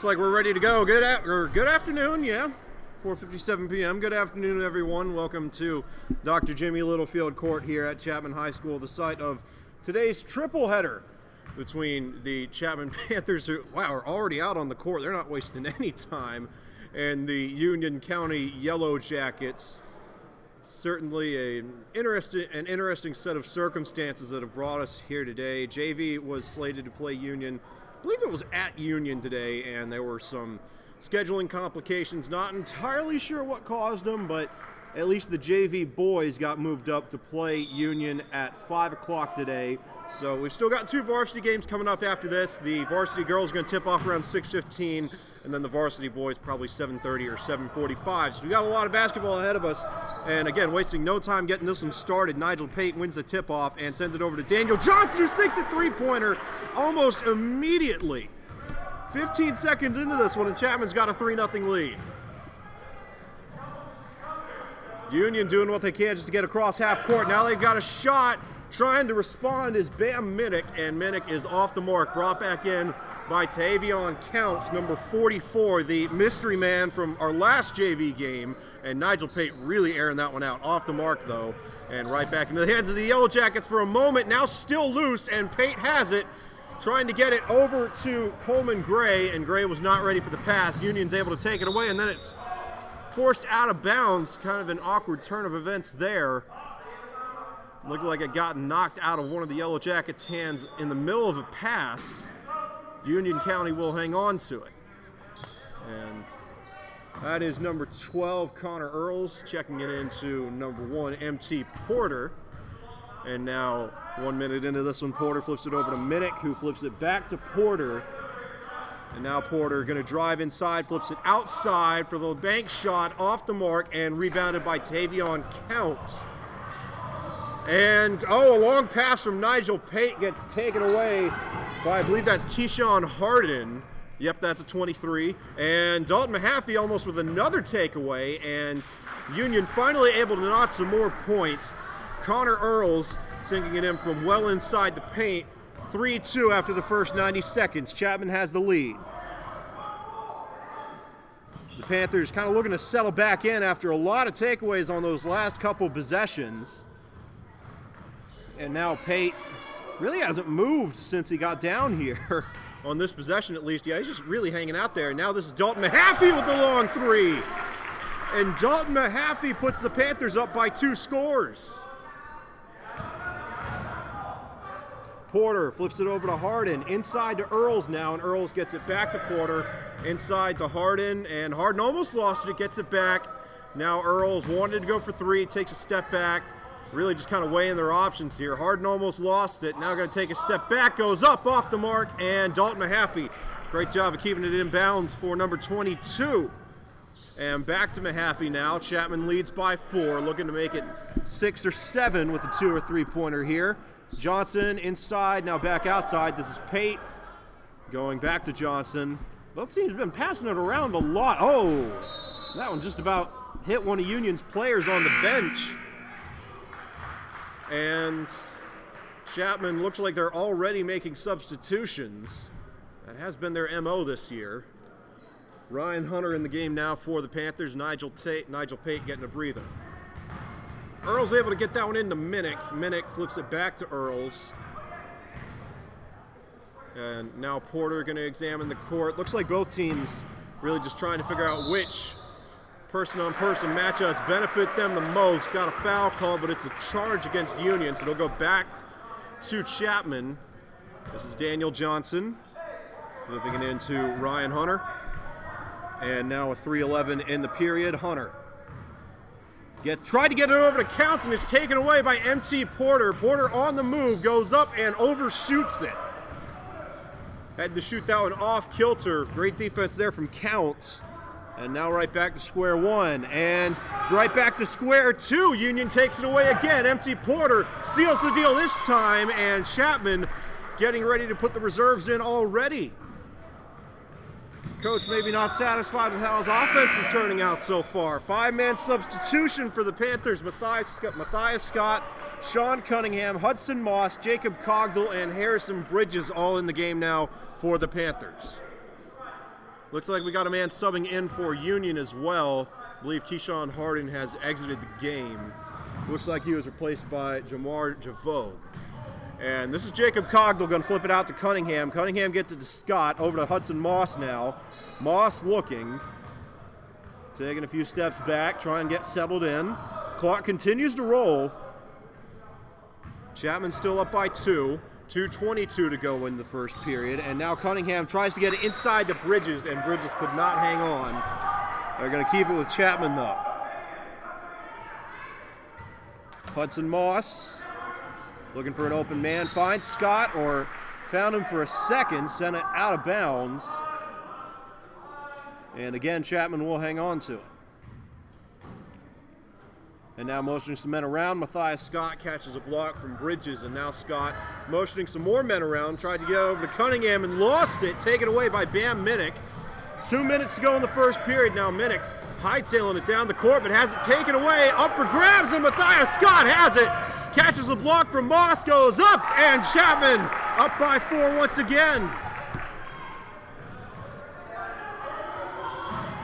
Looks like we're ready to go. Good afternoon, yeah. 4:57 p.m. Good afternoon, everyone. Welcome to Dr. Jimmy Littlefield Court here at Chapman High School, the site of today's triple header between the Chapman Panthers, who, are already out on the court. They're not wasting any time, and the Union County Yellow Jackets. Certainly an interesting set of circumstances that have brought us here today. JV was slated to play Union. I believe it was at Union today, and there were some scheduling complications. Not entirely sure what caused them, but at least the JV boys got moved up to play Union at 5 o'clock today. So we've still got two varsity games coming up after this. The varsity girls are going to tip off around 6:15, and then the varsity boys probably 7:30 or 7:45. So we got a lot of basketball ahead of us. And again, wasting no time getting this one started. Nigel Pate wins the tip-off and sends it over to Daniel Johnson, who sinks a three-pointer almost immediately. 15 seconds into this one, and Chapman's got a 3-0 lead. Union doing what they can just to get across half court. Now they've got a shot. Trying to respond is Bam Minnick, and Minnick is off the mark. Brought back in by Tavion Counts, number 44, the mystery man from our last JV game. And Nigel Pate really airing that one out. Off the mark, though. And right back into the hands of the Yellow Jackets for a moment. Now still loose, and Pate has it. Trying to get it over to Coleman Gray, and Gray was not ready for the pass. Union's able to take it away, and then it's forced out of bounds. Kind of an awkward turn of events there. Looked like it got knocked out of one of the Yellow Jackets' hands in the middle of a pass. Union County will hang on to it. And that is number 12, Connor Earls, checking it into number 1, MT Porter. And now 1 minute into this one, Porter flips it over to Minnick, who flips it back to Porter. And now Porter going to drive inside, flips it outside for the bank shot, off the mark, and rebounded by Tavion Counts. And, a long pass from Nigel Pate gets taken away by, I believe that's Keyshawn Harden. Yep, that's a 23. And Dalton Mahaffey almost with another takeaway, and Union finally able to knock some more points. Connor Earls sinking it in from well inside the paint. 3-2 after the first 90 seconds. Chapman has the lead. The Panthers kind of looking to settle back in after a lot of takeaways on those last couple possessions. And now Pate really hasn't moved since he got down here, on this possession at least. Yeah, he's just really hanging out there. Now this is Dalton Mahaffey with the long three. And Dalton Mahaffey puts the Panthers up by 2 scores. Porter flips it over to Harden, inside to Earls now, and Earls gets it back to Porter, inside to Harden, and Harden almost lost it, gets it back. Now Earls wanted to go for 3, takes a step back, really just kind of weighing their options here. Harden almost lost it, now going to take a step back, goes up off the mark, and Dalton Mahaffey, great job of keeping it in bounds for number 22. And back to Mahaffey now. Chapman leads by 4, looking to make it 6 or 7 with a 2 or 3-pointer here. Johnson inside, now back outside. This is Pate going back to Johnson. Both teams have been passing it around a lot. Oh, that one just about hit one of Union's players on the bench. And Chapman looks like they're already making substitutions. That has been their MO this year. Ryan Hunter in the game now for the Panthers. Nigel Pate getting a breather. Earls able to get that one into Minnick. Minnick flips it back to Earls. And now Porter going to examine the court. Looks like both teams really just trying to figure out which person-on-person matchups benefit them the most. Got a foul call, but it's a charge against Union, so it'll go back to Chapman. This is Daniel Johnson flipping it into Ryan Hunter. And now a 3:11 in the period. Hunter tried to get it over to Counts, and it's taken away by MT Porter. Porter on the move, goes up and overshoots it. Had to shoot that one off kilter. Great defense there from Counts. And now right back to square one. And right back to square two. Union takes it away again. MT Porter seals the deal this time, and Chapman getting ready to put the reserves in already. Coach maybe not satisfied with how his offense is turning out so far. 5-man substitution for the Panthers. Matthias Scott, Sean Cunningham, Hudson Moss, Jacob Cogdell, and Harrison Bridges all in the game now for the Panthers. Looks like we got a man subbing in for Union as well. I believe Keyshawn Harden has exited the game. Looks like he was replaced by Jamar Javogue. And this is Jacob Cogdell going to flip it out to Cunningham. Cunningham gets it to Scott, over to Hudson Moss now. Moss looking, taking a few steps back, trying to get settled in. Clock continues to roll. Chapman still up by 2. 2:22 to go in the first period. And now Cunningham tries to get it inside the Bridges, and Bridges could not hang on. They're going to keep it with Chapman, though. Hudson Moss looking for an open man. Finds Scott, or found him for a second, sent it out of bounds. And again, Chapman will hang on to it. And now motioning some men around. Matthias Scott catches a block from Bridges, and now Scott motioning some more men around. Tried to get over to Cunningham and lost it. Taken away by Bam Minnick. 2 minutes to go in the first period. Now Minnick hightailing it down the court, but has it taken away. Up for grabs, and Matthias Scott has it. Catches the block from Moss, goes up, and Chapman up by 4 once again.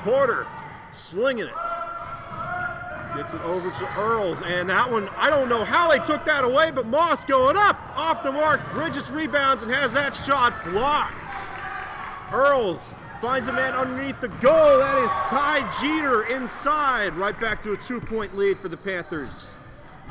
Porter slinging it. Gets it over to Earls, and that one, I don't know how they took that away, but Moss going up, off the mark. Bridges rebounds and has that shot blocked. Earls finds a man underneath the goal. That is Ty Jeter inside. Right back to a 2-point lead for the Panthers.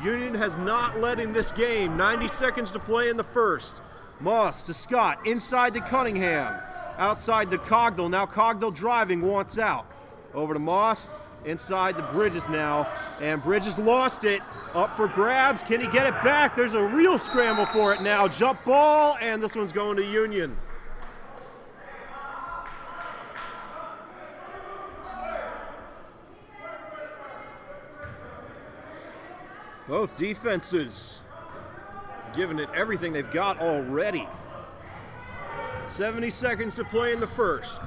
Union has not led in this game. 90 seconds to play in the first. Moss to Scott, inside to Cunningham. Outside to Cogdell. Now Cogdell driving, wants out. Over to Moss. Inside to Bridges now, and Bridges lost it. Up for grabs. Can he get it back? There's a real scramble for it now. Jump ball, and this one's going to Union. Both defenses giving it everything they've got already. 70 seconds to play in the first.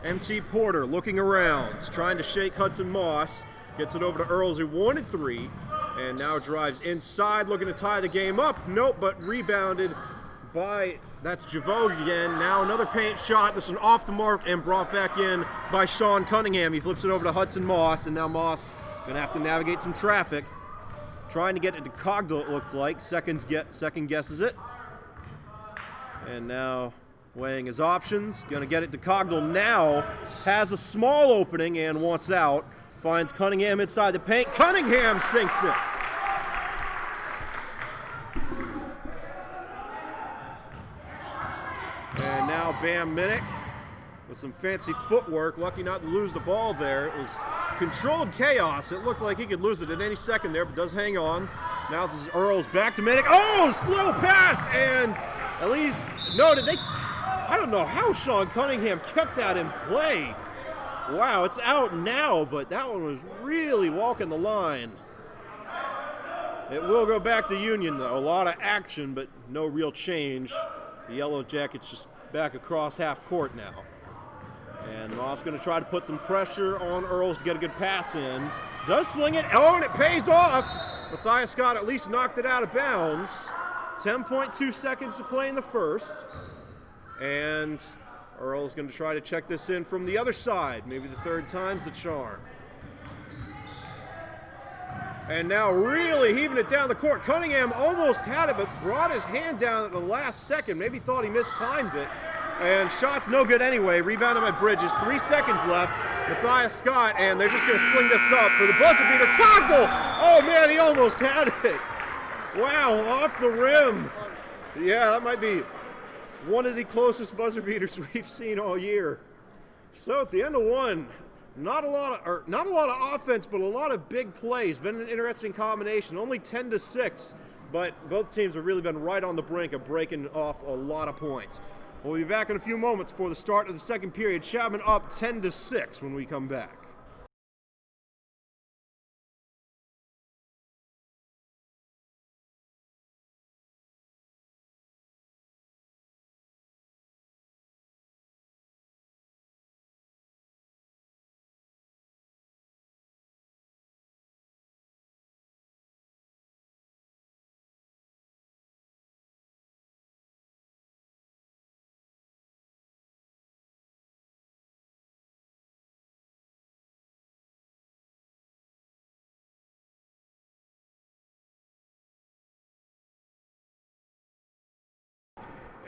MT Porter looking around, trying to shake Hudson Moss. Gets it over to Earls, who wanted 3, and now drives inside, looking to tie the game up. Nope, but rebounded by, that's Javogue again. Now another paint shot. This one off the mark and brought back in by Sean Cunningham. He flips it over to Hudson Moss, and now Moss gonna have to navigate some traffic. Trying to get it to Cogdell, it looked like. Second guesses it. And now weighing his options, gonna get it to Cogdell now, has a small opening and wants out, finds Cunningham inside the paint, Cunningham sinks it. And now Bam Minnick with some fancy footwork, lucky not to lose the ball there. It was controlled chaos. It looked like he could lose it at any second there, but does hang on. Now this is Earls, back to Minnick, oh, slow pass, and at least, no, did they, I don't know how Sean Cunningham kept that in play. Wow, it's out now, but that one was really walking the line. It will go back to Union, though. A lot of action, but no real change. The Yellow Jackets just back across half court now. And Moss going to try to put some pressure on Earls to get a good pass in. Does sling it. Oh, and it pays off. Matthias Scott at least knocked it out of bounds. 10.2 seconds to play in the first. And Earl's going to try to check this in from the other side. Maybe the third time's the charm. And now really heaving it down the court. Cunningham almost had it, but brought his hand down at the last second. Maybe thought he mistimed it. And shot's no good anyway. Rebounded by Bridges. 3 seconds left. Matthias Scott, and they're just going to sling this up for the buzzer beater. Cogdell! Oh man, he almost had it. Wow, off the rim. Yeah, that might be one of the closest buzzer beaters we've seen all year. So at the end of one, not a lot of offense, but a lot of big plays. Been an interesting combination. Only 10-6, but both teams have really been right on the brink of breaking off a lot of points. We'll be back in a few moments for the start of the second period. Chapman up 10-6 when we come back.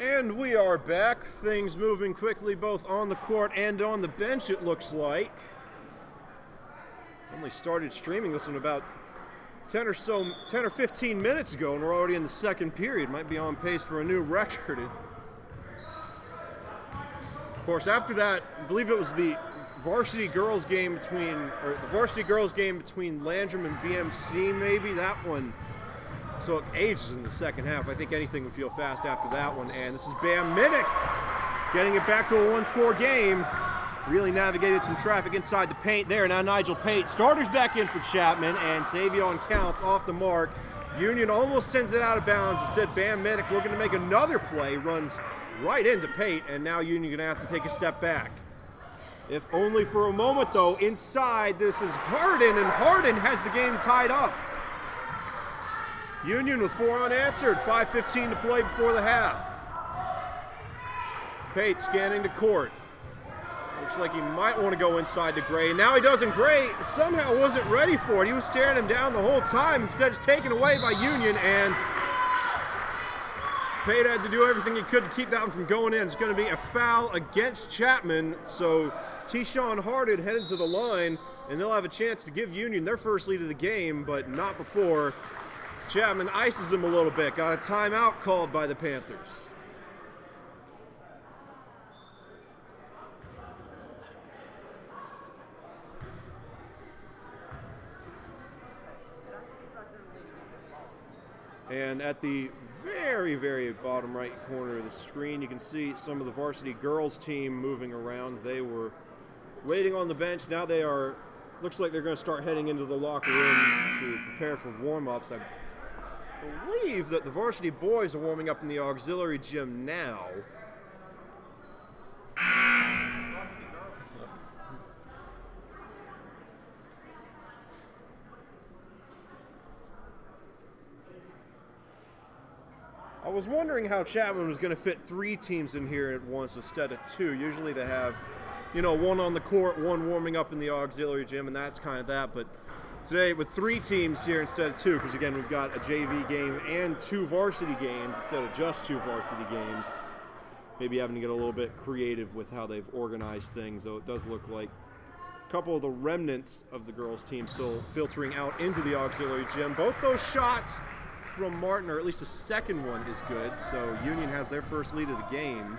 And we are back. Things moving quickly both on the court and on the bench, it looks like. Only started streaming this one about 10 or 15 minutes ago, and we're already in the second period. Might be on pace for a new record. Of course, after that, I believe it was the varsity girls game between Landrum and BMC, maybe. That one took ages in the second half. I think anything would feel fast after that one. And this is Bam Minnick getting it back to a one-score game. Really navigated some traffic inside the paint there. Now Nigel Pate starters back in for Chapman, and Tavion counts off the mark. Union almost sends it out of bounds. Instead, Bam Minnick looking to make another play, runs right into Pate, and now Union gonna have to take a step back. If only for a moment though. Inside, this is Harden, and Harden has the game tied up. Union with 4 unanswered, 5:15 to play before the half. Pate scanning the court. Looks like he might want to go inside to Gray. Now he doesn't. Gray somehow wasn't ready for it. He was staring him down the whole time. Instead, it's taken away by Union, and Pate had to do everything he could to keep that one from going in. It's going to be a foul against Chapman, so Keyshawn Harden headed to the line, and they'll have a chance to give Union their first lead of the game, but not before Chapman ices him a little bit. Got a timeout called by the Panthers. And at the very, very bottom right corner of the screen, you can see some of the varsity girls team moving around. They were waiting on the bench. Now they are, looks like they're going to start heading into the locker room to prepare for warm-ups. I believe that the varsity boys are warming up in the auxiliary gym now. I was wondering how Chapman was going to fit 3 teams in here at once instead of 2. Usually they have, you know, 1 on the court, 1 warming up in the auxiliary gym, and that's kind of that. But today with 3 teams here instead of 2, because again we've got a JV game and 2 varsity games instead of just 2 varsity games. Maybe having to get a little bit creative with how they've organized things, though it does look like a couple of the remnants of the girls' team still filtering out into the auxiliary gym. Both those shots from Martin, or at least the second one, is good. So Union has their first lead of the game,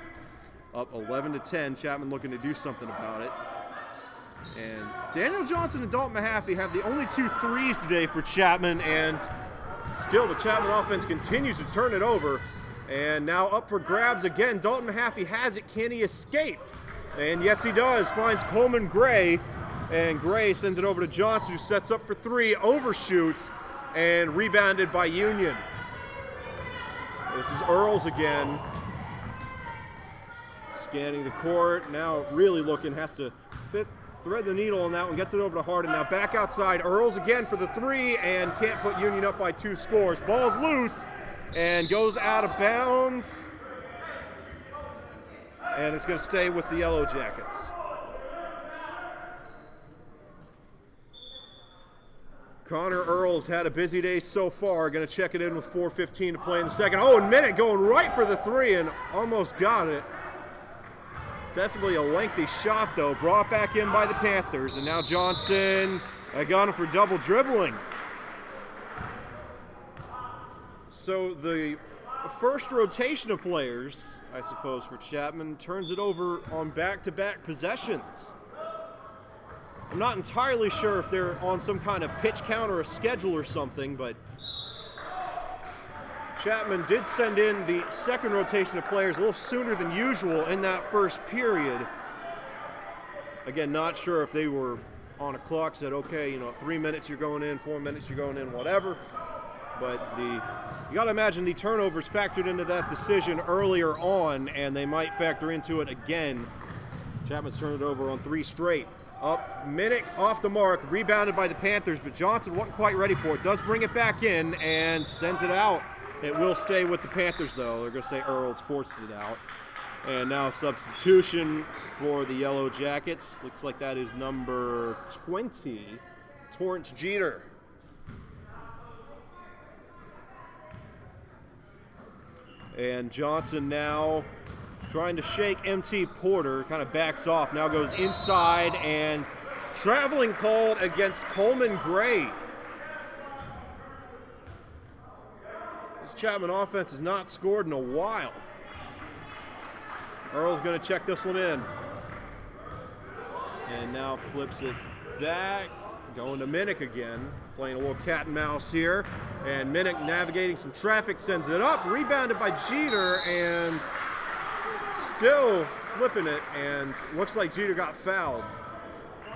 up 11-10. Chapman looking to do something about it. And Daniel Johnson and Dalton Mahaffey have the only 2 threes today for Chapman, and still the Chapman offense continues to turn it over. And now up for grabs again. Dalton Mahaffey has it. Can he escape? And yes, he does. Finds Coleman Gray, and Gray sends it over to Johnson, who sets up for 3, overshoots, and rebounded by Union. This is Earls again. Scanning the court, now really looking, has to thread the needle on that one, gets it over to Harden. Now back outside, Earls again for the 3, and can't put Union up by 2 scores. Ball's loose, and goes out of bounds. And it's gonna stay with the Yellow Jackets. Connor Earls had a busy day so far. Going to check it in with 4:15 to play in the second. Oh, and Minnick going right for the 3 and almost got it. Definitely a lengthy shot, though. Brought back in by the Panthers. And now Johnson got him for double dribbling. So the first rotation of players, I suppose, for Chapman turns it over on back-to-back possessions. I'm not entirely sure if they're on some kind of pitch count or a schedule or something, but Chapman did send in the second rotation of players a little sooner than usual in that first period. Again, not sure if they were on a clock, said, okay, you know, 3 minutes you're going in, 4 minutes you're going in, whatever. But you got to imagine the turnovers factored into that decision earlier on, and they might factor into it again. Chapman's turned it over on 3 straight. Up, Minnick off the mark, rebounded by the Panthers, but Johnson wasn't quite ready for it. Does bring it back in and sends it out. It will stay with the Panthers, though. They're going to say Earls forced it out. And now substitution for the Yellow Jackets. Looks like that is number 20, Torrance Jeter. And Johnson now trying to shake MT Porter, kind of backs off, now goes inside, and traveling called against Coleman Gray. This Chapman offense has not scored in a while. Earl's going to check this one in. And now flips it back, going to Minnick again, playing a little cat and mouse here. And Minnick navigating some traffic, sends it up, rebounded by Jeter, and still flipping it, and looks like Jeter got fouled.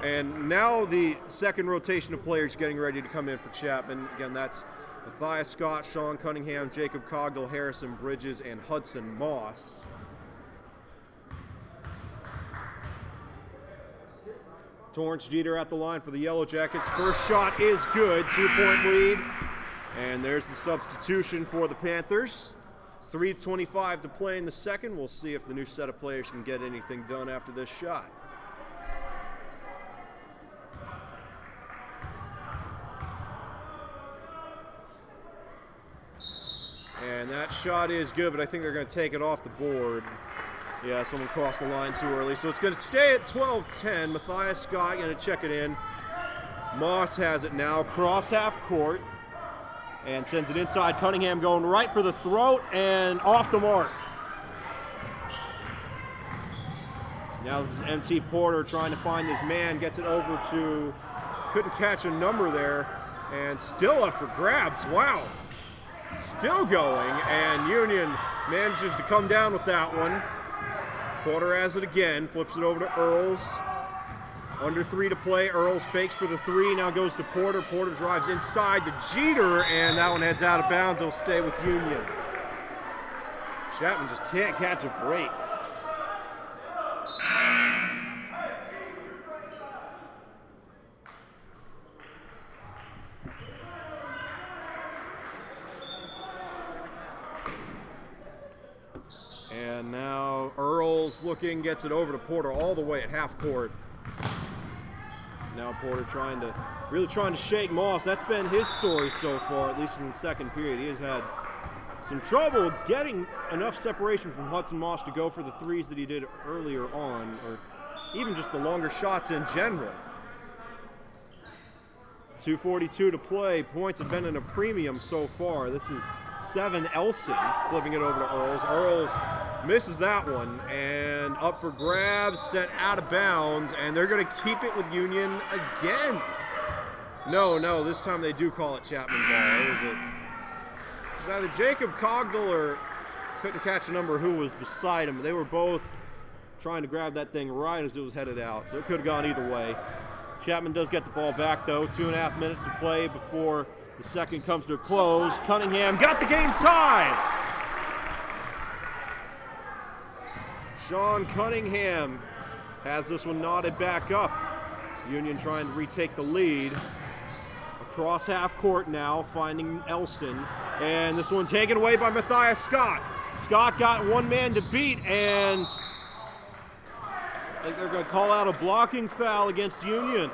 And now the second rotation of players getting ready to come in for Chapman. Again, that's Matthias Scott, Sean Cunningham, Jacob Cogdill, Harrison Bridges, and Hudson Moss. Torrance Jeter at the line for the Yellow Jackets. First shot is good, 2-point lead. And there's the substitution for the Panthers. 3:25 to play in the second. We'll see if the new set of players can get anything done after this shot. And that shot is good, but I think they're going to take it off the board. Yeah, someone crossed the line too early. So it's going to stay at 12-10. Matthias Scott going to check it in. Moss has it now, cross half court, and sends it inside. Cunningham going right for the throat and off the mark. Now this is MT Porter trying to find this man, gets it over to, couldn't catch a number there, and still up for grabs. Wow. Still going, and Union manages to come down with that one. Porter has it again, flips it over to Earls. Under 3 to play. Earls fakes for the 3, now goes to Porter. Porter drives inside to Jeter, and that one heads out of bounds. It'll stay with Union. Chapman just can't catch a break. And now Earls looking, gets it over to Porter all the way at half court. Now Porter really trying to shake Moss. That's been his story so far, at least in the second period. He has had some trouble getting enough separation from Hudson Moss to go for the threes that he did earlier on, or even just the longer shots in general. 2:42 to play. Points have been in a premium so far. This is 7 Elson flipping it over to Earls. Earls misses that one, and up for grabs, sent out of bounds, and they're going to keep it with Union again. No, this time they do call it Chapman ball. It was either Jacob Cogdill or couldn't catch a number who was beside him. They were both trying to grab that thing right as it was headed out, so it could have gone either way. Chapman does get the ball back, though. 2.5 minutes to play before the second comes to a close. Cunningham got the game tied. Sean Cunningham has this one knotted back up. Union trying to retake the lead. Across half court now, finding Elson. And this one taken away by Matthias Scott. Scott got one man to beat, and I think they're going to call out a blocking foul against Union.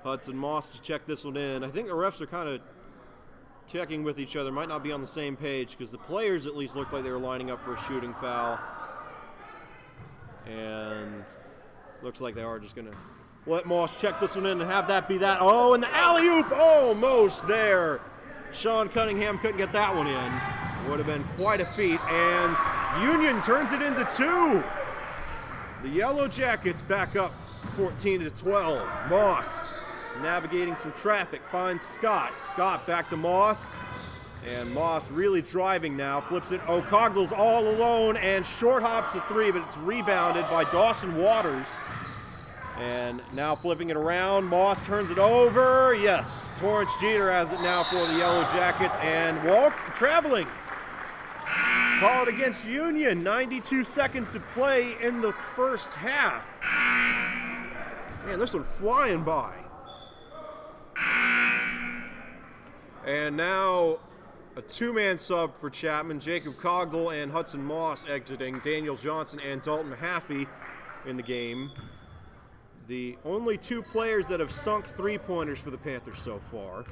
Hudson Moss to check this one in. I think the refs are kind of checking with each other. Might not be on the same page because the players at least looked like they were lining up for a shooting foul. And looks like they are just going to let Moss check this one in and have that be that. Oh, and the alley-oop almost there. Sean Cunningham couldn't get that one in. Would have been quite a feat. And Union turns it into 2. The Yellow Jackets back up 14-12. Moss navigating some traffic, finds Scott. Scott back to Moss. And Moss really driving now, flips it. Oh, Cogdill's all alone and short hops to 3, but it's rebounded by Dawson Waters. And now flipping it around, Moss turns it over. Yes, Torrance Jeter has it now for the Yellow Jackets, and traveling. Call it against Union. 92 seconds to play in the first half. Man, this one flying by. And now a 2-man sub for Chapman. Jacob Cogdill and Hudson Moss exiting. Daniel Johnson and Dalton Mahaffey in the game. The only 2 players that have sunk 3-pointers for the Panthers so far.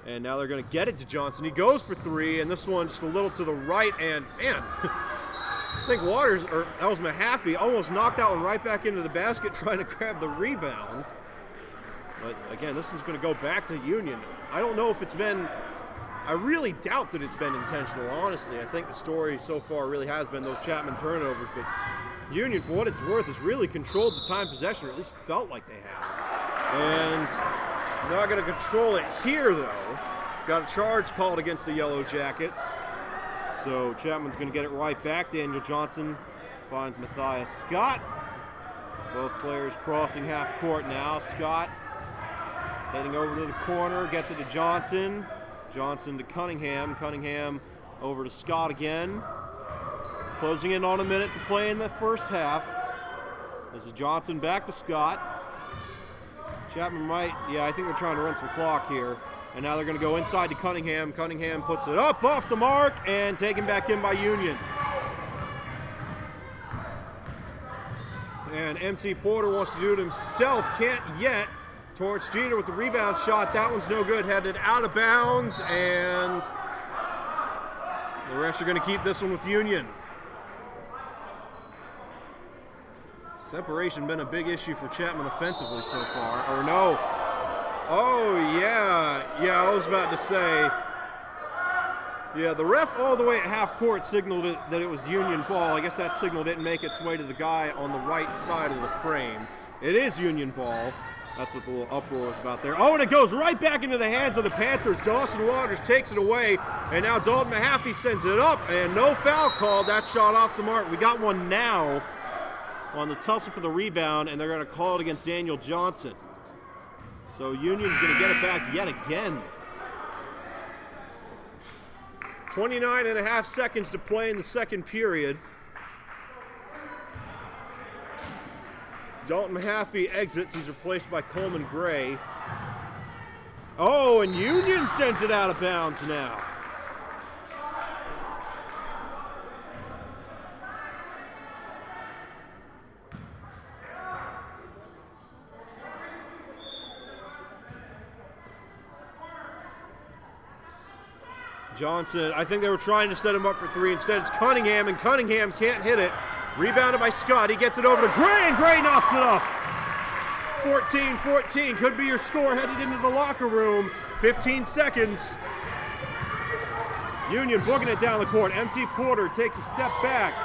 And now they're going to get it to Johnson. He goes for 3, and this one just a little to the right. And, man, I think that was Mahaffey, almost knocked that one right back into the basket trying to grab the rebound. But, again, this is going to go back to Union. I don't know if it's been – I really doubt that it's been intentional, honestly. I think the story so far really has been those Chapman turnovers. But Union, for what it's worth, has really controlled the time possession, or at least felt like they have. And not going to control it here, though. Got a charge called against the Yellow Jackets. So Chapman's going to get it right back. Daniel Johnson finds Matthias Scott. Both players crossing half court now. Scott heading over to the corner, gets it to Johnson. Johnson to Cunningham. Cunningham over to Scott again. Closing in on a minute to play in the first half. This is Johnson back to Scott. Chapman I think they're trying to run some clock here. And now they're going to go inside to Cunningham. Cunningham puts it up off the mark and taken back in by Union. And MT Porter wants to do it himself. Can't yet. Torrance Jeter with the rebound shot. That one's no good. Headed out of bounds. And the refs are going to keep this one with Union. Separation been a big issue for Chapman offensively so far. Or no. Oh, yeah. Yeah, I was about to say. Yeah, the ref all the way at half court signaled that it was Union ball. I guess that signal didn't make its way to the guy on the right side of the frame. It is Union ball. That's what the little uproar was about there. Oh, and it goes right back into the hands of the Panthers. Dawson Waters takes it away, and now Dalton Mahaffey sends it up, and no foul called. That shot off the mark. We got one now on the tussle for the rebound, and they're going to call it against Daniel Johnson. So Union's going to get it back yet again. 29 and a half seconds to play in the second period. Dalton Mahaffey exits. He's replaced by Coleman Gray. Oh, and Union sends it out of bounds now. Johnson, I think they were trying to set him up for 3. Instead, it's Cunningham, and Cunningham can't hit it. Rebounded by Scott. He gets it over to Gray, and Gray knocks it up. 14-14 could be your score headed into the locker room. 15 seconds. Union booking it down the court. MT Porter takes a step back,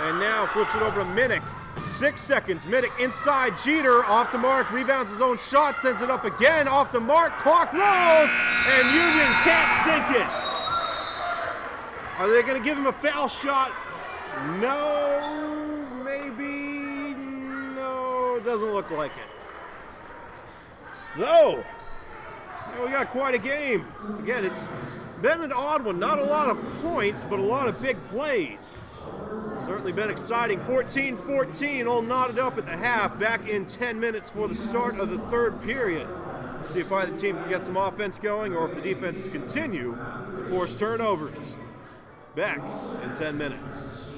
and now flips it over to Minnick. 6 seconds. Minnick inside Jeter, off the mark, rebounds his own shot, sends it up again, off the mark, clock rolls, and Union can't sink it. Are they going to give him a foul shot? No, maybe, no, doesn't look like it. So, we got quite a game. Again, it's been an odd one. Not a lot of points, but a lot of big plays. Certainly been exciting. 14-14, all knotted up at the half. Back in 10 minutes for the start of the third period. See if either team can get some offense going or if the defenses continue to force turnovers. Back in 10 minutes.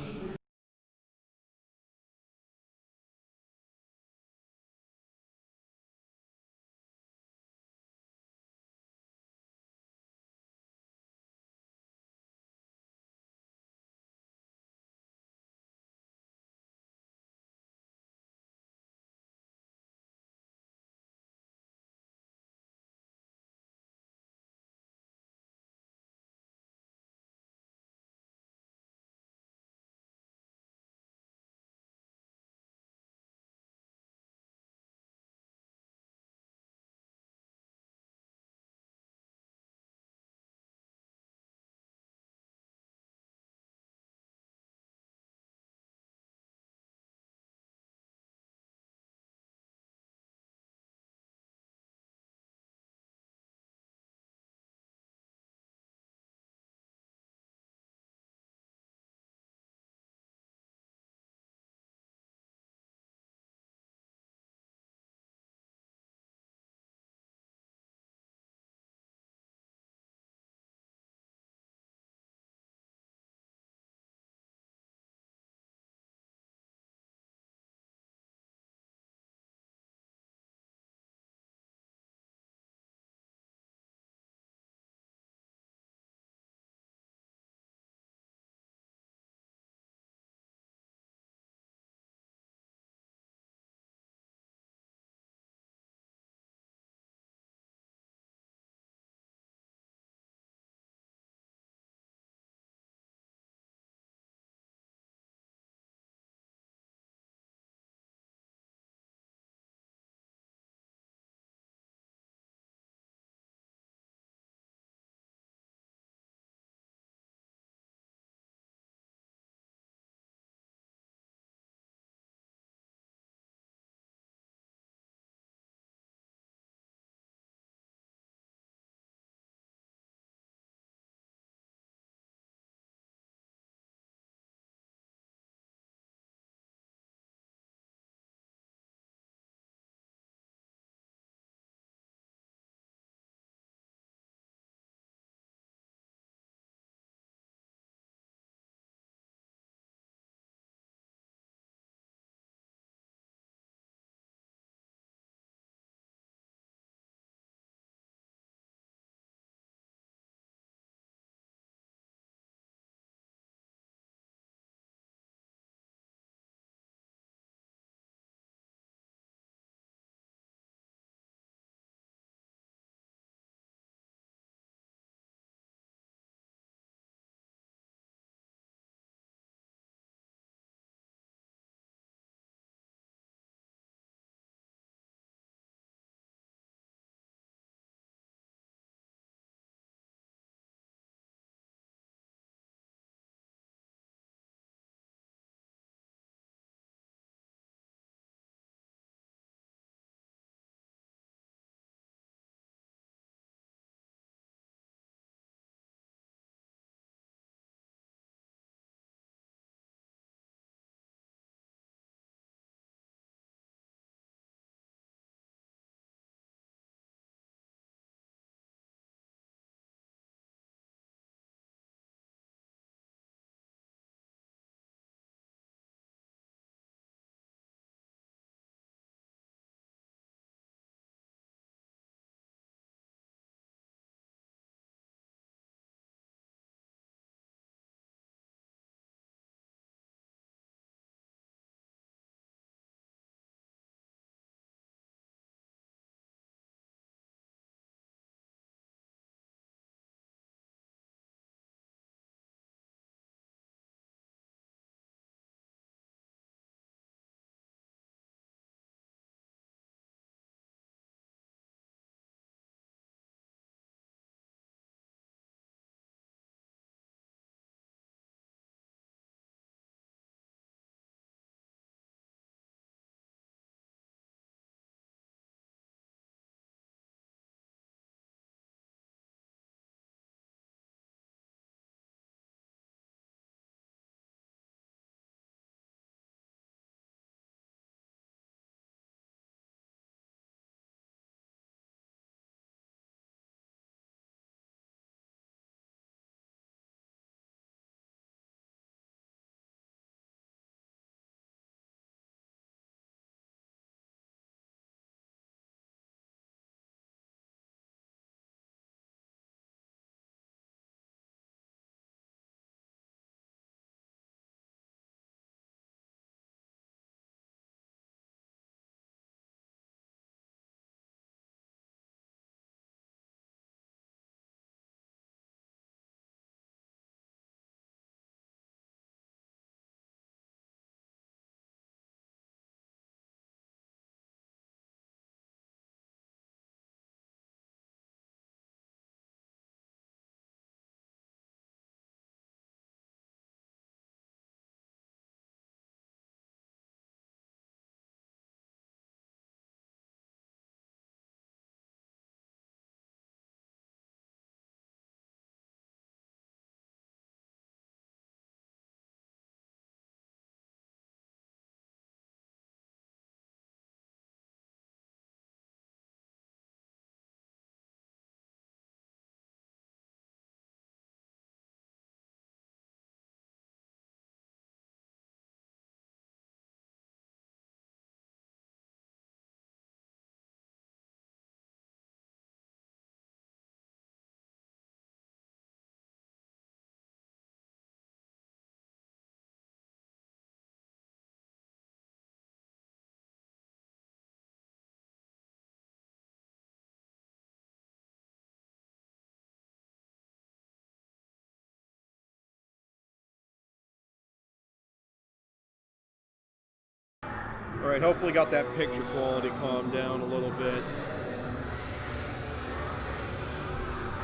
All right, hopefully got that picture quality calmed down a little bit.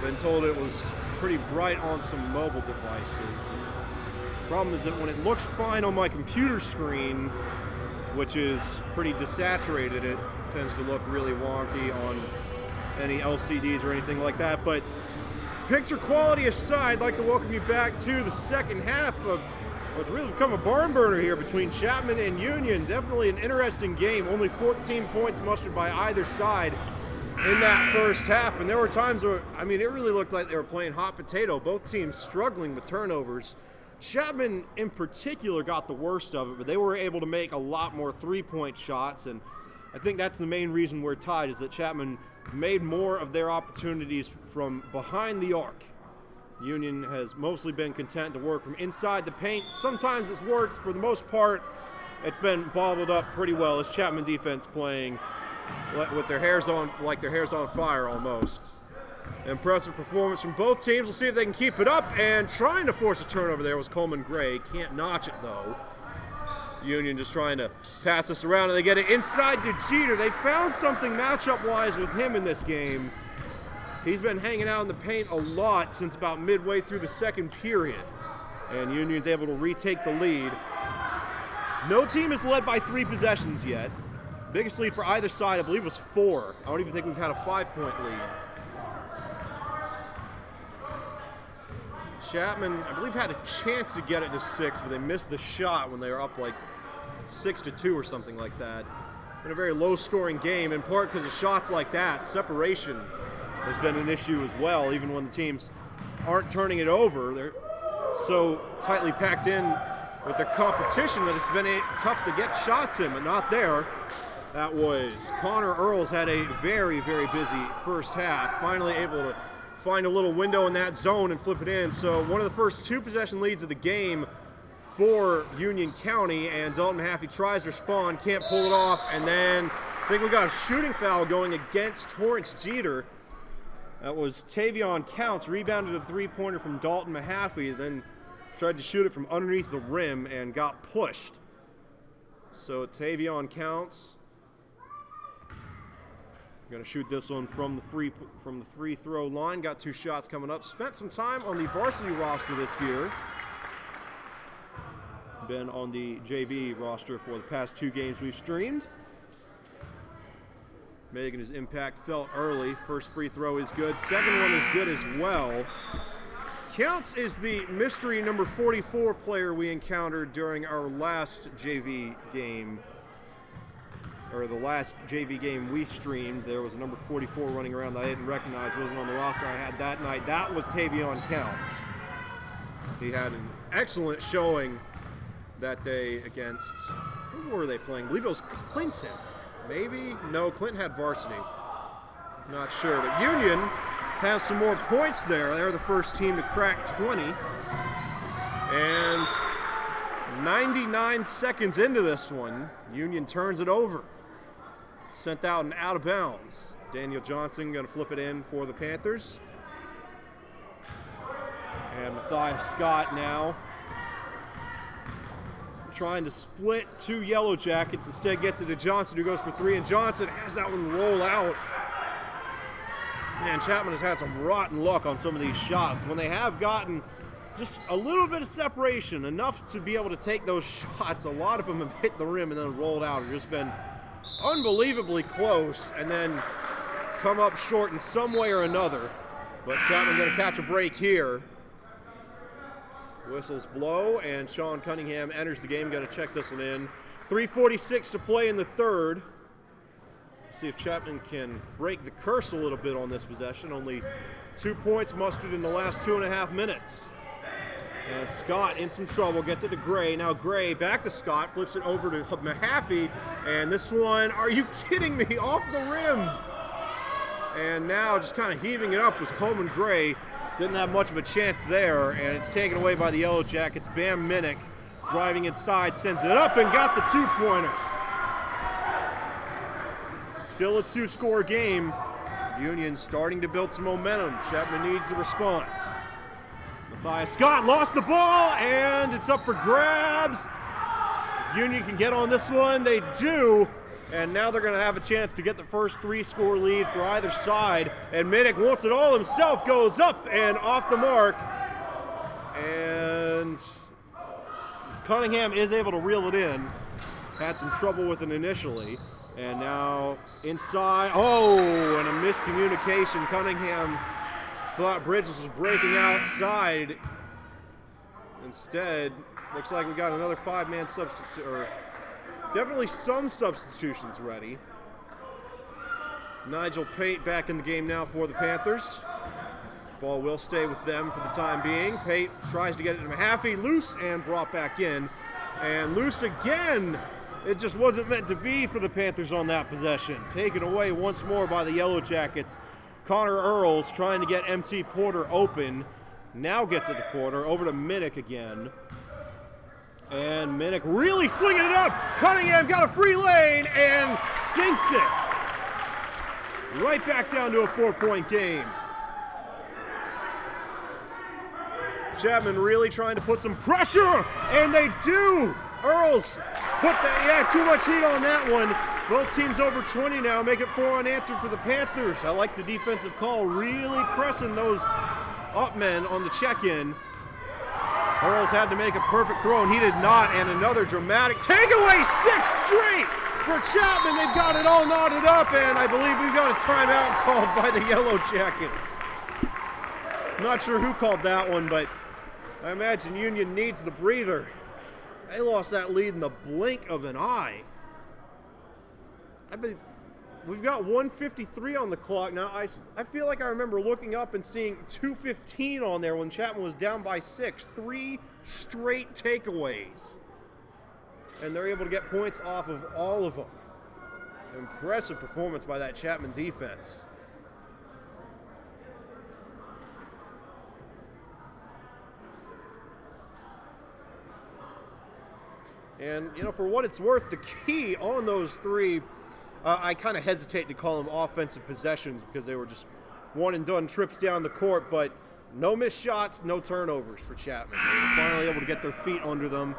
Been told it was pretty bright on some mobile devices. Problem is that when it looks fine on my computer screen, which is pretty desaturated, it tends to look really wonky on any LCDs or anything like that. But picture quality aside, I'd like to welcome you back to the second half of what's really become a barn burner here between Chapman and Union. Definitely an interesting game. Only 14 points mustered by either side in that first half. And there were times where, I mean, it really looked like they were playing hot potato. Both teams struggling with turnovers. Chapman in particular got the worst of it, but they were able to make a lot more three-point shots. And I think that's the main reason we're tied, is that Chapman made more of their opportunities from behind the arc. Union has mostly been content to work from inside the paint. Sometimes it's worked. For the most part, it's been bottled up pretty well. As Chapman defense playing with their hairs on, like their hair's on fire almost. Impressive performance from both teams. We'll see if they can keep it up. And trying to force a turnover there was Coleman Gray. Can't notch it though. Union just trying to pass this around, and they get it inside to Jeter. They found something matchup-wise with him in this game. He's been hanging out in the paint a lot since about midway through the second period, and Union's able to retake the lead. No team is led by 3 possessions yet. Biggest lead for either side, I believe, was 4. I don't even think we've had a 5-point lead. Chapman, I believe, had a chance to get it to 6, but they missed the shot when they were up like 6-2 or something like that. In a very low-scoring game, in part because of shots like that. Separation has been an issue as well, even when the teams aren't turning it over. They're so tightly packed in with their competition that it's been tough to get shots in, but not there. That was Connor Earls had a very, very busy first half, finally able to find a little window in that zone and flip it in. So one of the first 2 possession leads of the game for Union County, and Dalton Mahaffey tries to respond, can't pull it off, and then I think we got a shooting foul going against Torrance Jeter. That was Tavion Counts, rebounded a 3-pointer from Dalton Mahaffey, then tried to shoot it from underneath the rim and got pushed. So Tavion Counts going to shoot this one from the free throw line. Got 2 shots coming up. Spent some time on the varsity roster this year. Been on the JV roster for the past 2 games we've streamed. Making his impact felt early. First free throw is good. Second one is good as well. Counts is the mystery number 44 player we encountered during our last JV game, or the last JV game we streamed. There was a number 44 running around that I didn't recognize, wasn't on the roster I had that night. That was Tavion Counts. He had an excellent showing that day against, who were they playing? I believe it was Clinton. Maybe? No, Clinton had Varsity. Not sure, but Union has some more points there. They're the first team to crack 20. And 99 seconds into this one, Union turns it over. Sent out and out of bounds. Daniel Johnson going to flip it in for the Panthers. And Matthias Scott now trying to split 2 Yellow Jackets. Instead gets it to Johnson, who goes for 3, and Johnson has that one roll out. Man, Chapman has had some rotten luck on some of these shots. When they have gotten just a little bit of separation, enough to be able to take those shots, a lot of them have hit the rim and then rolled out. It's just been unbelievably close and then come up short in some way or another. But Chapman going to catch a break here. Whistles blow, and Sean Cunningham enters the game. Got to check this one in. 3:46 to play in the third. See if Chapman can break the curse a little bit on this possession. Only 2 points mustered in the last 2.5 minutes. And Scott in some trouble, gets it to Gray. Now Gray back to Scott, flips it over to Mahaffey. And this one, are you kidding me, off the rim? And now just kind of heaving it up was Coleman Gray. Didn't have much of a chance there, and it's taken away by the Yellow Jackets. Bam Minnick driving inside, sends it up and got the 2-pointer. Still a 2-score game. Union starting to build some momentum. Chapman needs a response. Matthias Scott lost the ball, and it's up for grabs. Union can get on this one, they do. And now they're going to have a chance to get the first 3-score lead for either side. And Minnick wants it all himself, goes up and off the mark. And Cunningham is able to reel it in. Had some trouble with it initially. And now inside, and a miscommunication. Cunningham thought Bridges was breaking outside. Instead, looks like we got another 5-man substitute, or definitely some substitutions ready. Nigel Pate back in the game now for the Panthers. Ball will stay with them for the time being. Pate tries to get it to Mahaffey, loose and brought back in. And loose again. It just wasn't meant to be for the Panthers on that possession. Taken away once more by the Yellow Jackets. Connor Earls trying to get MT Porter open. Now gets it to Porter, over to Minnick again. And Minnick really slinging it up. Cunningham got a free lane and sinks it. Right back down to a 4-point game. Chapman really trying to put some pressure, and they do. Earls put too much heat on that one. Both teams over 20 now, make it 4 unanswered for the Panthers. I like the defensive call, really pressing those up men on the check-in. Earls had to make a perfect throw, and he did not, and another dramatic takeaway, 6 straight for Chapman. They've got it all knotted up, and I believe we've got a timeout called by the Yellow Jackets. Not sure who called that one, but I imagine Union needs the breather. They lost that lead in the blink of an eye. We've got 1:53 on the clock now. I feel like I remember looking up and seeing 2:15 on there when Chapman was down by 6. 3 straight takeaways. And they're able to get points off of all of them. Impressive performance by that Chapman defense. And, for what it's worth, the key on those 3, I kind of hesitate to call them offensive possessions because they were just one-and-done trips down the court, but no missed shots, no turnovers for Chapman. They were finally able to get their feet under them.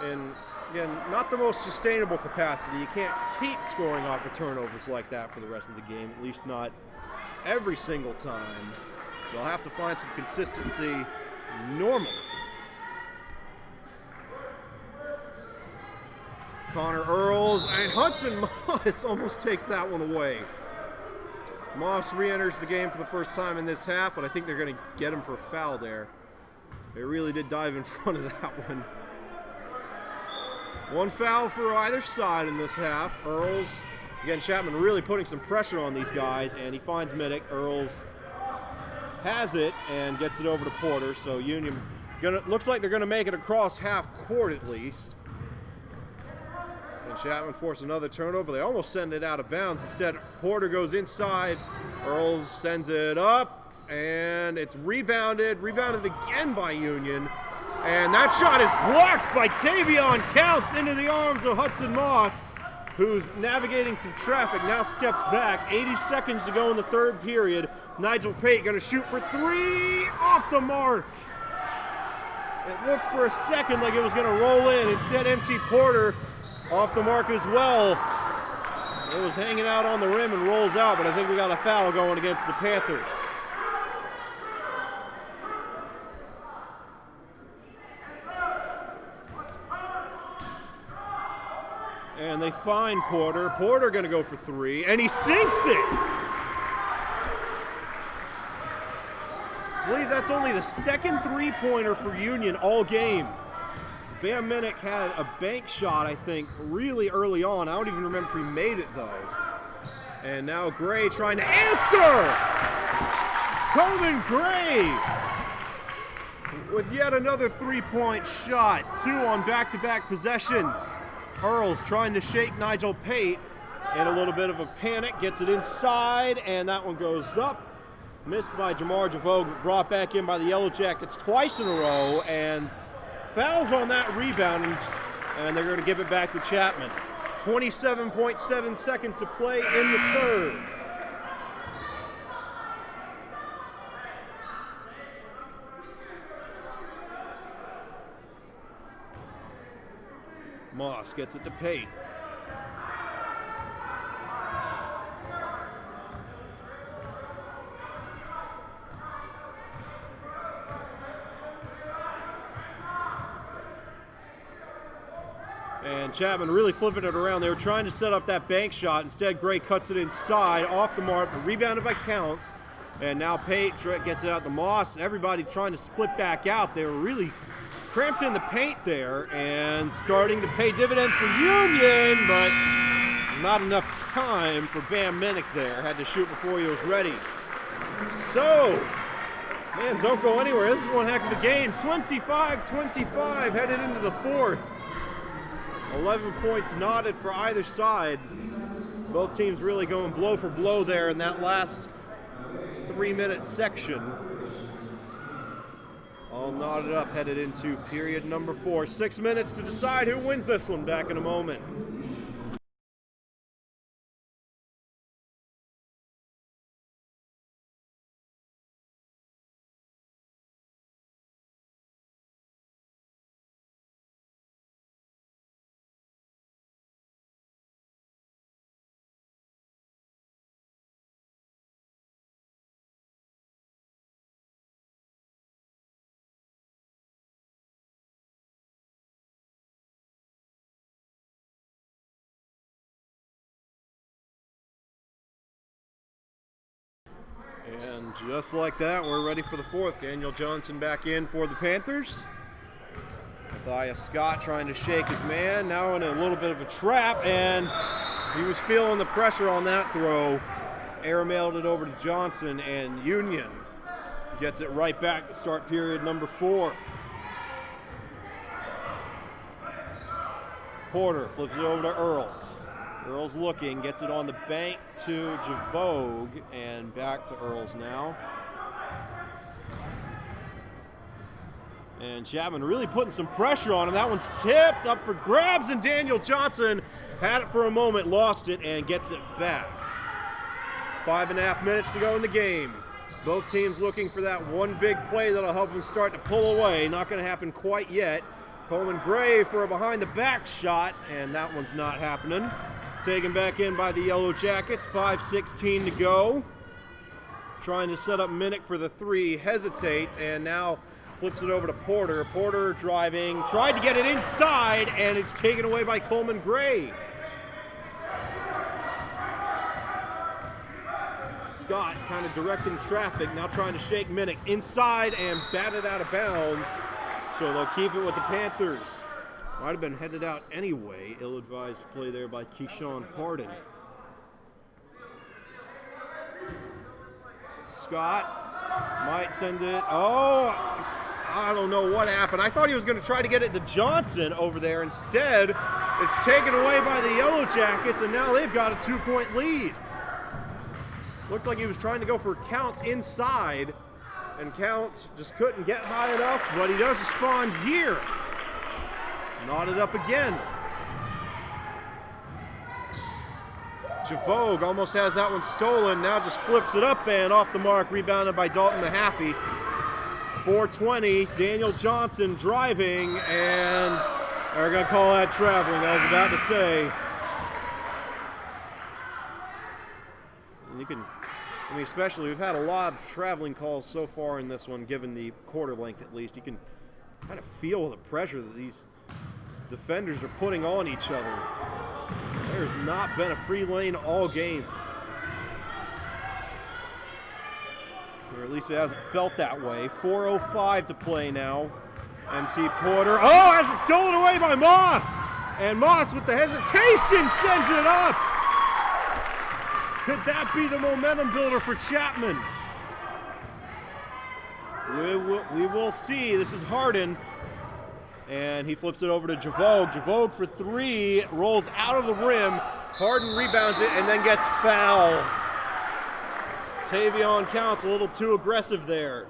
And, again, not the most sustainable capacity. You can't keep scoring off of turnovers like that for the rest of the game, at least not every single time. They'll have to find some consistency normally. Connor Earls, and Hudson Moss almost takes that one away. Moss re-enters the game for the first time in this half, but I think they're going to get him for a foul there. They really did dive in front of that one. 1 foul for either side in this half. Earls, again, Chapman really putting some pressure on these guys, and he finds Minnick. Earls has it and gets it over to Porter, so Union looks like they're going to make it across half court at least. And Chapman forced another turnover. They almost send it out of bounds. Instead, Porter goes inside. Earls sends it up, and it's rebounded again by Union. And that shot is blocked by Tavion Counts into the arms of Hudson Moss, who's navigating some traffic, now steps back. 80 seconds to go in the third period. Nigel Pate going to shoot for 3, off the mark. It looked for a second like it was going to roll in. Instead, MT Porter off the mark as well. It was hanging out on the rim and rolls out, but I think we got a foul going against the Panthers. And they find Porter. Porter going to go for 3, and he sinks it. I believe that's only the second 3-pointer for Union all game. Bam Minnick had a bank shot, I think, really early on. I don't even remember if he made it, though. And now Gray trying to answer! Coleman Gray with yet another 3-point shot. 2 on back-to-back possessions. Earls trying to shake Nigel Pate in a little bit of a panic. Gets it inside, and that one goes up. Missed by Jamar Javogue, brought back in by the Yellow Jackets twice in a row, and fouls on that rebound, and they're going to give it back to Chapman. 27.7 seconds to play in the third. Moss gets it to Pate. And Chapman really flipping it around. They were trying to set up that bank shot. Instead, Gray cuts it inside, off the mark, rebounded by Counts. And now Pate gets it out to Moss. Everybody trying to split back out. They were really cramped in the paint there and starting to pay dividends for Union, but not enough time for Bam Minnick there. Had to shoot before he was ready. So, man, don't go anywhere. This is one heck of a game. 25-25 headed into the fourth. 11 points knotted for either side. Both teams really going blow for blow there in that last 3-minute section. All knotted up, headed into period number 4. 6 minutes to decide who wins this one. Back in a moment. And just like that, we're ready for the fourth. Daniel Johnson back in for the Panthers. Matthias Scott trying to shake his man, now in a little bit of a trap, and he was feeling the pressure on that throw. Airmailed it over to Johnson, and Union gets it right back to start period number 4. Porter flips it over to Earls. Earls looking, gets it on the bank to Javogue, and back to Earls now. And Chapman really putting some pressure on him. That one's tipped up for grabs, and Daniel Johnson had it for a moment, lost it, and gets it back. 5.5 minutes to go in the game. Both teams looking for that one big play that'll help them start to pull away. Not going to happen quite yet. Coleman Gray for a behind-the-back shot, and that one's not happening. Taken back in by the Yellow Jackets, 5:16 to go. Trying to set up Minnick for the 3, hesitates, and now flips it over to Porter. Porter driving, tried to get it inside, and it's taken away by Coleman Gray. Scott kind of directing traffic, now trying to shake Minnick inside and batted out of bounds. So they'll keep it with the Panthers. Might have been headed out anyway. Ill-advised play there by Keyshawn Harden. Scott might send it. Oh, I don't know what happened. I thought he was going to try to get it to Johnson over there. Instead, it's taken away by the Yellow Jackets, and now they've got a 2-point lead. Looked like he was trying to go for Counts inside, and Counts just couldn't get high enough, but he does respond here. Knotted up again. Javogue almost has that one stolen, now just flips it up and off the mark, rebounded by Dalton Mahaffey. 4:20, Daniel Johnson driving, and they're going to call that traveling, I was about to say. And you can, I mean, especially, we've had a lot of traveling calls so far in this one, given the quarter length at least. You can kind of feel the pressure that these defenders are putting on each other. There's not been a free lane all game. Or at least it hasn't felt that way. 4:05 to play now. MT Porter, oh, has it stolen away by Moss! And Moss with the hesitation sends it up! Could that be the momentum builder for Chapman? We will see. This is Harden. And he flips it over to Javogue. Javogue for 3, rolls out of the rim. Harden rebounds it and then gets fouled. Tavion Counts a little too aggressive there.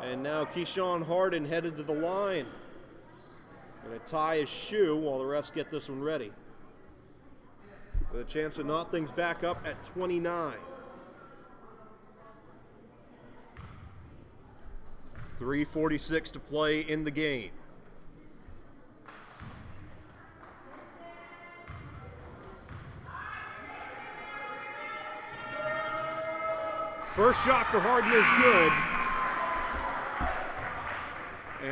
And now Keyshawn Harden headed to the line. Gonna tie his shoe while the refs get this one ready. With a chance to knot things back up at 29. 3:46 to play in the game. First shot for Harden is good.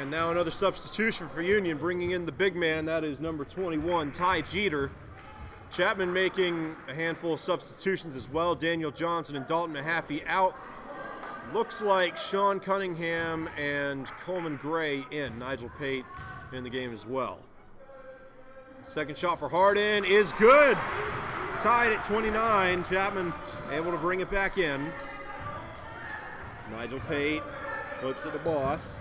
And now another substitution for Union, bringing in the big man. That is number 21, Ty Jeter. Chapman making a handful of substitutions as well. Daniel Johnson and Dalton Mahaffey out. Looks like Sean Cunningham and Coleman Gray in. Nigel Pate in the game as well. Second shot for Harden is good. Tied at 29. Chapman able to bring it back in. Nigel Pate flips it to Moss.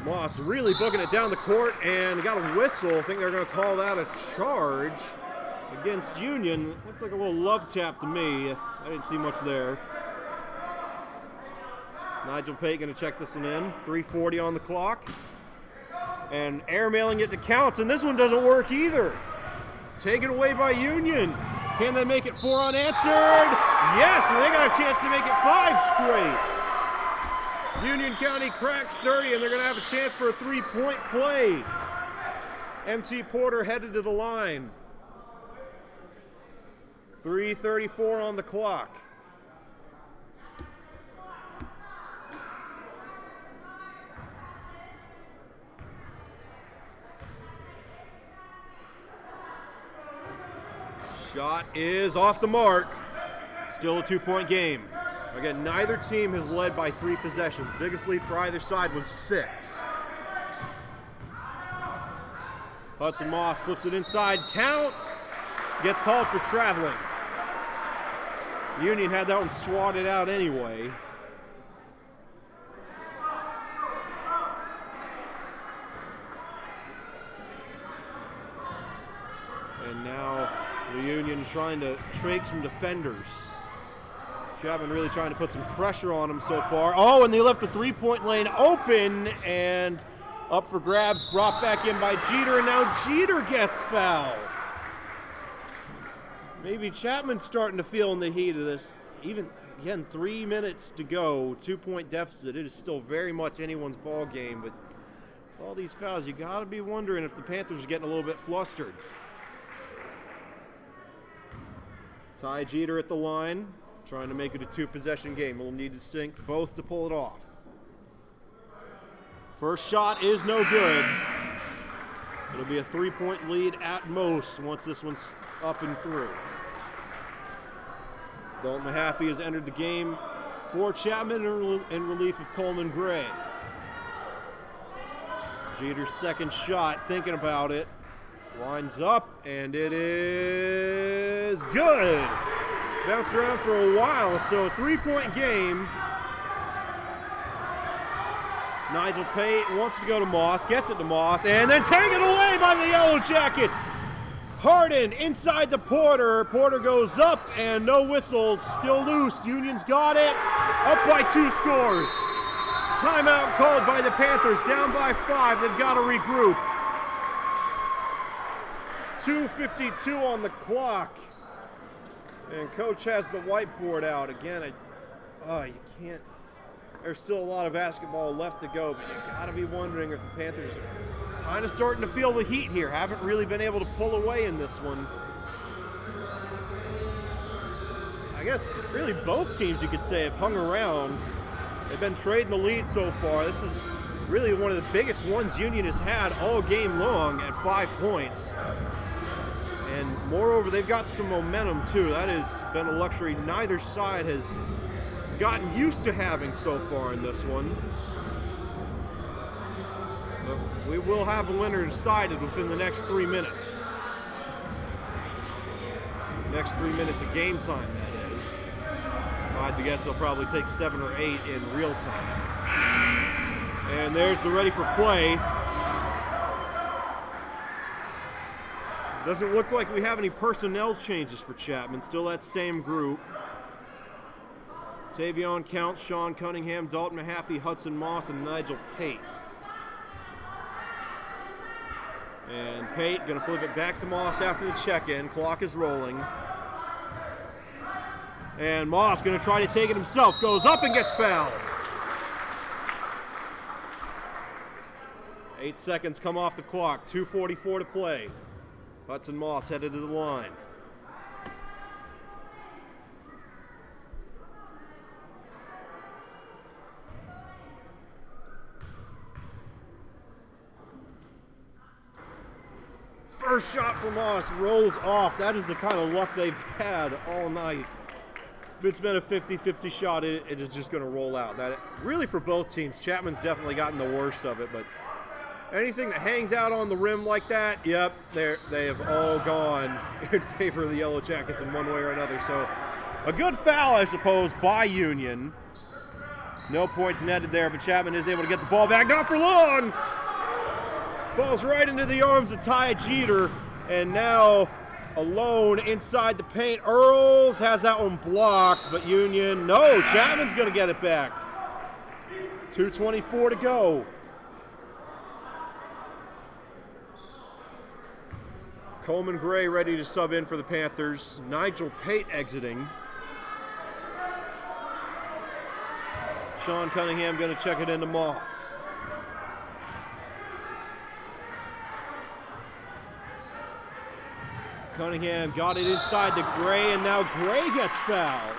Moss really booking it down the court and got a whistle. I think they're going to call that a charge against Union. Looked like a little love tap to me. I didn't see much there. Nigel Pate going to check this one in. 3:40 on the clock. And airmailing it to Counts, and this one doesn't work either. Taken away by Union. Can they make it 4 unanswered? Yes, and they got a chance to make it 5 straight. Union County cracks 30, and they're going to have a chance for a 3-point play. MT Porter headed to the line. 3:34 on the clock. Shot is off the mark. Still a 2-point game. Again, neither team has led by 3 possessions. Biggest lead for either side was 6. Hudson Moss flips it inside, counts, gets called for traveling. Union had that one swatted out anyway. And now the Union trying to trade some defenders. Chapman really trying to put some pressure on them so far. Oh, and they left the 3-point lane open, and up for grabs, brought back in by Jeter, and now Jeter gets fouled. Maybe Chapman's starting to feel in the heat of this. Even, again, 3 minutes to go, 2-point deficit. It is still very much anyone's ball game, but all these fouls, you got to be wondering if the Panthers are getting a little bit flustered. Ty Jeter at the line, trying to make it a 2-possession game. We'll need to sink both to pull it off. First shot is no good. It'll be a 3-point lead at most once this one's up and through. Dalton Mahaffey has entered the game for Chapman in relief of Coleman Gray. Jeter's second shot, thinking about it. Lines up, and it is good. Bounced around for a while, so a 3-point game. Nigel Pate wants to go to Moss, gets it to Moss, and then taken away by the Yellow Jackets. Harden inside to Porter. Porter goes up, and no whistles, still loose. Union's got it, up by 2 scores. Timeout called by the Panthers, down by 5. They've got to regroup. 2:52 on the clock. And coach has the whiteboard out. Again, you can't. There's still a lot of basketball left to go, but you got to be wondering if the Panthers are kind of starting to feel the heat here. Haven't really been able to pull away in this one. I guess really both teams, you could say, have hung around. They've been trading the lead so far. This is really one of the biggest ones Union has had all game long at 5 points. And moreover, they've got some momentum too. That has been a luxury neither side has gotten used to having so far in this one. But we will have a winner decided within the next 3 minutes. Next 3 minutes of game time, that is. If I had to guess, they'll probably take 7 or 8 in real time. And there's the ready for play. Doesn't look like we have any personnel changes for Chapman. Still that same group. Tavion Counts, Sean Cunningham, Dalton Mahaffey, Hudson Moss, and Nigel Pate. And Pate going to flip it back to Moss after the check-in. Clock is rolling. And Moss going to try to take it himself. Goes up and gets fouled. 8 seconds come off the clock. 2:44 to play. Hudson Moss headed to the line. First shot from Moss rolls off. That is the kind of luck they've had all night. If it's been a 50-50 shot, it is just going to roll out. That really for both teams. Chapman's definitely gotten the worst of it, but anything that hangs out on the rim like that, yep, they have all gone in favor of the Yellow Jackets in one way or another. So a good foul, I suppose, by Union. No points netted there, but Chapman is able to get the ball back. Not for long! Falls right into the arms of Ty Jeter, and now alone inside the paint. Earls has that one blocked, but Union, no, Chapman's going to get it back. 2:24 to go. Coleman Gray ready to sub in for the Panthers. Nigel Pate exiting. Sean Cunningham going to check it into Moss. Cunningham got it inside to Gray, and now Gray gets fouled.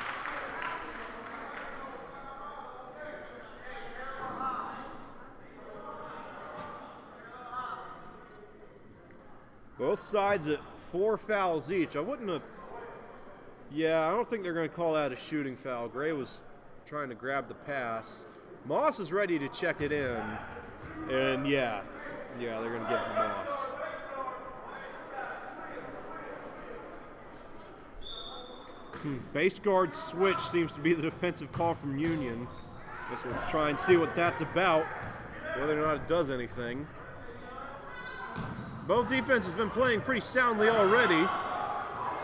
Both sides at 4 fouls each. I wouldn't have... Yeah, I don't think they're going to call that a shooting foul. Gray was trying to grab the pass. Moss is ready to check it in. And yeah, they're going to get Moss. Base guard switch seems to be the defensive call from Union. Guess we'll try and see what that's about, whether or not it does anything. Both defenses have been playing pretty soundly already.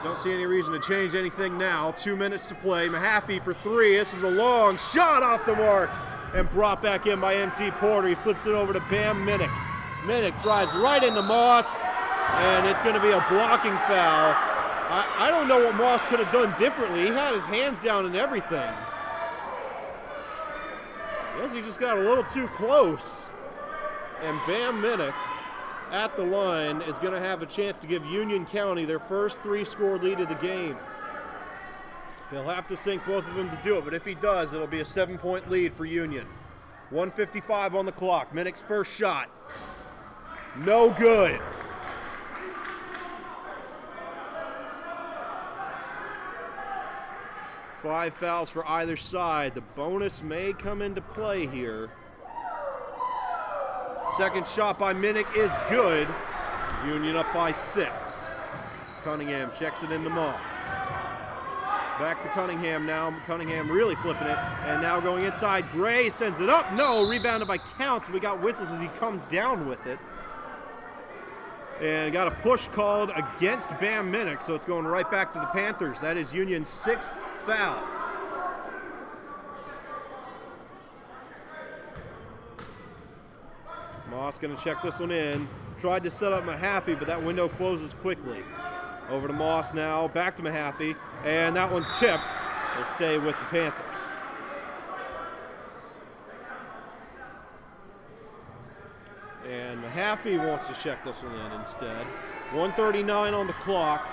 Don't see any reason to change anything now. 2 minutes to play. Mahaffey for 3. This is a long shot off the mark and brought back in by MT Porter. He flips it over to Bam Minnick. Minnick drives right into Moss, and it's going to be a blocking foul. I don't know what Moss could have done differently. He had his hands down and everything. I guess he just got a little too close. And Bam Minnick at the line is going to have a chance to give Union County their first 3-score lead of the game. He'll have to sink both of them to do it, but if he does, it'll be a 7-point lead for Union. 1:55 on the clock. Minnick's first shot. No good. Five fouls for either side. The bonus may come into play here. Second shot by Minnick is good. Union up by 6. Cunningham checks it into Moss. Back to Cunningham now. Cunningham really flipping it. And now going inside. Gray sends it up. No, rebounded by Counts. We got whistles as he comes down with it. And got a push called against Bam Minnick, so it's going right back to the Panthers. That is Union's 6th foul. Moss going to check this one in. Tried to set up Mahaffey, but that window closes quickly. Over to Moss now, back to Mahaffey, and that one tipped. Will stay with the Panthers. And Mahaffey wants to check this one in instead. 1:39 on the clock.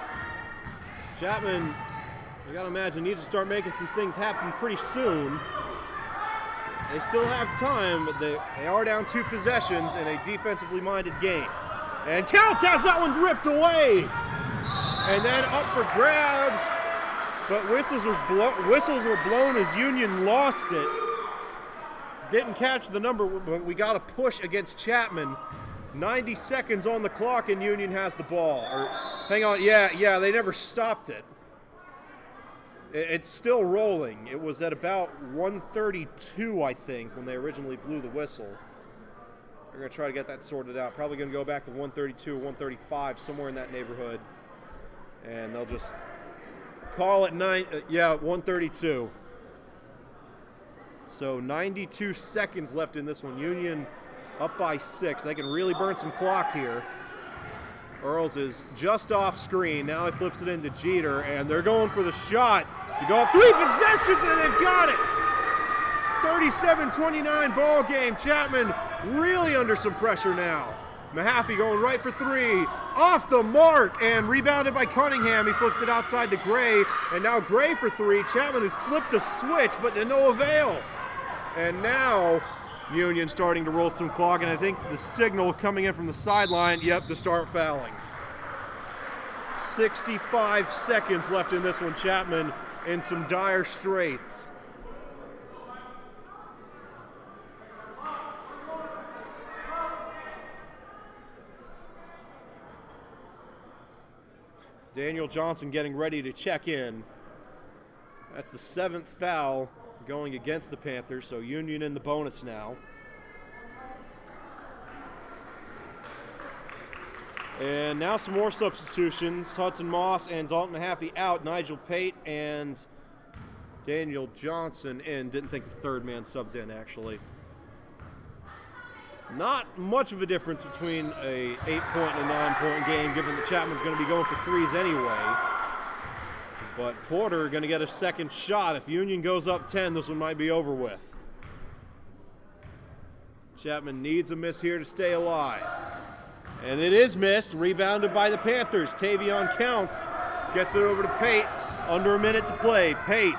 Chapman, you gotta imagine, needs to start making some things happen pretty soon. They still have time, but they are down 2 possessions in a defensively minded game. And Counts has that one ripped away. And then up for grabs, but whistles were blown as Union lost it. Didn't catch the number, but we got a push against Chapman. 90 seconds on the clock and Union has the ball. Or, hang on, yeah, they never stopped it. It's still rolling. It was at about 1:32, I think, when they originally blew the whistle. They're going to try to get that sorted out. Probably going to go back to 1:32 or 1:35, somewhere in that neighborhood. And they'll just call it 1:32. So 92 seconds left in this one. Union up by 6. They can really burn some clock here. Earls is just off screen. Now he flips it into Jeter, and they're going for the shot to go up 3 possessions, and they've got it. 37-29 ball game. Chapman really under some pressure now. Mahaffey going right for 3, off the mark, and rebounded by Cunningham. He flips it outside to Gray, and now Gray for 3. Chapman has flipped a switch, but to no avail. And now Union starting to roll some clock, and I think the signal coming in from the sideline, to start fouling. 65 seconds left in this one. Chapman in some dire straits. Daniel Johnson getting ready to check in. That's the 7th foul going against the Panthers, so Union in the bonus now. And now some more substitutions. Hudson Moss and Dalton Mahaffey out. Nigel Pate and Daniel Johnson in. Didn't think the third man subbed in, actually. Not much of a difference between a 8-point and a 9-point game, given that Chapman's going to be going for threes anyway. But Porter going to get a second shot. If Union goes up 10, this one might be over with. Chapman needs a miss here to stay alive. And it is missed, rebounded by the Panthers. Tavion Counts gets it over to Pate. Under a minute to play. Pate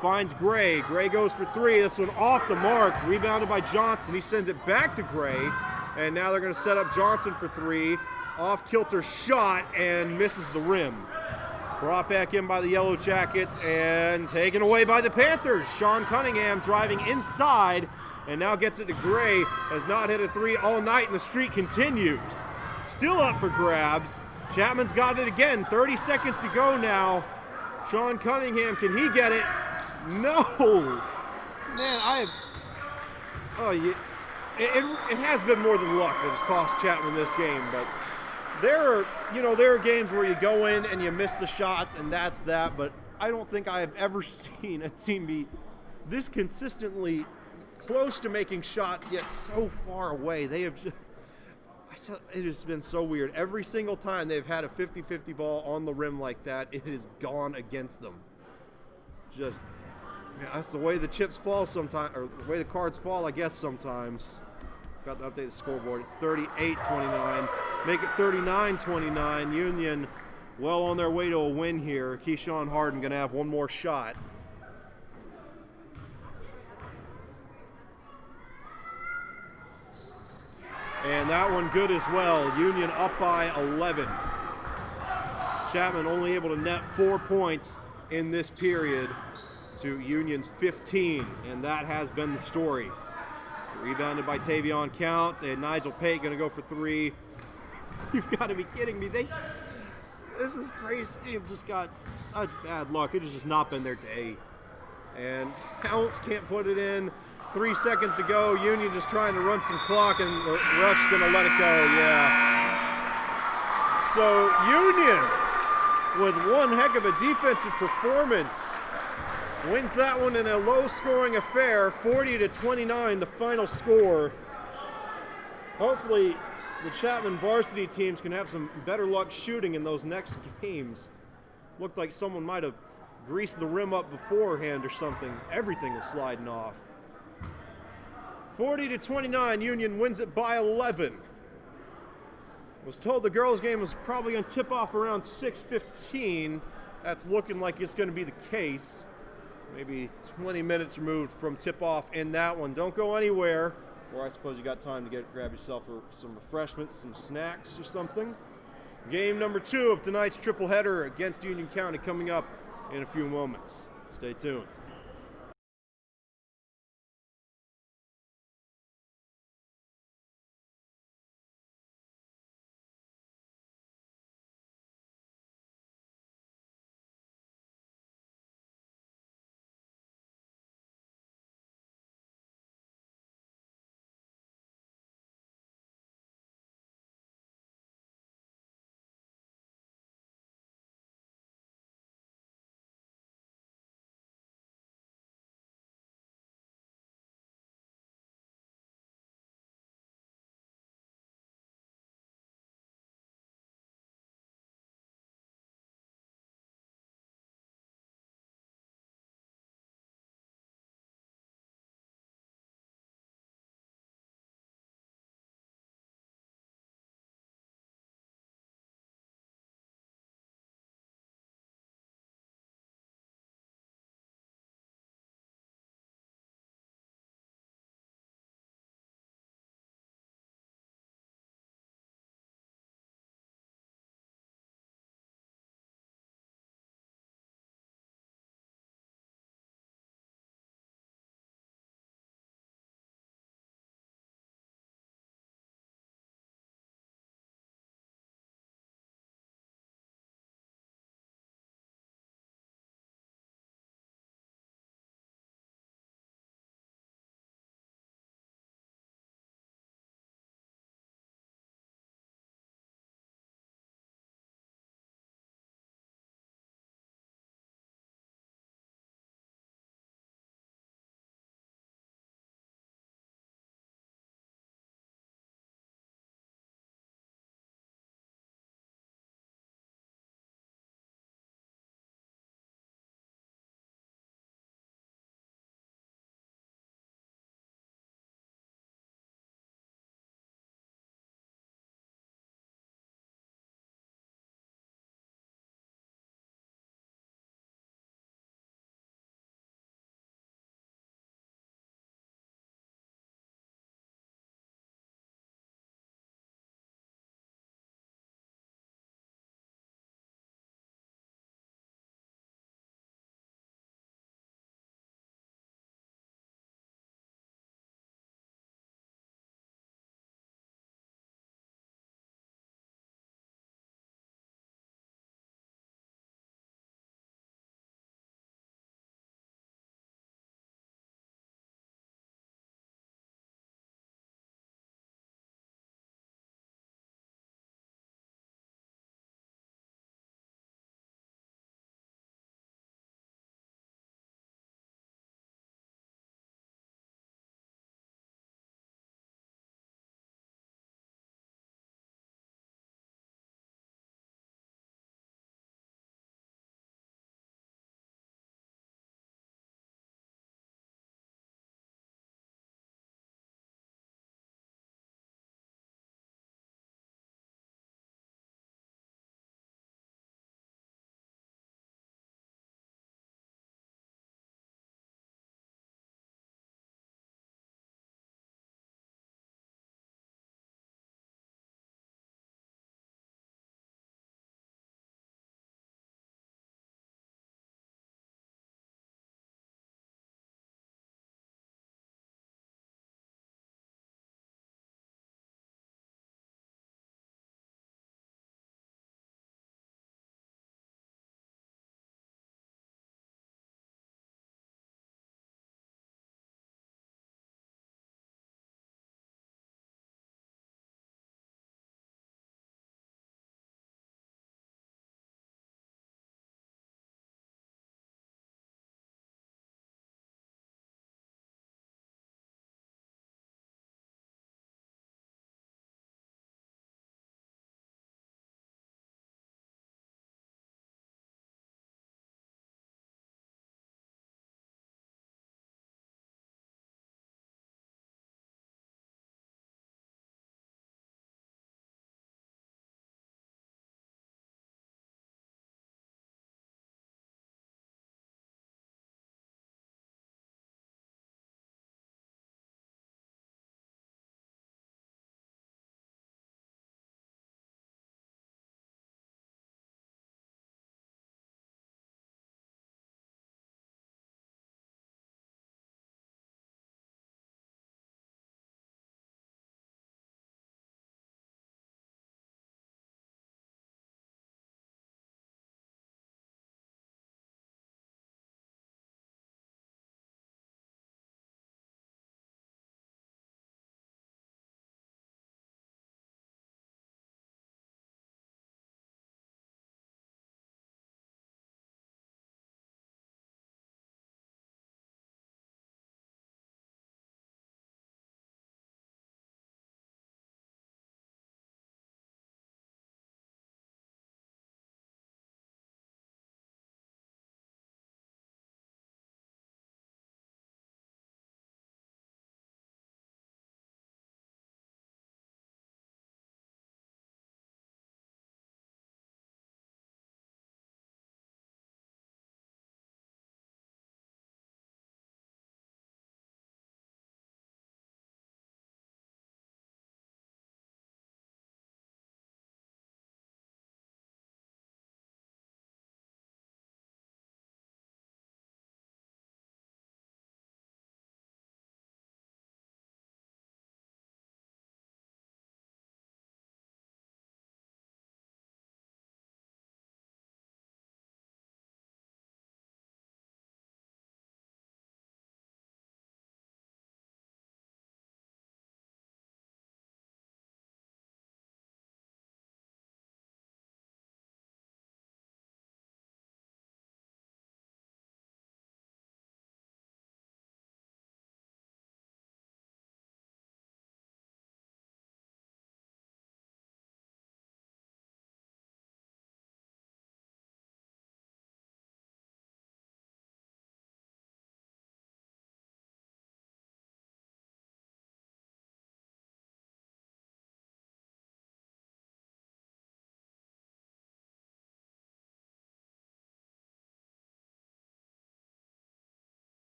finds Gray. Gray goes for three. This one off the mark. Rebounded by Johnson. He sends it back to Gray. And now they're going to set up Johnson for three. Off-kilter shot and misses the rim. Brought back in by the Yellow Jackets and taken away by the Panthers. Sean Cunningham driving inside and now gets it to Gray. Has not hit a three all night and the streak continues. Still up for grabs. Chapman's got it again. 30 seconds to go now. Sean Cunningham, can he get it? No! Man, it has been more than luck that has cost Chapman this game, but there are games where you go in and you miss the shots and that's that, but I don't think I have ever seen a team be this consistently close to making shots yet so far away. They have just, it has been so weird. Every single time they've had a 50-50 ball on the rim like that, it has gone against them. Just, yeah, that's the way the chips fall sometimes, or the way the cards fall, I guess, sometimes. Got to update the scoreboard. It's 38-29. Make it 39-29. Union well on their way to a win here. Keyshawn Harden going to have one more shot. And that one good as well. Union up by 11. Chapman only able to net 4 points in this period to Union's 15, and that has been the story. Rebounded by Tavion Counts, and Nigel Pate going to go for three. You've got to be kidding me. This is crazy. They've just got such bad luck. It has just not been their day. And Counts can't put it in. 3 seconds to go. Union just trying to run some clock, and the ref's going to let it go. Yeah. So Union, with one heck of a defensive performance, wins that one in a low-scoring affair, 40-29, the final score. Hopefully, the Chapman varsity teams can have some better luck shooting in those next games. Looked like someone might have greased the rim up beforehand or something. Everything was sliding off. 40-29, Union wins it by 11. Was told the girls' game was probably going to tip off around 6:15. That's looking like it's going to be the case. Maybe 20 minutes removed from tip-off in that one. Don't go anywhere, or I suppose you got time to grab yourself some refreshments, some snacks or something. Game number 2 of tonight's triple header against Union County coming up in a few moments. Stay tuned.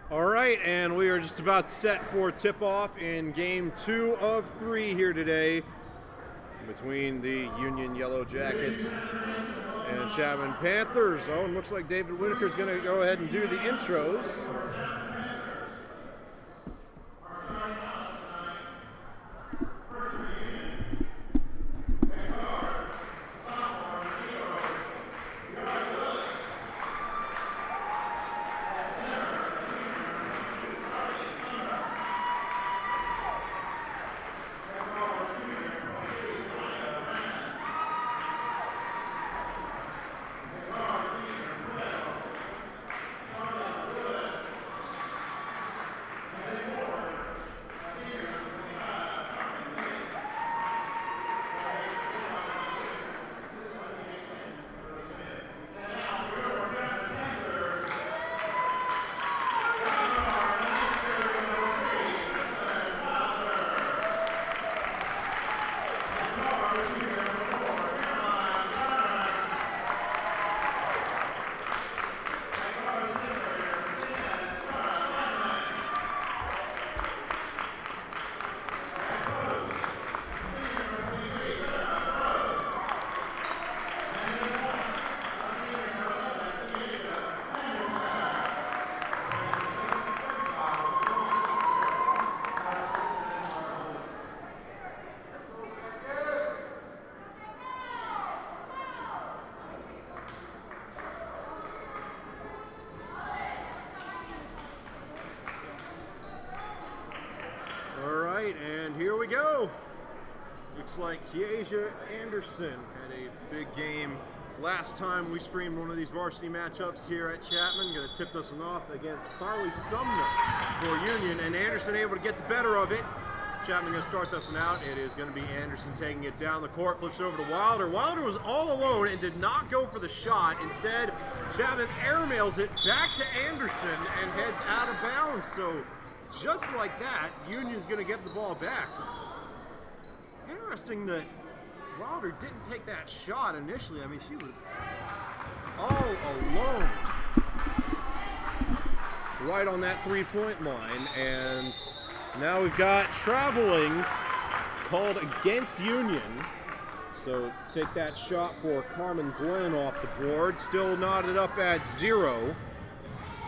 All right, and we are just about set for tip-off in game 2 of 3 here today between the Union Yellow Jackets and Chapman Panthers. Oh, and looks like David Winokur is going to go ahead and do the intros. And here we go. Looks like Kiesia Anderson had a big game last time we streamed one of these varsity matchups here at Chapman. Going to tip this one off against Carly Sumner for Union, and Anderson able to get the better of it. Chapman going to start this one out. It is going to be Anderson taking it down the court, flips it over to Wilder. Wilder was all alone and did not go for the shot. Instead, Chapman airmails it back to Anderson and heads out of bounds. So just like that, Union's going to get the ball back. Interesting that Wilder didn't take that shot initially. I mean, she was all alone right on that three-point line. And now we've got traveling called against Union. So take that shot for Carmen Glenn off the board. Still knotted up at 0.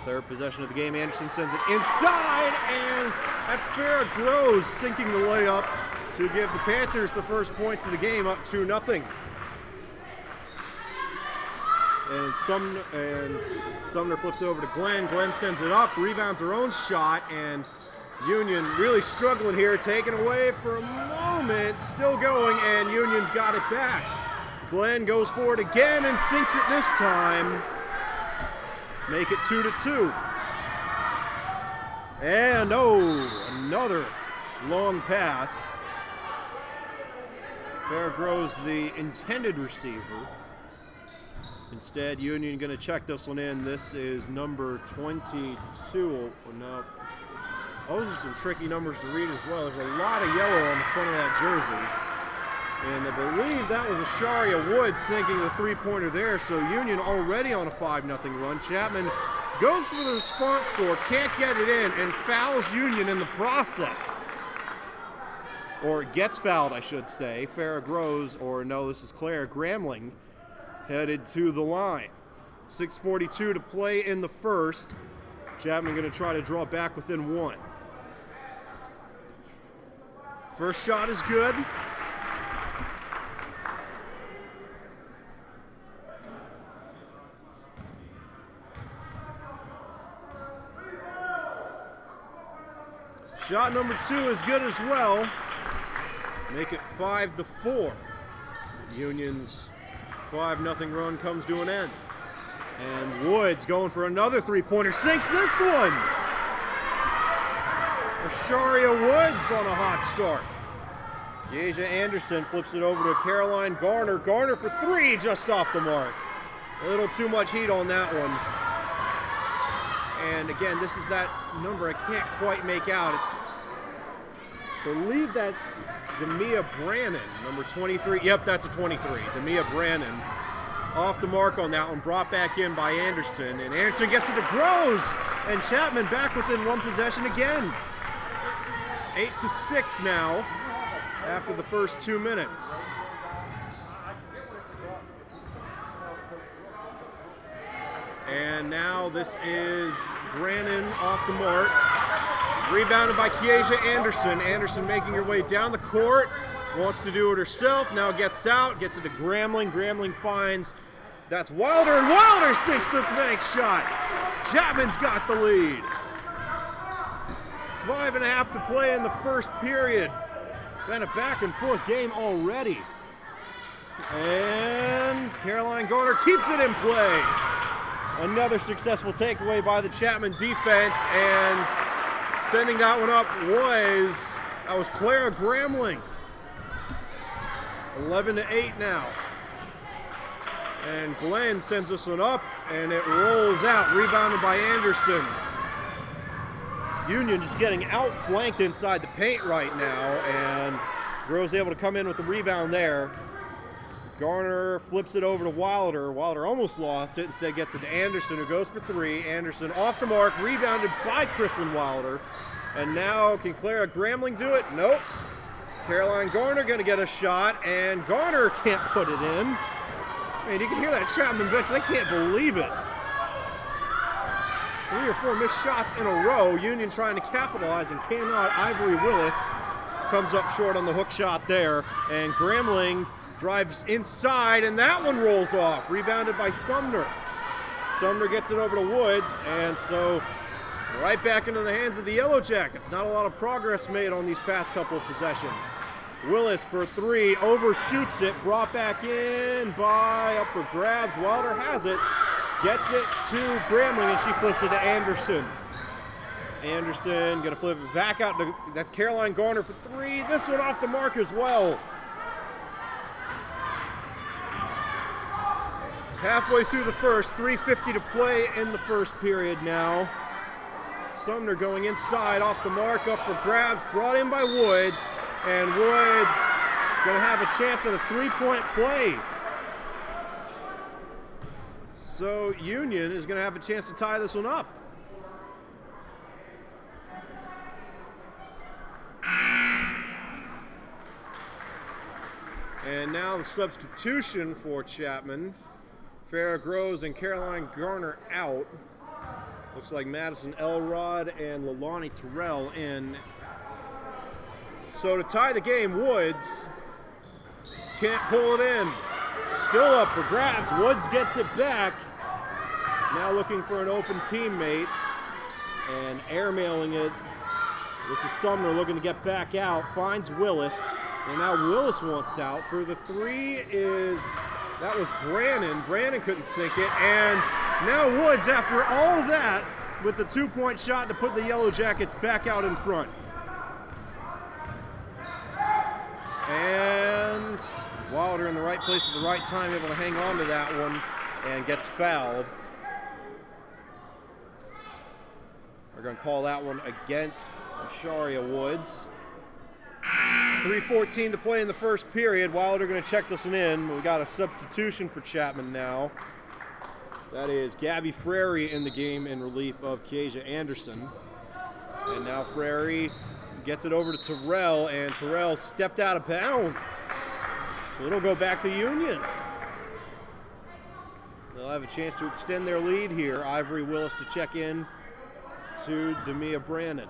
Third possession of the game, Anderson sends it inside, and that's Farrah Groves sinking the layup to give the Panthers the first points of the game, up 2-0. And Sumner flips it over to Glenn. Glenn sends it up, rebounds her own shot, and Union really struggling here, taken away for a moment, still going, and Union's got it back. Glenn goes for it again and sinks it this time. Make it 2-2. And another long pass. Farrah Groves, the intended receiver. Instead, Union going to check this one in. This is number 22. Oh, no. Those are some tricky numbers to read as well. There's a lot of yellow on the front of that jersey. And I believe that was Asharia Woods sinking the three-pointer there, so Union already on a 5-0 run. Chapman goes for the response score, can't get it in, and fouls Union in the process. Or gets fouled, I should say. Farrah Groves, or no, this is Claire Gramling, headed to the line. 6:42 to play in the first. Chapman going to try to draw back within 1. First shot is good. Shot number 2 is good as well. Make it 5-4. Union's 5-0 run comes to an end. And Woods going for another three-pointer. Sinks this one! Asharia Woods on a hot start. Kiesia Anderson flips it over to Caroline Garner. Garner for 3, just off the mark. A little too much heat on that one. And again, this is that number I can't quite make out. I believe that's Demia Brannon, number 23. Yep, that's a 23. Demia Brannon Off the mark on that one, brought back in by Anderson, and Anderson gets it to Groves, and Chapman back within one possession again. 8-6 now after the first 2 minutes. And now this is Brannon off the mark. Rebounded by Kiesia Anderson. Anderson making her way down the court. Wants to do it herself. Now gets out. Gets it to Gramling. Gramling finds. That's Wilder. And Wilder sinks the bank shot. Chapman's got the lead. 5.5 to play in the first period. Been a back and forth game already. And Caroline Garner keeps it in play. Another successful takeaway by the Chapman defense, and sending that one up was Clara Gramling. 11-8 now. And Glenn sends this one up, and it rolls out, rebounded by Anderson. Union just getting outflanked inside the paint right now, and Grove's able to come in with the rebound there. Garner flips it over to Wilder. Wilder almost lost it. Instead gets it to Anderson, who goes for three. Anderson off the mark, rebounded by Chrislyn Wilder. And now, can Clara Gramling do it? Nope. Caroline Garner going to get a shot, and Garner can't put it in. Man, you can hear that Chapman bench. They can't believe it. 3 or 4 missed shots in a row. Union trying to capitalize and cannot. Ivory Willis comes up short on the hook shot there, and Gramling drives inside, and that one rolls off. Rebounded by Sumner. Sumner gets it over to Woods, and so right back into the hands of the Yellow Jackets. Not a lot of progress made on these past couple of possessions. Willis for three, overshoots it, brought back in by, up for grabs. Wilder has it, gets it to Gramling, and she flips it to Anderson. Anderson gonna flip it back out to, that's Caroline Garner for three. This one off the mark as well. Halfway through the first, 3:50 to play in the first period now. Sumner going inside, off the mark, up for grabs, brought in by Woods, and Woods gonna have a chance at a three-point play. So Union is gonna have a chance to tie this one up. And now the substitution for Chapman. Farrah Groves and Caroline Garner out. Looks like Madison Elrod and Leilani Terrell in. So to tie the game, Woods can't pull it in. Still up for grabs. Woods gets it back. Now looking for an open teammate and airmailing it. This is Sumner looking to get back out. Finds Willis. And now Willis wants out. For the three that was Brannon. Brannon couldn't sink it. And now Woods, after all that, with the two-point shot to put the Yellow Jackets back out in front. And Wilder in the right place at the right time, able to hang on to that one, and gets fouled. We're going to call that one against Asharia Woods. 3:14 to play in the first period. Wilder going to check this one in. We got a substitution for Chapman now. That is Gabby Frary in the game in relief of Kiesia Anderson. And now Frary gets it over to Terrell, and Terrell stepped out of bounds. So it'll go back to Union. They'll have a chance to extend their lead here. Ivory Willis to check in to Demia Brannon.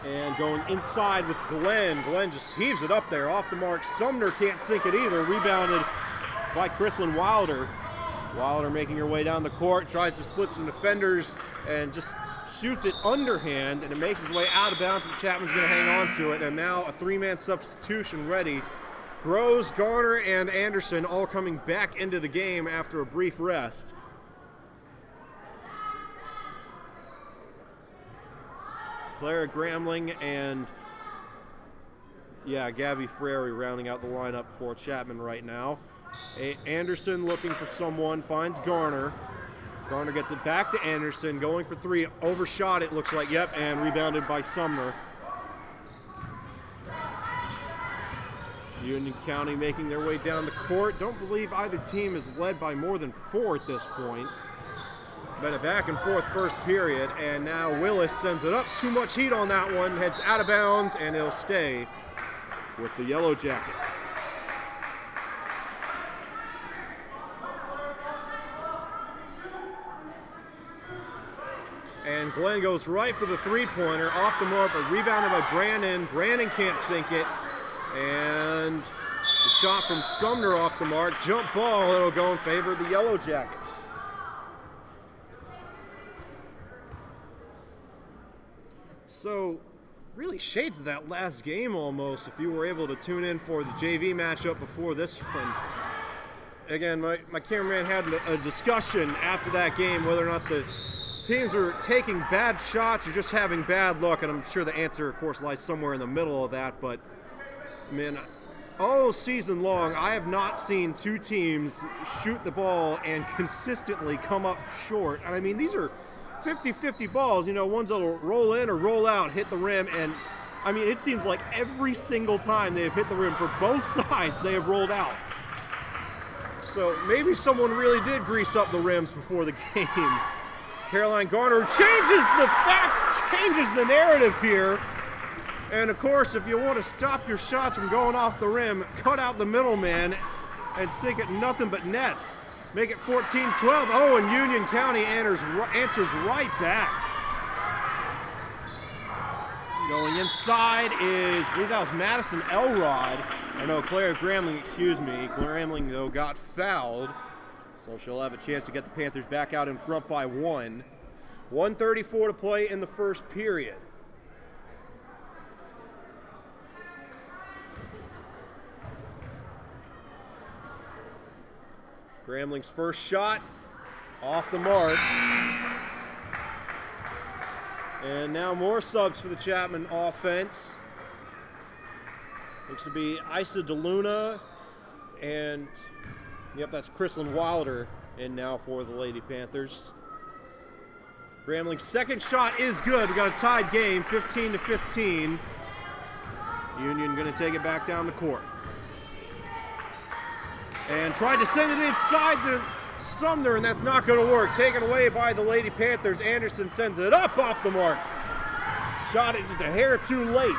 And going inside with Glenn. Glenn just heaves it up there, off the mark. Sumner can't sink it either. Rebounded by Chrislyn Wilder. Wilder making her way down the court, tries to split some defenders, and just shoots it underhand, and it makes his way out of bounds, but Chapman's going to hang on to it. And now a three-man substitution ready. Groves, Garner, and Anderson all coming back into the game after a brief rest. Clara Gramling and, Gabby Frary rounding out the lineup for Chapman right now. Anderson looking for someone, finds Garner. Garner gets it back to Anderson, going for three, overshot it looks like, and rebounded by Sumner. Union County making their way down the court. Don't believe either team is led by more than 4 at this point. Been a back and forth first period, and now Willis sends it up. Too much heat on that one, heads out of bounds, and it'll stay with the Yellow Jackets. And Glenn goes right for the three-pointer, off the mark, but rebounded by Brandon. Brandon can't sink it. And the shot from Sumner off the mark. Jump ball, it'll go in favor of the Yellow Jackets. So, really shades of that last game almost, if you were able to tune in for the JV matchup before this one. Again, my cameraman had a discussion after that game whether or not the teams were taking bad shots or just having bad luck, and I'm sure the answer, of course, lies somewhere in the middle of that. But, man, all season long, I have not seen two teams shoot the ball and consistently come up short. And I mean, these are 50-50 balls, you know, ones that'll roll in or roll out, hit the rim, and I mean, it seems like every single time they have hit the rim for both sides, they have rolled out. So maybe someone really did grease up the rims before the game. Caroline Garner changes the narrative here. And of course, if you want to stop your shots from going off the rim, cut out the middleman and sink it nothing but net. Make it 14-12. Oh, and Union County answers right back. Going inside is, I believe that was Madison Elrod. Oh no, Claire Gramling, excuse me. Claire Gramling, though, got fouled. So she'll have a chance to get the Panthers back out in front by 1. 1:34 to play in the first period. Gramling's first shot, off the mark. And now more subs for the Chapman offense. Looks to be Isa DeLuna, and yep, that's Chrislyn Wilder in now for the Lady Panthers. Gramling's second shot is good. We got a tied game, 15-15. Union gonna take it back down the court. And tried to send it inside to Sumner, and that's not going to work. Taken away by the Lady Panthers. Anderson sends it up off the mark. Shot it just a hair too late.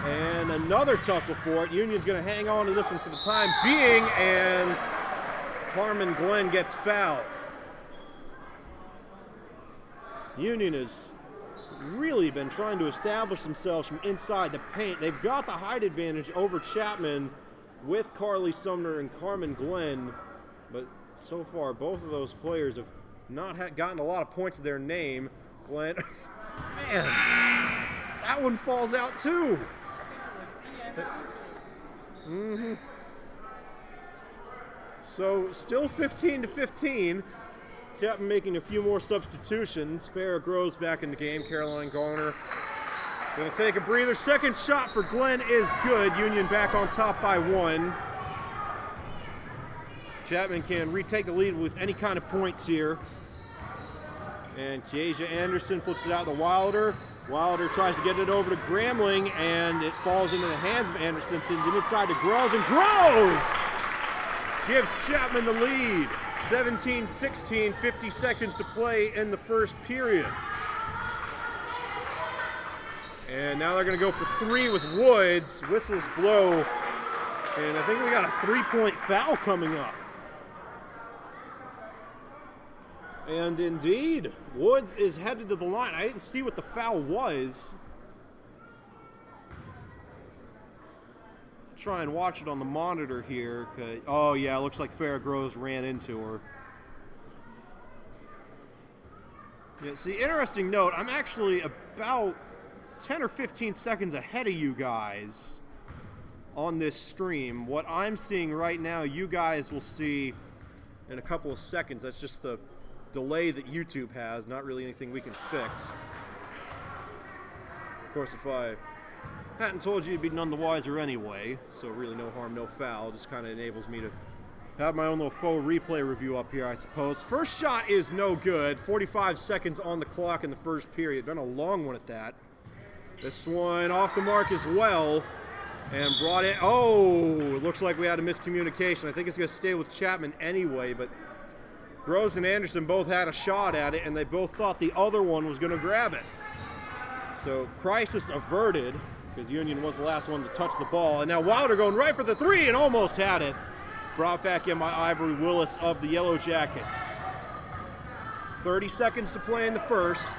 And another tussle for it. Union's going to hang on to this one for the time being, and Carmen Glenn gets fouled. Union has really been trying to establish themselves from inside the paint. They've got the height advantage over Chapman with Carly Sumner and Carmen Glenn, but so far both of those players have not gotten a lot of points to their name. Glenn, man, that one falls out too. So still 15-15. Chapman making a few more substitutions. Farrah Groves back in the game. Caroline Garner gonna take a breather. Second shot for Glenn is good. Union back on top by 1. Chapman can retake the lead with any kind of points here. And Kiesia Anderson flips it out to Wilder. Wilder tries to get it over to Gramling, and it falls into the hands of Anderson. Sends it inside to Groves, and Groves gives Chapman the lead. 17-16, 50 seconds to play in the first period. And now they're going to go for 3 with Woods. Whistles blow. And I think we got a 3-point foul coming up. And indeed, Woods is headed to the line. I didn't see what the foul was. Try and watch it on the monitor here. Oh yeah, it looks like Farrah Groves ran into her. Yeah, see, interesting note, I'm actually about 10 or 15 seconds ahead of you guys on this stream. What I'm seeing right now, you guys will see in a couple of seconds. That's just the delay that YouTube has, not really anything we can fix. Of course, if I hadn't told you, you'd be none the wiser anyway, so really no harm, no foul. Just kind of enables me to have my own little faux replay review up here, I suppose. First shot is no good. 45 seconds on the clock in the first period. Been a long one at that. This one off the mark as well. And brought it. Oh, it looks like we had a miscommunication. I think it's going to stay with Chapman anyway, but Gross and Anderson both had a shot at it, and they both thought the other one was going to grab it. So crisis averted, because Union was the last one to touch the ball. And now Wilder going right for the three and almost had it. Brought back in by Ivory Willis of the Yellow Jackets. 30 seconds to play in the first,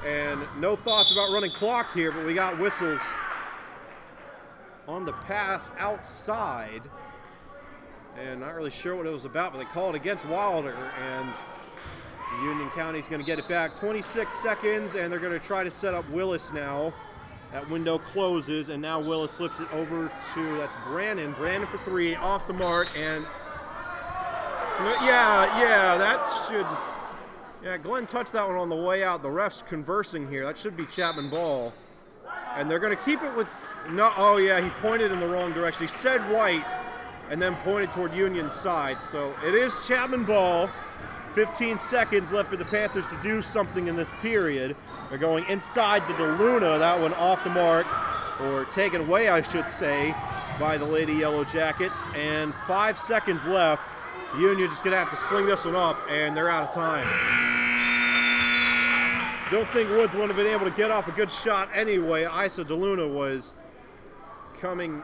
and no thoughts about running clock here, but we got whistles on the pass outside, and not really sure what it was about, but they called against Wilder, and Union County's going to get it back. 26 seconds, and they're going to try to set up Willis now. That window closes, and now Willis flips it over to, that's Brandon. Brandon for three, off the mark, and yeah, Glenn touched that one on the way out. The ref's conversing here. That should be Chapman ball, and they're going to keep it with. No, oh yeah, he pointed in the wrong direction. He said white and then pointed toward Union's side. So it is Chapman ball. 15 seconds left for the Panthers to do something in this period. They're going inside the DeLuna. That one off the mark, or taken away, I should say, by the Lady Yellow Jackets. And 5 seconds left. Union just going to have to sling this one up, and they're out of time. Don't think Woods would have been able to get off a good shot anyway. Isa DeLuna was coming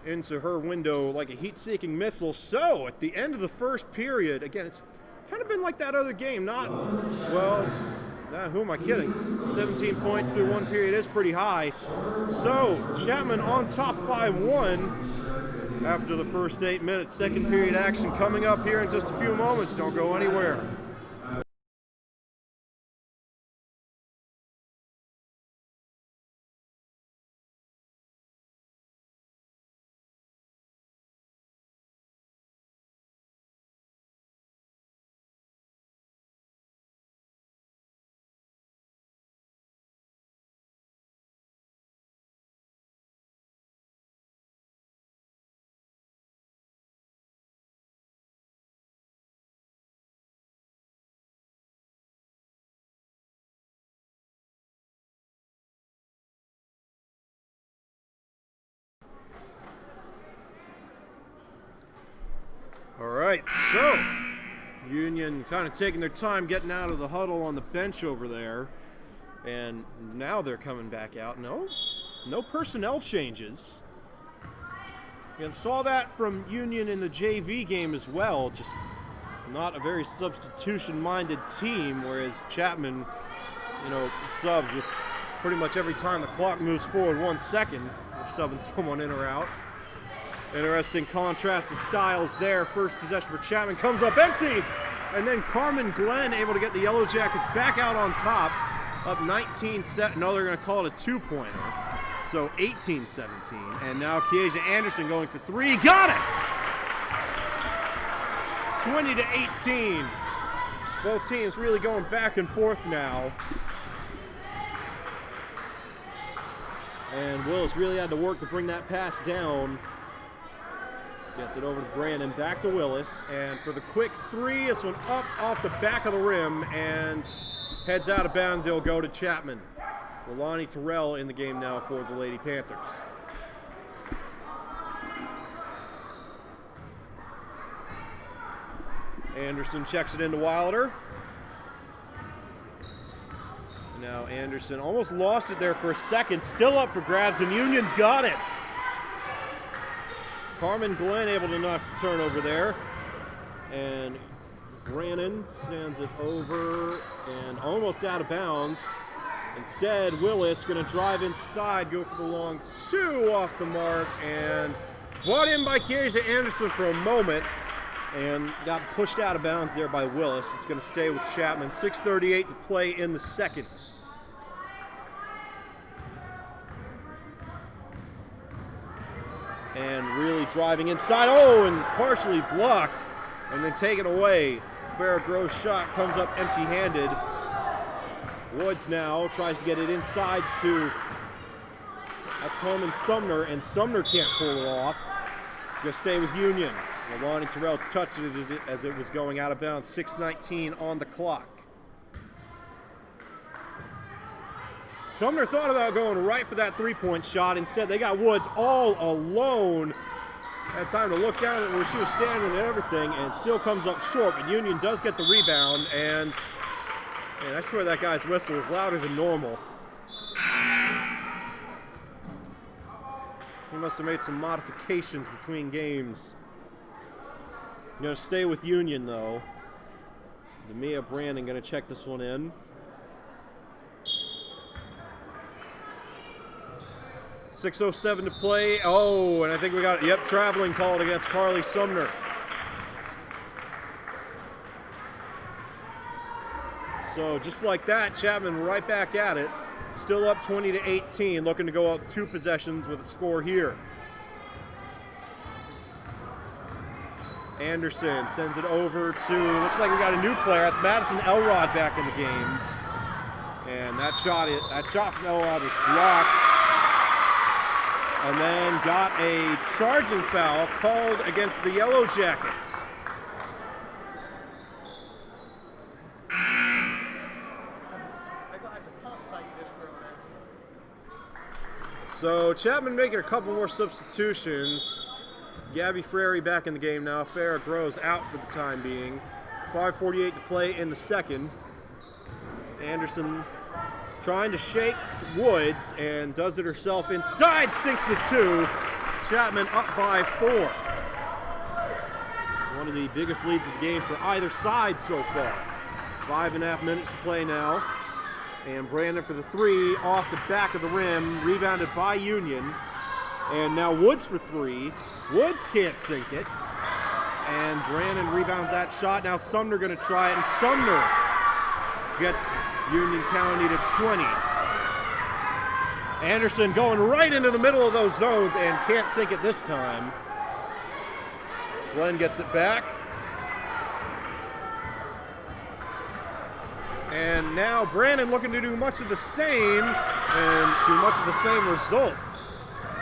into her window like a heat-seeking missile. So at the end of the first period, again, it's kind of been like that other game. Not, well, who am I kidding? 17 points through one period is pretty high. So Chapman on top by 1 after the first 8 minutes. Second period action coming up here in just a few moments. Don't go anywhere. All right, so Union kind of taking their time getting out of the huddle on the bench over there, and now they're coming back out. No personnel changes. And saw that from Union in the JV game as well, just not a very substitution-minded team, whereas Chapman, subs with pretty much every time the clock moves forward 1 second, they're subbing someone in or out. Interesting contrast to styles there. First possession for Chapman comes up empty, and then Carmen Glenn able to get the Yellow Jackets back out on top, up 19-7. No, they're going to call it a two-pointer, so 18-17. And now Kieja Anderson going for three, got it! 20-18. Both teams really going back and forth now. And Willis really had to work to bring that pass down. Gets it over to Brandon, back to Willis, and for the quick three, this one up off the back of the rim and heads out of bounds. It'll go to Chapman. Rolani Terrell in the game now for the Lady Panthers. Anderson checks it into Wilder. Now Anderson almost lost it there for a second, still up for grabs, and Union's got it. Carmen Glenn able to notch the turnover there, and Brannon sends it over and almost out of bounds. Instead, Willis going to drive inside, go for the long two off the mark, and brought in by Kieja Anderson for a moment, and got pushed out of bounds there by Willis. It's going to stay with Chapman. 6:38 to play in the second. And really driving inside, and partially blocked, and then taken away. Fair gross shot comes up empty-handed. Woods now tries to get it inside to, that's Coleman Sumner, and Sumner can't pull it off. It's going to stay with Union. Lonnie Terrell touched it as it was going out of bounds. 6:19 on the clock. Sumner thought about going right for that three-point shot. Instead, they got Woods all alone. Had time to look down at where she was standing and everything, and still comes up short. But Union does get the rebound, and man, I swear that guy's whistle is louder than normal. He must have made some modifications between games. I'm going to stay with Union, though. Demia Brandon going to check this one in. 6:07 to play. Oh, and I think we got, yep, traveling called against Carly Sumner. So just like that, Chapman right back at it. Still up 20-18, looking to go up 2 possessions with a score here. Anderson sends it over to, looks like we got a new player. That's Madison Elrod back in the game. And that shot from Elrod was blocked. And then got a charging foul called against the Yellow Jackets. So Chapman making a couple more substitutions. Gabby Frary back in the game now. Farrah Groves out for the time being. 5:48 to play in the second. Anderson trying to shake Woods and does it herself inside, sinks the 2. Chapman up by 4. One of the biggest leads of the game for either side so far. 5.5 minutes to play now. And Brandon for the 3 off the back of the rim, rebounded by Union. And now Woods for 3. Woods can't sink it. And Brandon rebounds that shot. Now Sumner going to try it, and Sumner gets Union County to 20. Anderson going right into the middle of those zones and can't sink it this time. Glenn gets it back. And now Brandon looking to do much of the same, and to much of the same result.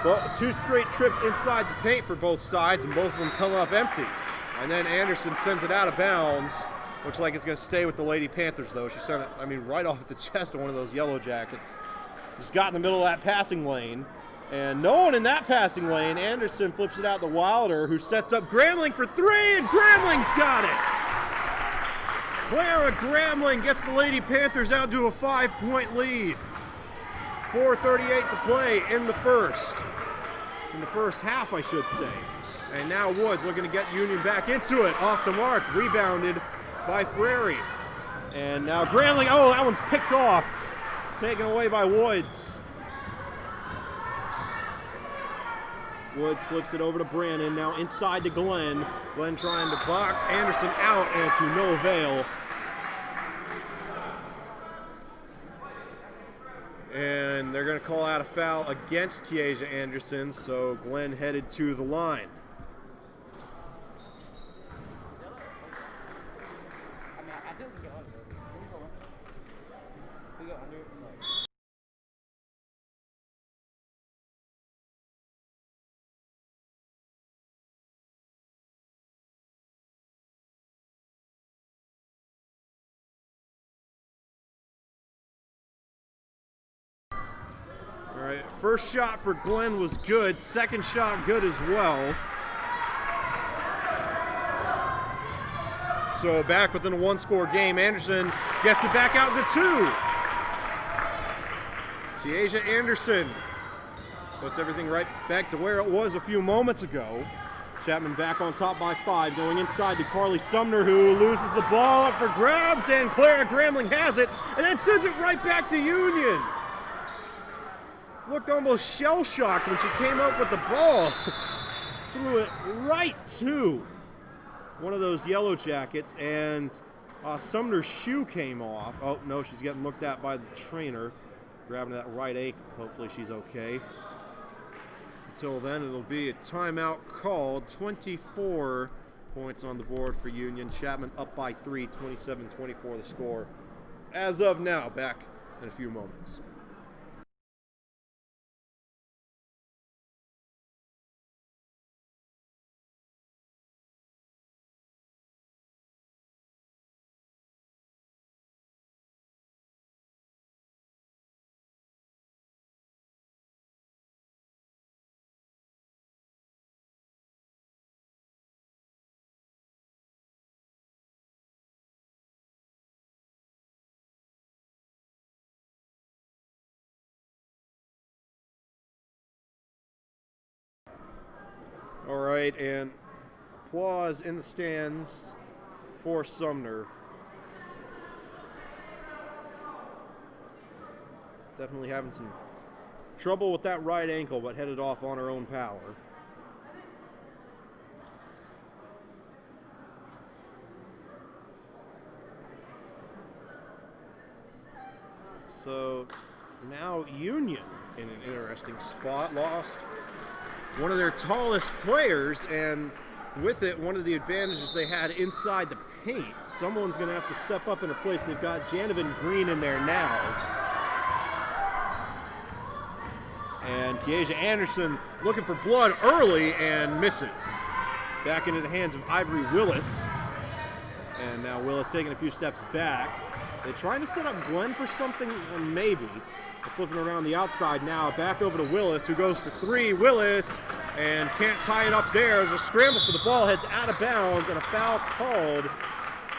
Well, 2 straight trips inside the paint for both sides, and both of them come up empty. And then Anderson sends it out of bounds. Looks like it's going to stay with the Lady Panthers, though. She sent it, right off the chest of one of those Yellow Jackets. Just got in the middle of that passing lane. And no one in that passing lane. Anderson flips it out to Wilder, who sets up Gramling for 3, and Gramling's got it! Clara Gramling gets the Lady Panthers out to a 5-point lead. 4:38 to play in the first. In the first half, I should say. And now Woods looking to get Union back into it. Off the mark, rebounded by Frary. And now Gramling, oh, that one's picked off. Taken away by Woods. Woods flips it over to Brandon, now inside to Glenn. Glenn trying to box Anderson out, and to no avail. And they're going to call out a foul against Kiesha Anderson, so Glenn headed to the line. All right, first shot for Glenn was good. Second shot good as well. So back within a 1-score game. Anderson gets it back out to 2. Kiesha Anderson puts everything right back to where it was a few moments ago. Chapman back on top by 5, going inside to Carly Sumner, who loses the ball up for grabs, and Clara Gramling has it, and then sends it right back to Union. Looked almost shell-shocked when she came up with the ball. Threw it right to one of those Yellow Jackets, and Sumner's shoe came off. Oh, no, she's getting looked at by the trainer. Grabbing that right ankle. Hopefully she's okay. Until then, it'll be a timeout called. 24 points on the board for Union. Chapman up by 3, 27-24 the score. As of now, back in a few moments. All right, and applause in the stands for Sumner. Definitely having some trouble with that right ankle, but headed off on her own power. So now Union in an interesting spot. Lost one of their tallest players, and with it, one of the advantages they had inside the paint. Someone's going to have to step up and replace. They've got Janovan Green in there now. And Kiesia Anderson looking for blood early and misses. Back into the hands of Ivory Willis. And now Willis taking a few steps back. They're trying to set up Glenn for something, maybe. They're flipping around the outside now. Back over to Willis, who goes for three. Willis, and can't tie it up there. There's a scramble for the ball, heads out of bounds, and a foul called.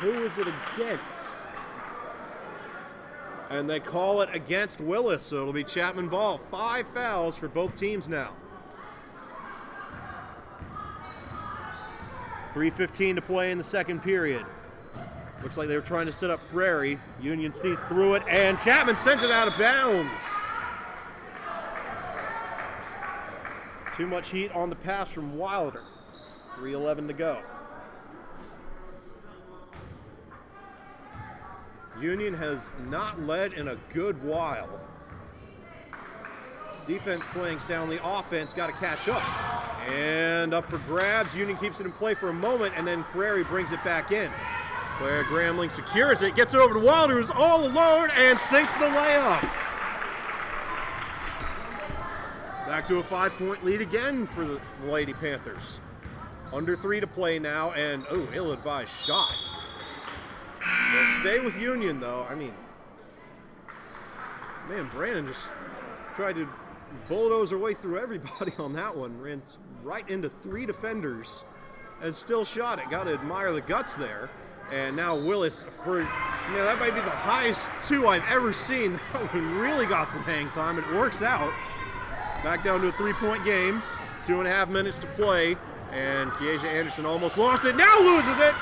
Who is it against? And they call it against Willis, so it'll be Chapman ball. 5 fouls for both teams now. 3:15 to play in the second period. Looks like they were trying to set up Frary. Union sees through it, and Chapman sends it out of bounds. Too much heat on the pass from Wilder. 3:11 to go. Union has not led in a good while. Defense playing soundly. Offense got to catch up. And up for grabs. Union keeps it in play for a moment, and then Frary brings it back in. Claire Gramling secures it, gets it over to Wilder, who's all alone, and sinks the layup. Back to a 5-point lead again for the Lady Panthers. Under 3 to play now, and ill-advised shot. They'll stay with Union, though. I mean, man, Brandon just tried to bulldoze her way through everybody on that one. Ran right into 3 defenders and still shot it. Got to admire the guts there. And now Willis, that might be the highest 2 I've ever seen. That one really got some hang time. It works out. Back down to a 3-point game. 2.5 minutes to play. And Kiesia Anderson almost lost it. Now loses it.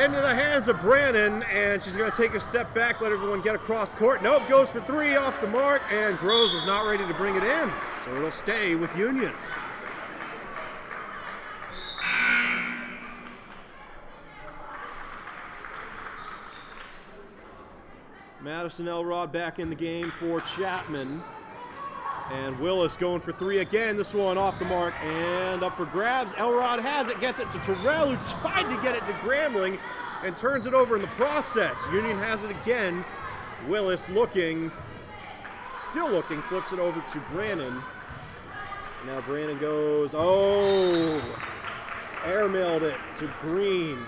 Into the hands of Brannon. And she's going to take a step back, let everyone get across court. Nope, goes for 3 off the mark. And Groves is not ready to bring it in. So it'll stay with Union. Madison Elrod back in the game for Chapman. And Willis going for 3 again. This one off the mark and up for grabs. Elrod has it, gets it to Terrell, who tried to get it to Gramling and turns it over in the process. Union has it again. Willis still looking, flips it over to Brannon. Now Brannon goes, airmailed it to Green.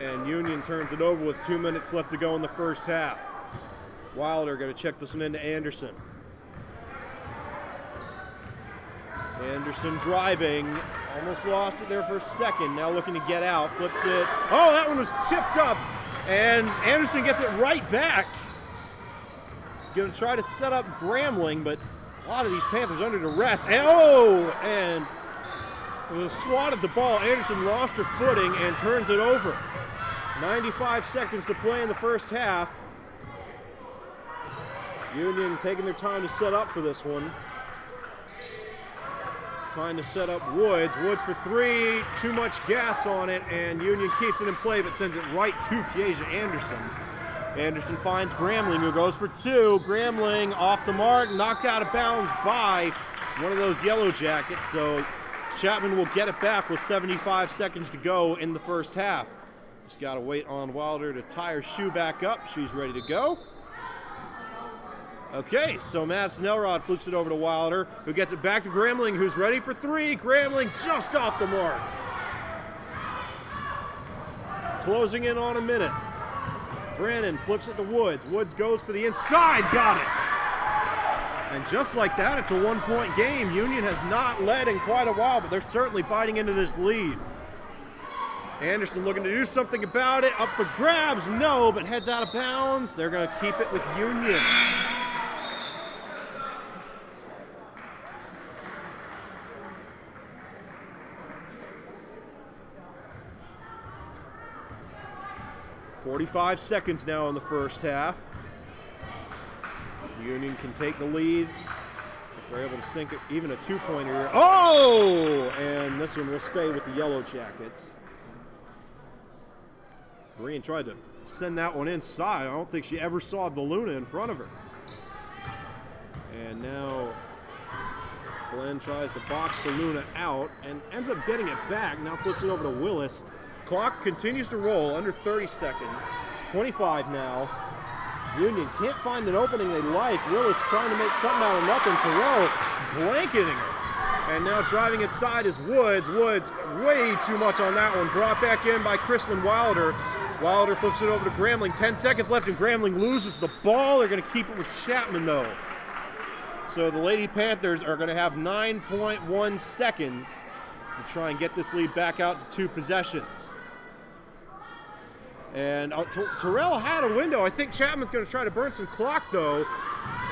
And Union turns it over with 2 minutes left to go in the first half. Wilder going to check this one into Anderson. Anderson driving. Almost lost it there for a second. Now looking to get out. Flips it. Oh, that one was chipped up. And Anderson gets it right back. Going to try to set up Gramling, but a lot of these Panthers under duress. And it was a swat at the ball. Anderson lost her footing and turns it over. 95 seconds to play in the first half. Union taking their time to set up for this one. Trying to set up Woods. Woods for 3. Too much gas on it, and Union keeps it in play, but sends it right to Kiesia Anderson. Anderson finds Gramling, who goes for 2. Gramling off the mark, knocked out of bounds by one of those Yellow Jackets. So Chapman will get it back with 75 seconds to go in the first half. Just got to wait on Wilder to tie her shoe back up. She's ready to go. Okay, so Madison Elrod flips it over to Wilder, who gets it back to Gramling, who's ready for 3. Gramling just off the mark. Closing in on a minute. Brannon flips it to Woods. Woods goes for the inside, got it. And just like that, it's a 1-point game. Union has not led in quite a while, but they're certainly biting into this lead. Anderson looking to do something about it. Up for grabs, no, but heads out of bounds. They're going to keep it with Union. 45 seconds now in the first half. Union can take the lead if they're able to sink it, even a two-pointer here. Oh! And this one will stay with the Yellow Jackets. Green tried to send that one inside. I don't think she ever saw the Luna in front of her. And now Glenn tries to box the Luna out and ends up getting it back. Now flips it over to Willis. Clock continues to roll, under 30 seconds. 25 now. Union can't find an opening they like. Willis trying to make something out of nothing. Terrell blanketing her. And now driving inside is Woods. Woods way too much on that one. Brought back in by Chrislyn Wilder. Wilder flips it over to Grambling. 10 seconds left and Grambling loses the ball. They're going to keep it with Chapman though. So the Lady Panthers are going to have 9.1 seconds to try and get this lead back out to 2 possessions. And Terrell had a window. I think Chapman's going to try to burn some clock, though.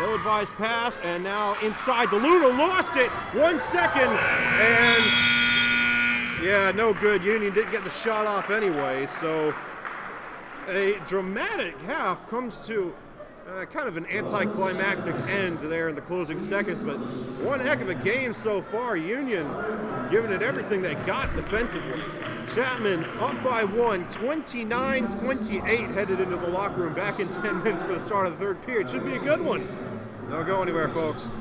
Ill-advised pass, and now inside. The Luna lost it. 1 second, and yeah, no good. Union didn't get the shot off anyway, so a dramatic half comes to kind of an anticlimactic end there in the closing seconds, but one heck of a game so far. Union giving it everything they got defensively. Chapman up by 1, 29-28, headed into the locker room back in 10 minutes for the start of the third period. Should be a good one. Don't go anywhere, folks.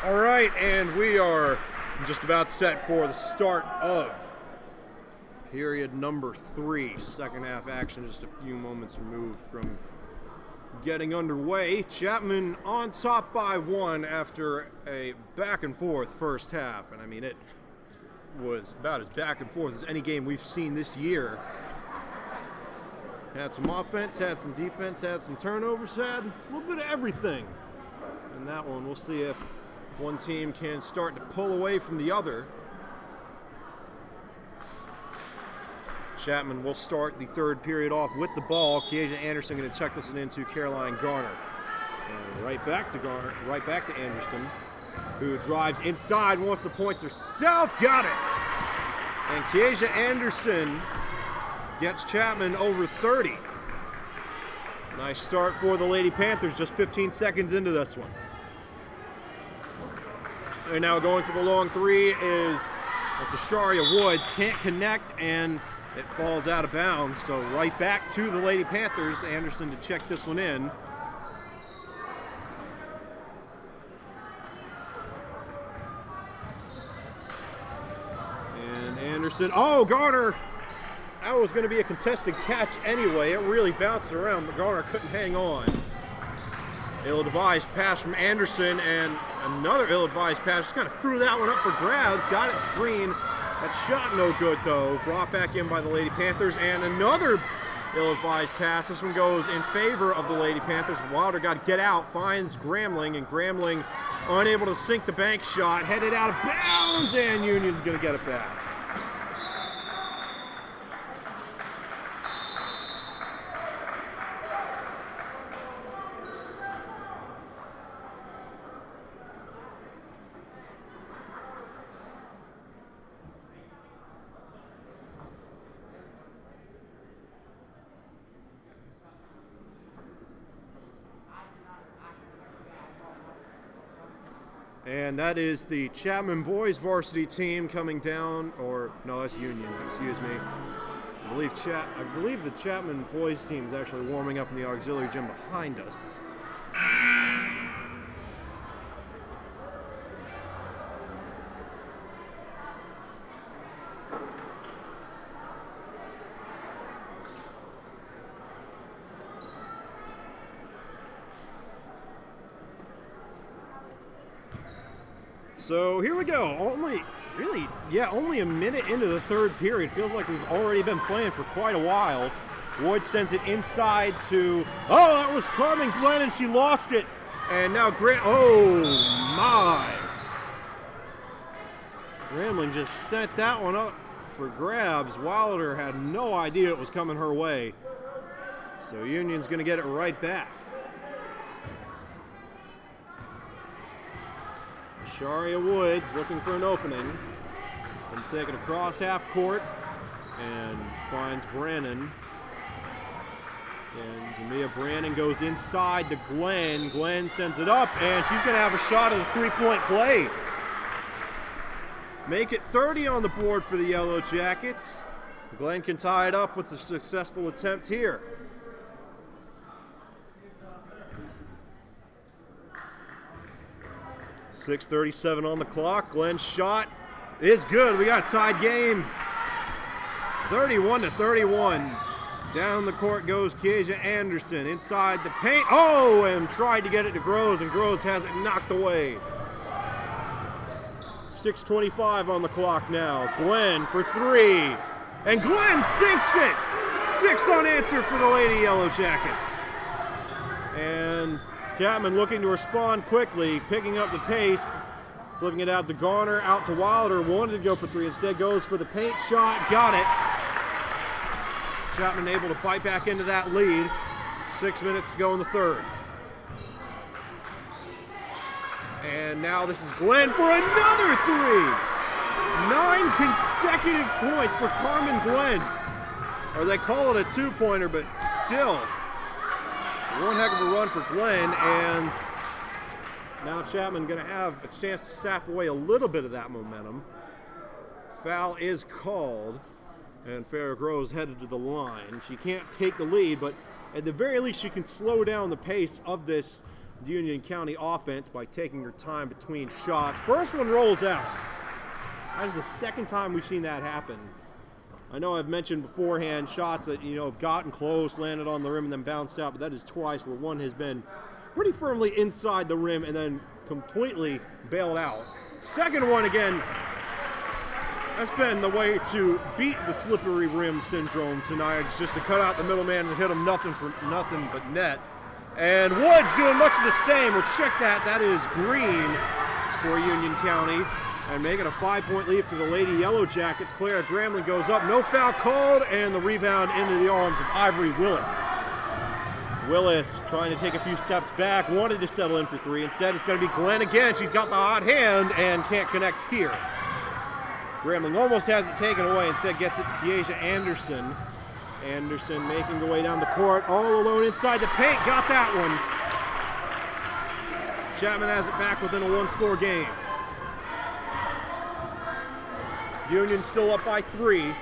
All right, and we are just about set for the start of period number 3. Second half action just a few moments removed from getting underway. Chapman on top by 1 after a back and forth first half. And I mean, it was about as back and forth as any game we've seen this year. Had some offense, had some defense, had some turnovers, had a little bit of everything in that one. We'll see if one team can start to pull away from the other. Chapman will start the third period off with the ball. Kieja Anderson going to check this one into Caroline Garner. And right back to Anderson, who drives inside, wants the points herself, got it! And Kieja Anderson gets Chapman over 30. Nice start for the Lady Panthers, just 15 seconds into this one. And now going for the long 3 is Asharia Woods. Can't connect, and it falls out of bounds. So right back to the Lady Panthers. Anderson to check this one in. And Anderson, oh, Garner! That was going to be a contested catch anyway. It really bounced around, but Garner couldn't hang on. Ill-advised pass from Anderson, and another ill-advised pass. Just kind of threw that one up for grabs. Got it to Green. That shot no good, though. Brought back in by the Lady Panthers, and another ill-advised pass. This one goes in favor of the Lady Panthers. Wilder got to get out, finds Gramling, and Gramling unable to sink the bank shot. Headed out of bounds, and Union's going to get it back. And that is the Chapman boys varsity team coming down, or no, that's Unions, excuse me. I believe the Chapman boys team is actually warming up in the auxiliary gym behind us. So here we go. Only a minute into the third period. Feels like we've already been playing for quite a while. Ward sends it inside to, oh, that was Carmen Glenn, and she lost it. And now oh my. Gramling just sent that one up for grabs. Wilder had no idea it was coming her way. So Union's gonna get it right back. Sharia Woods looking for an opening and take it across half court and finds Brannon. And Demia Brannon goes inside to Glenn. Glenn sends it up, and she's going to have a shot at the three-point play. Make it 30 on the board for the Yellow Jackets. Glenn can tie it up with a successful attempt here. .6:37 on the clock. Glenn's shot is good. We got a tied game. 31-31. Down the court goes Kieja Anderson. Inside the paint. Oh, and tried to get it to Groves, and Groves has it knocked away. 6:25 on the clock now. Glenn for 3. And Glenn sinks it. 6 unanswered for the Lady Yellow Jackets. And Chapman looking to respond quickly, picking up the pace, flipping it out to Garner, out to Wilder, wanted to go for 3, instead goes for the paint shot, got it. Chapman able to bite back into that lead. 6 minutes to go in the third. And now this is Glenn for another 3. 9 consecutive points for Carmen Glenn. Or they call it a 2-pointer, but still. One heck of a run for Glenn, and now Chapman going to have a chance to sap away a little bit of that momentum. Foul is called, and Farrah Groves headed to the line. She can't take the lead, but at the very least she can slow down the pace of this Union County offense by taking her time between shots. First one rolls out. That is the second time we've seen that happen. I know I've mentioned beforehand shots that, have gotten close, landed on the rim, and then bounced out, but that is twice where one has been pretty firmly inside the rim and then completely bailed out. Second one, again, that's been the way to beat the slippery rim syndrome tonight. It's just to cut out the middleman and hit him nothing but net. And Woods doing much of the same. Well, check that. That is green for Union County. And making a 5-point lead for the Lady Yellow Jackets. Clara Grambling goes up. No foul called. And the rebound into the arms of Ivory Willis. Willis trying to take a few steps back. Wanted to settle in for three. Instead, it's going to be Glenn again. She's got the hot hand and can't connect here. Grambling almost has it taken away. Instead gets it to Keisha Anderson. Anderson making her way down the court, all alone inside the paint. Got that one. Chapman has it back within a one-score game. Union still up by 3.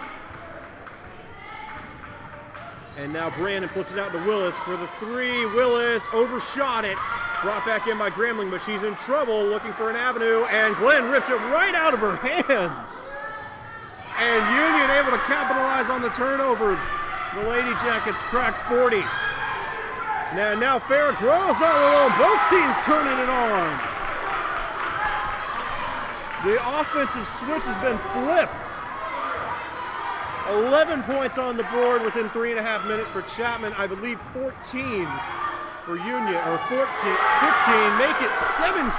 And now Brandon flips it out to Willis for the 3. Willis overshot it. Brought back in by Grambling, but she's in trouble looking for an avenue, and Glenn rips it right out of her hands. And Union able to capitalize on the turnover. The Lady Jackets crack 40. Now Farrah Groves all alone. Both teams turning it on. The offensive switch has been flipped. 11 points on the board within 3.5 minutes for Chapman. I believe 14 for Union, or 15, make it 17.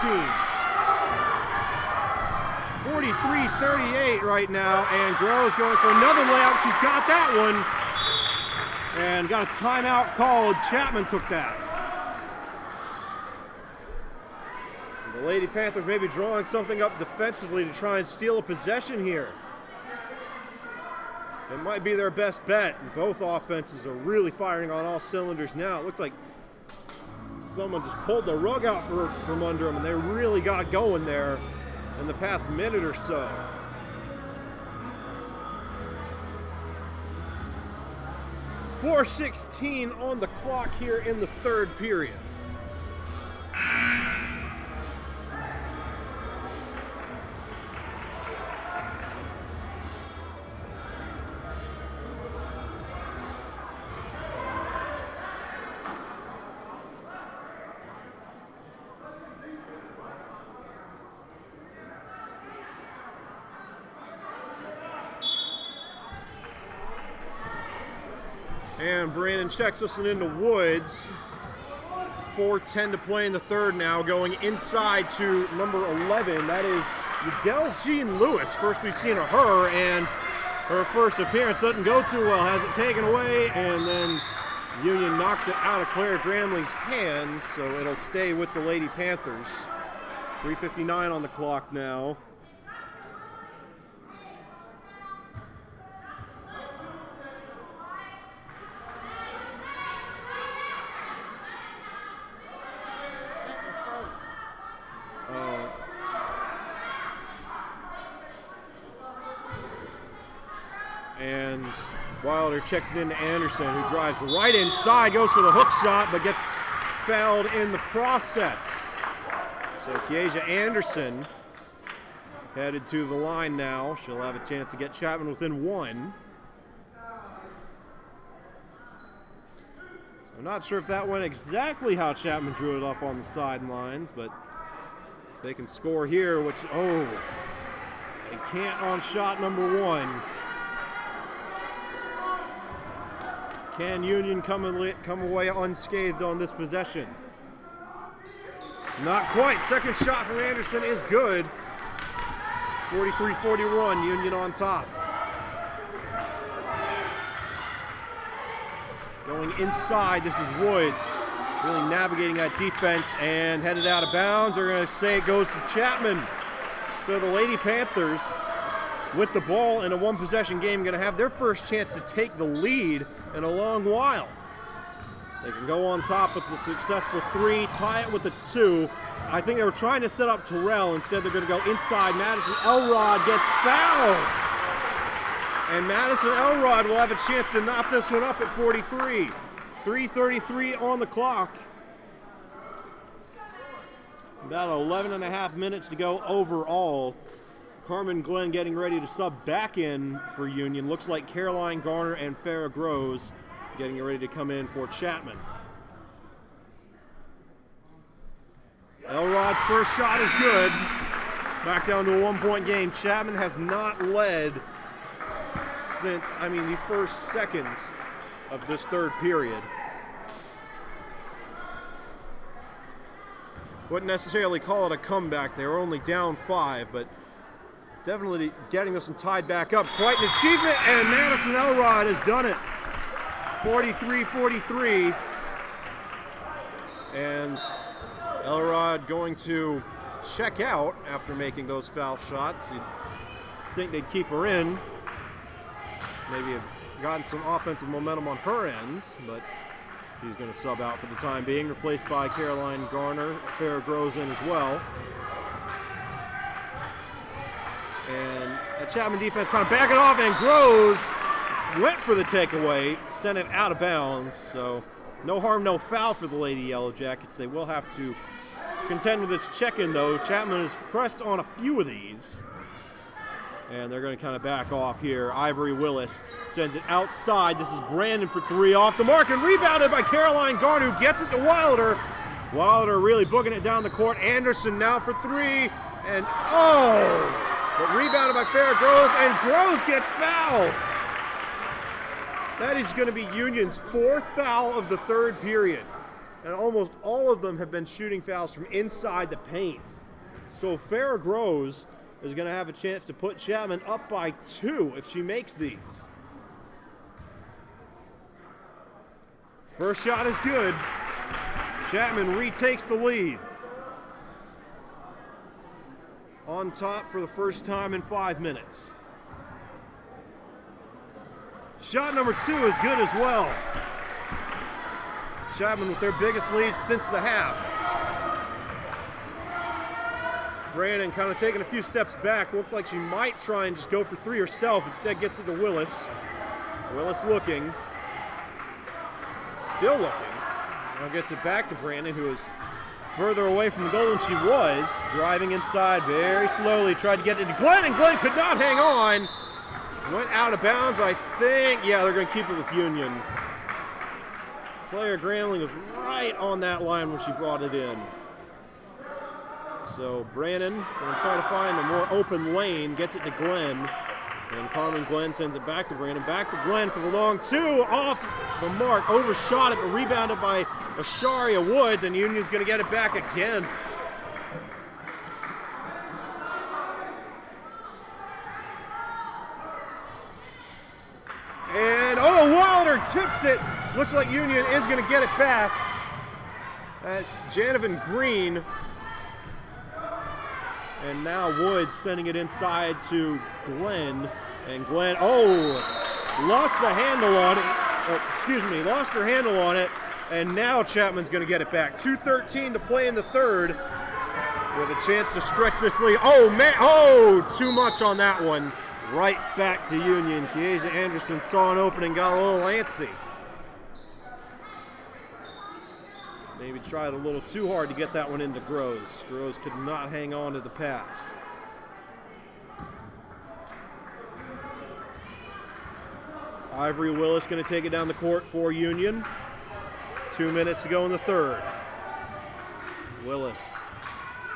43-38 right now, and Groves going for another layup. She's got that one. And got a timeout called. Chapman took that. The Lady Panthers maybe drawing something up defensively to try and steal a possession here. It might be their best bet. Both offenses are really firing on all cylinders now. It looked like someone just pulled the rug out from under them, and they really got going there in the past minute or so. .4:16 on the clock here in the third period. And Brandon checks us into Woods. 4:10 to play in the third now, going inside to number 11. That is Yadel Jean Lewis. First we've seen of her, and her first appearance doesn't go too well. Has it taken away, and then Union knocks it out of Claire Gramling's hands, so it'll stay with the Lady Panthers. 3:59 on the clock now. And Wilder checks it into Anderson, who drives right inside, goes for the hook shot, but gets fouled in the process. So Keisha Anderson headed to the line now. She'll have a chance to get Chapman within 1. So I'm not sure if that went exactly how Chapman drew it up on the sidelines, but if they can score here, which, they can't on shot number 1. Can Union come away unscathed on this possession? Not quite. Second shot from Anderson is good. 43-41, Union on top. Going inside, this is Woods. Really navigating that defense and headed out of bounds. They're going to say it goes to Chapman. So the Lady Panthers, with the ball in a one-possession game, going to have their first chance to take the lead in a long while. They can go on top with the successful 3, tie it with a 2. I think they were trying to set up Terrell. Instead, they're going to go inside. Madison Elrod gets fouled. And Madison Elrod will have a chance to knock this one up at 43. 3:33 on the clock. About 11 and a half minutes to go overall. Carmen Glenn getting ready to sub back in for Union. Looks like Caroline Garner and Farrah Groves getting ready to come in for Chapman. Elrod's first shot is good. Back down to a 1-point game. Chapman has not led since, the first seconds of this third period. Wouldn't necessarily call it a comeback. They were only down 5, but definitely getting this one tied back up. Quite an achievement, and Madison Elrod has done it. 43-43. And Elrod going to check out after making those foul shots. You'd think they'd keep her in. Maybe have gotten some offensive momentum on her end, but she's going to sub out for the time being, replaced by Caroline Garner. Farrah Groves in as well. And the Chapman defense kind of backing off, and Groves went for the takeaway, sent it out of bounds. So no harm, no foul for the Lady Yellow Jackets. They will have to contend with this check-in, though. Chapman has pressed on a few of these, and they're going to kind of back off here. Ivory Willis sends it outside. This is Brandon for 3, off the mark, and rebounded by Caroline Garner, who gets it to Wilder. Wilder really booking it down the court. Anderson now for 3, and but rebounded by Farrah Groves, and Groves gets fouled. That is going to be Union's 4th foul of the third period. And almost all of them have been shooting fouls from inside the paint. So Farrah Groves is going to have a chance to put Chapman up by 2 if she makes these. First shot is good. Chapman retakes the lead. On top for the first time in 5 minutes. Shot number 2 is good as well. Chapman with their biggest lead since the half. Brandon kind of taking a few steps back. Looked like she might try and just go for 3 herself. Instead gets it to Willis. Willis looking. Still looking. Now gets it back to Brandon, who is further away from the goal than she was. Driving inside very slowly. Tried to get it to Glenn, and Glenn could not hang on. Went out of bounds, I think. Yeah, they're going to keep it with Union. Player Gramling was right on that line when she brought it in. So Brandon going to try to find a more open lane, gets it to Glenn, and Carmen Glenn sends it back to Brandon. Back to Glenn for the long 2, off the mark, overshot it, but rebounded by Asharia Woods, and Union's going to get it back again. And Wilder tips it. Looks like Union is going to get it back. That's Janovan Green. And now Woods sending it inside to Glenn. And Glenn, lost the handle on it. Lost her handle on it. And now Chapman's going to get it back. 2:13 to play in the third, with a chance to stretch this lead. Too much on that one. Right back to Union. Kiesia Anderson saw an opening, got a little antsy. Maybe tried a little too hard to get that one into Groves. Groves could not hang on to the pass. Ivory Willis going to take it down the court for Union. 2 minutes to go in the third. Willis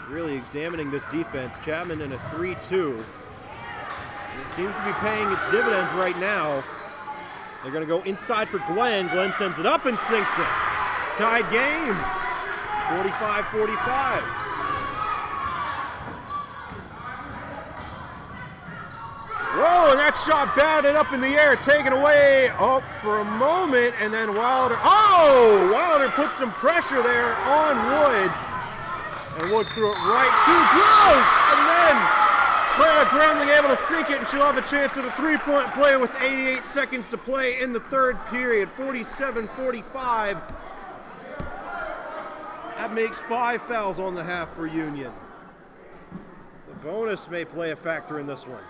really examining this defense. Chapman in a 3-2. And it seems to be paying its dividends right now. They're going to go inside for Glenn. Glenn sends it up and sinks it. Tied game, 45-45. Whoa, and that shot batted up in the air, taken away for a moment, and then Wilder. Wilder put some pressure there on Woods. And Woods threw it right to Groves, and then Clara Gramling able to sink it, and she'll have a chance at a 3-point play with 88 seconds to play in the third period, 47-45. That makes 5 fouls on the half for Union. The bonus may play a factor in this one.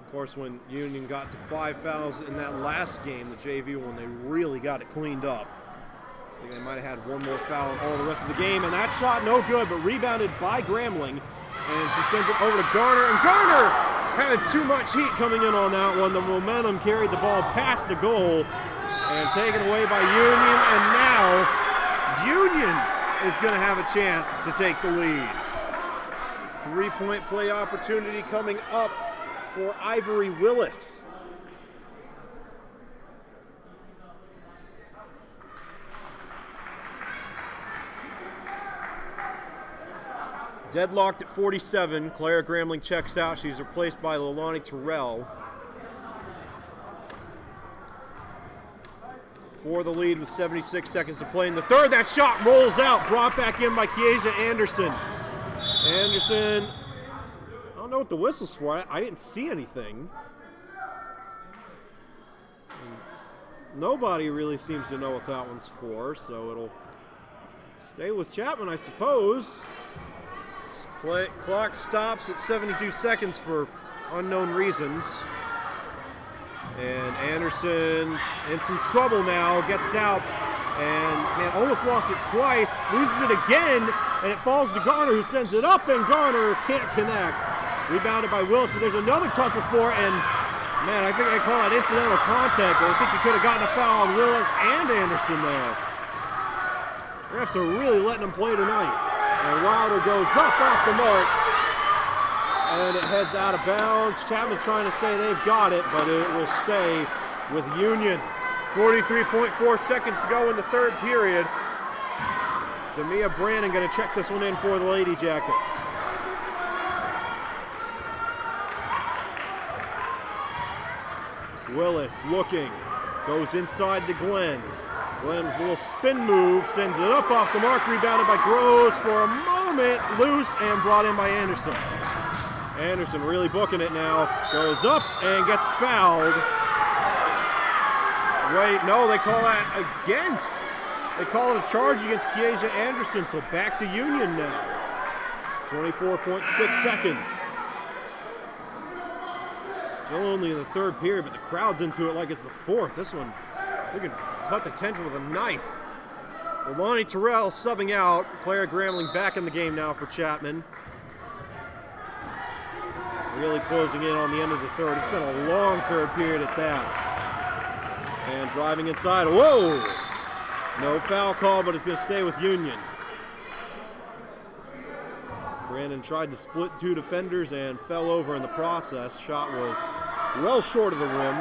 Of course, when Union got to 5 fouls in that last game, the JV one, they really got it cleaned up. I think they might have had one more foul in all the rest of the game, and that shot no good, but rebounded by Grambling, and she sends it over to Garner, and Garner had too much heat coming in on that one. The momentum carried the ball past the goal, and taken away by Union, and now Union is going to have a chance to take the lead. 3-point play opportunity coming up for Ivory Willis. Deadlocked at 47. Claire Grambling checks out. She's replaced by Leilani Terrell. For the lead with 76 seconds to play in the third. That shot rolls out, brought back in by Kiesia Anderson. Anderson, I don't know what the whistle's for. I didn't see anything. Nobody really seems to know what that one's for, so it'll stay with Chapman, I suppose. Clock stops at 72 seconds for unknown reasons. And Anderson in some trouble now, gets out, and man, almost lost it twice, loses it again, and it falls to Garner, who sends it up, and Garner can't connect. Rebounded by Willis, but there's another tussle for, and man, I think they call it incidental contact, but I think you could have gotten a foul on Willis and Anderson there. Refs are really letting them play tonight. And Wilder goes up off the mark, and it heads out of bounds. Chapman's trying to say they've got it, but it will stay with Union. 43.4 seconds to go in the third period. Demia Brannon going to check this one in for the Lady Jackets. Willis looking, goes inside to Glenn. Glenn with a little spin move, sends it up off the mark, rebounded by Groves for a moment, loose and brought in by Anderson. Anderson really booking it now, goes up and gets fouled. Wait, no, they call that against. They call it a charge against Kiesia Anderson, so back to Union now. 24.6 seconds. Still only in the third period, but the crowd's into it like it's the fourth. This one, they can cut the tension with a knife. Leilani Terrell subbing out. Claire Grambling back in the game now for Chapman. Really closing in on the end of the third. It's been a long third period at that. And driving inside. Whoa! No foul call, but it's going to stay with Union. Brandon tried to split two defenders and fell over in the process. Shot was well short of the rim.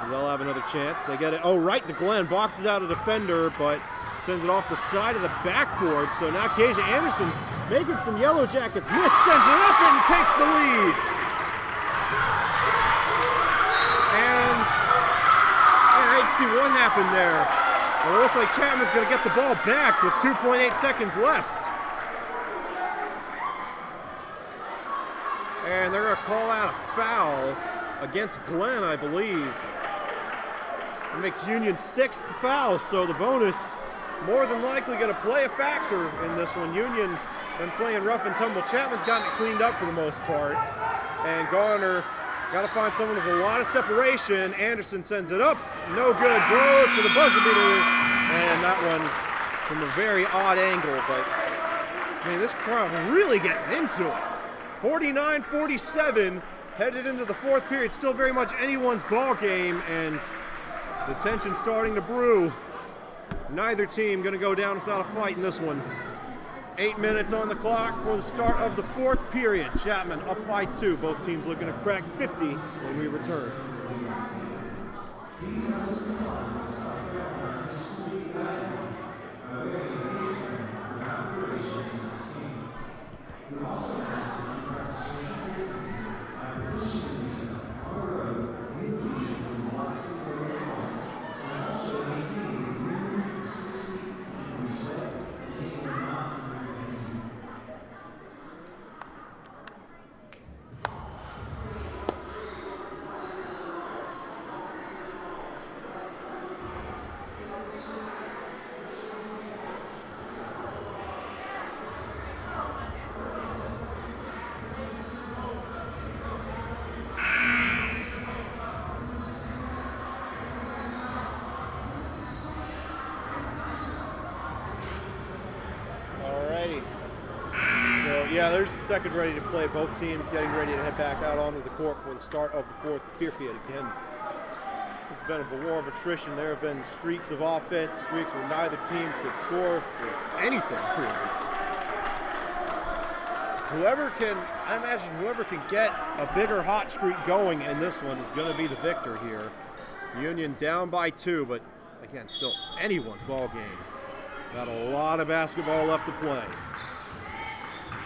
They'll have another chance. They get it. Oh, right to Glenn. Boxes out a defender, but sends it off the side of the backboard. So now Kiesia Anderson making some Yellow Jackets miss, sends it up and takes the lead. And I didn't see what happened there. Well, it looks like Chapman's going to get the ball back with 2.8 seconds left. And they're going to call out a foul against Glenn, I believe. It makes Union's sixth foul, so the bonus more than likely going to play a factor in this one. Union been playing rough and tumble. Chapman's gotten it cleaned up for the most part. And Garner got to find someone with a lot of separation. Anderson sends it up. No good. Groves for the buzzer beater. And that one from a very odd angle. But, man, this crowd really getting into it. 49-47, headed into the fourth period. Still very much anyone's ball game, and the tension starting to brew. Neither team going to go down without a fight in this one. 8 minutes on the clock for the start of the fourth period. Chapman up by 2. Both teams looking to crack 50 when we return. Yeah, there's the second ready to play. Both teams getting ready to head back out onto the court for the start of the fourth period again. It's been a war of attrition. There have been streaks of offense, streaks where neither team could score for anything, really. I imagine whoever can get a bigger hot streak going in this one is going to be the victor here. Union down by 2, but again, still anyone's ball game. Got a lot of basketball left to play.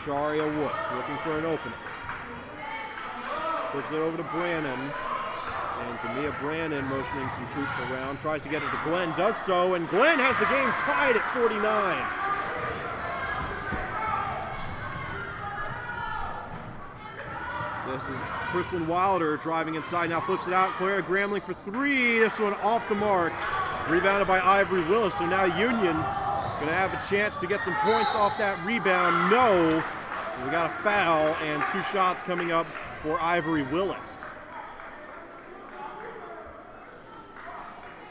Sharia Woods looking for an opening. Flips it over to Brannon. And Demia Brannon motioning some troops around. Tries to get it to Glenn. Does so. And Glenn has the game tied at 49. This is Kristen Wilder driving inside. Now flips it out. Clara Gramling for 3. This one off the mark. Rebounded by Ivory Willis. So now Union going to have a chance to get some points off that rebound. No. We got a foul and 2 shots coming up for Ivory Willis.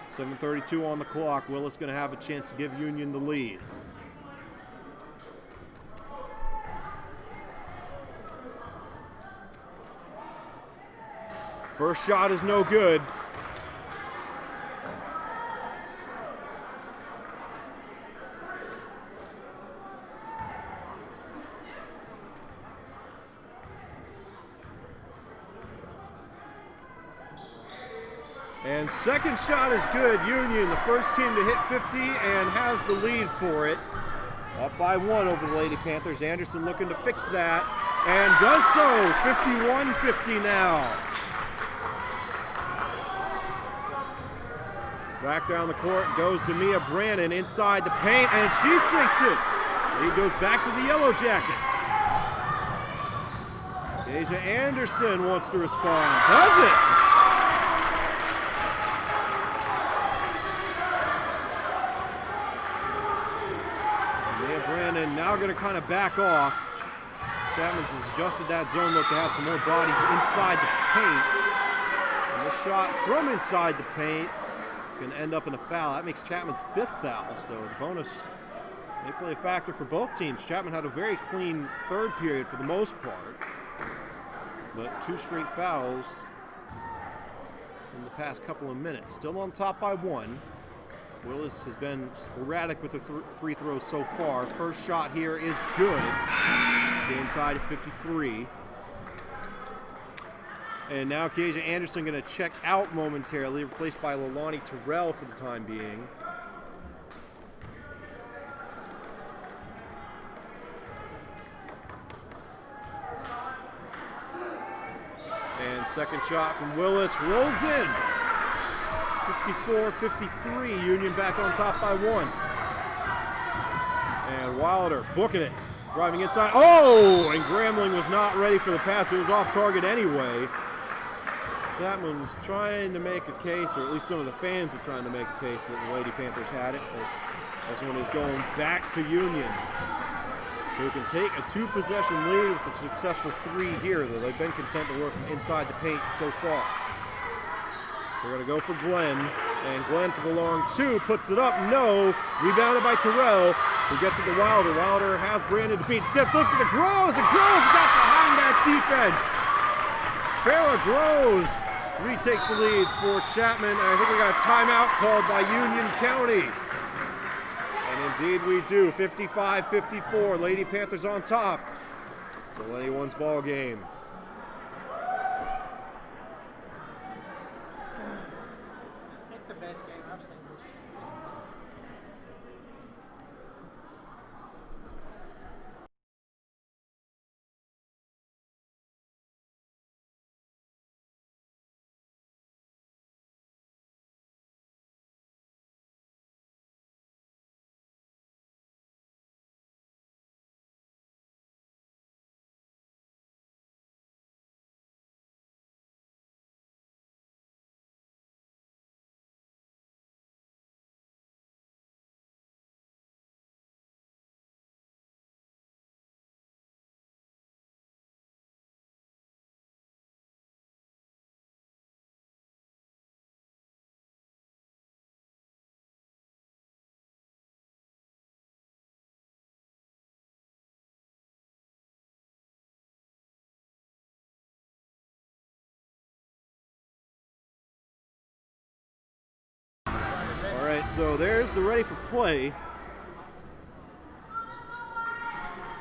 7:32 on the clock. Willis going to have a chance to give Union the lead. First shot is no good. And second shot is good. Union, the first team to hit 50 and has the lead for it. Up by 1 over the Lady Panthers. Anderson looking to fix that and does so. 51-50 now. Back down the court goes Demia Brannon inside the paint and she sinks it. Lead goes back to the Yellow Jackets. Deja Anderson wants to respond. Does it? Brandon now going to kind of back off. Chapman has adjusted that zone look to have some more bodies inside the paint. And the shot from inside the paint is going to end up in a foul. That makes Chapman's 5th foul, so the bonus may play a factor for both teams. Chapman had a very clean third period for the most part, but 2 straight fouls in the past couple of minutes. Still on top by 1. Willis has been sporadic with the free throws so far. First shot here is good. Game tied at 53. And now Keisha Anderson going to check out momentarily, replaced by Leilani Terrell for the time being. And second shot from Willis rolls in. 54-53, Union back on top by 1. And Wilder booking it, driving inside. Oh, and Gramling was not ready for the pass. It was off target anyway. Chapman was trying to make a case, or at least some of the fans are trying to make a case that the Lady Panthers had it, but this one is going back to Union, who can take a 2-possession lead with a successful 3 here, though they've been content to work from inside the paint so far. They're going to go for Glenn, and Glenn for the long 2, puts it up, no, rebounded by Terrell, who gets it to Wilder. Wilder has Brandon to beat, Steph flips it to Groves, and Groves got behind that defense. Farrah Groves retakes the lead for Chapman, and I think we got a timeout called by Union County. And indeed we do, 55-54, Lady Panthers on top. Still anyone's ball game. It's the best game I've seen. so there's the ready for play.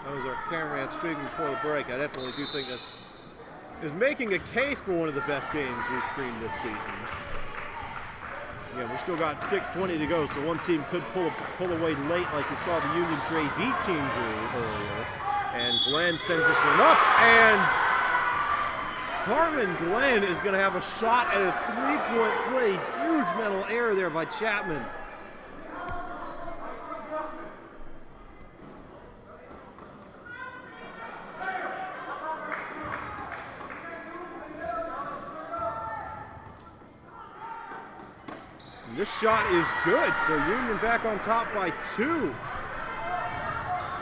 That was our cameraman speaking before the break. I definitely do think this is making a case for one of the best games we've streamed this season. Again, we still got 6:20 to go, so one team could pull away late like we saw the Union JV team do earlier. And Glenn sends this one up, and Harmon Glenn is going to have a shot at a three-point play. Huge mental error there by Chapman. And this shot is good, so Union back on top by 2.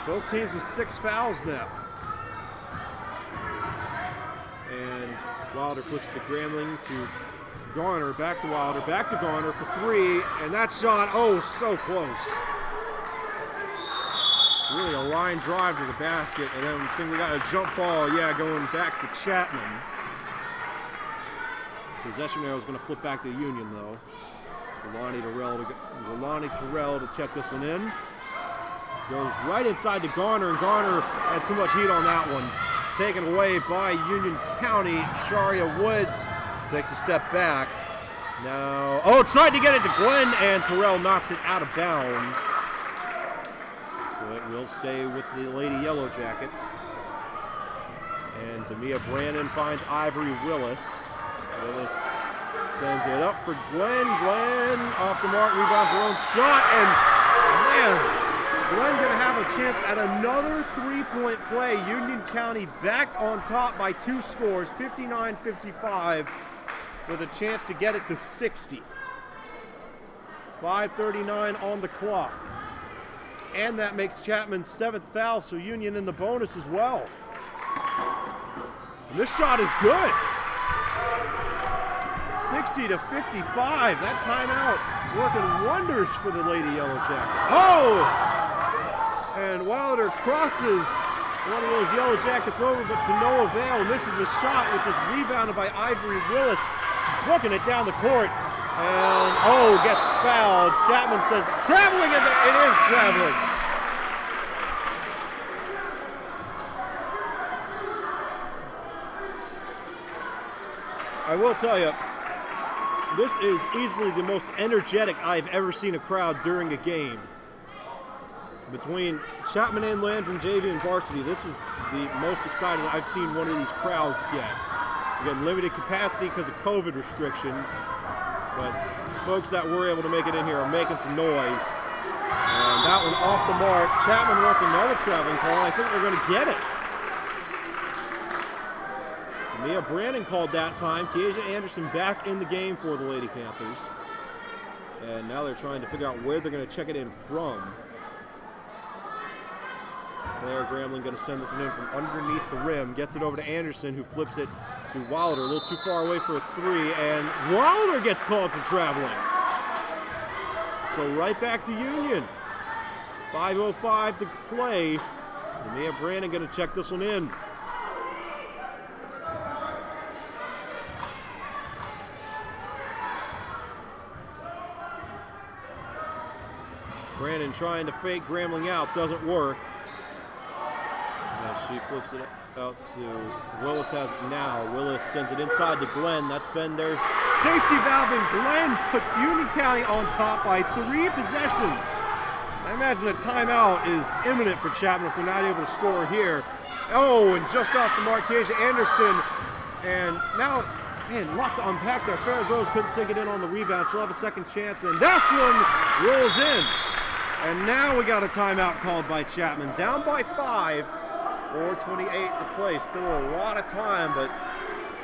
Both teams with 6 fouls now. And Wilder flips to Grambling to Garner, back to Wilder, back to Garner for 3, and that shot, oh, so close. Really a line drive to the basket, and then I think we got a jump ball, yeah, going back to Chapman. Possession arrow is going to flip back to Union, though. Lonnie Terrell to check this one in. Goes right inside to Garner, and Garner had too much heat on that one. Taken away by Union County. Sharia Woods takes a step back. Now, oh, tried to get it to Glenn, and Terrell knocks it out of bounds. So it will stay with the Lady Yellow Jackets. And Tamia Brandon finds Ivory Willis. Willis sends it up for Glenn. Glenn off the mark, rebounds her own shot, and man, Glenn gonna have a chance at another three-point play. Union County back on top by 2 scores, 59-55, with a chance to get it to 60. 5:39 on the clock. And that makes Chapman's 7th foul, so Union in the bonus as well. And this shot is good. 60-55. That timeout working wonders for the Lady Yellow Jackets. Oh! And Wilder crosses one of those Yellow Jackets over, but to no avail. Misses the shot, which is rebounded by Ivory Willis, booking it down the court. And, oh, gets fouled. Chapman says it's traveling, and it is traveling. I will tell you, this is easily the most energetic I've ever seen a crowd during a game. Between Chapman and Landrum, JV, and Varsity, this is the most excited I've seen one of these crowds get. Again, limited capacity because of COVID restrictions, but folks that were able to make it in here are making some noise. And that one off the mark. Chapman wants another traveling call, and I think they're going to get it. Mia Brandon called that time. Keisha Anderson back in the game for the Lady Panthers. And now they're trying to figure out where they're going to check it in from. Claire Grambling going to send this in from underneath the rim. Gets it over to Anderson, who flips it to Wilder. A little too far away for a 3. And Wilder gets called for traveling. So right back to Union. 5:05 to play. Mia Brandon going to check this one in. Brandon trying to fake Grambling out, doesn't work. And she flips it out to Willis, has it now. Willis sends it inside to Glenn. That's been their safety valve, and Glenn puts Union County on top by 3 possessions. I imagine a timeout is imminent for Chapman if they're not able to score here. Oh, and just off the mark, Keisha Anderson. And now, man, a lot to unpack there. Farrah Groves couldn't sink it in on the rebound. She'll have a second chance, and this one rolls in. And now we got a timeout called by Chapman. Down by 5, 4:28 to play. Still a lot of time, but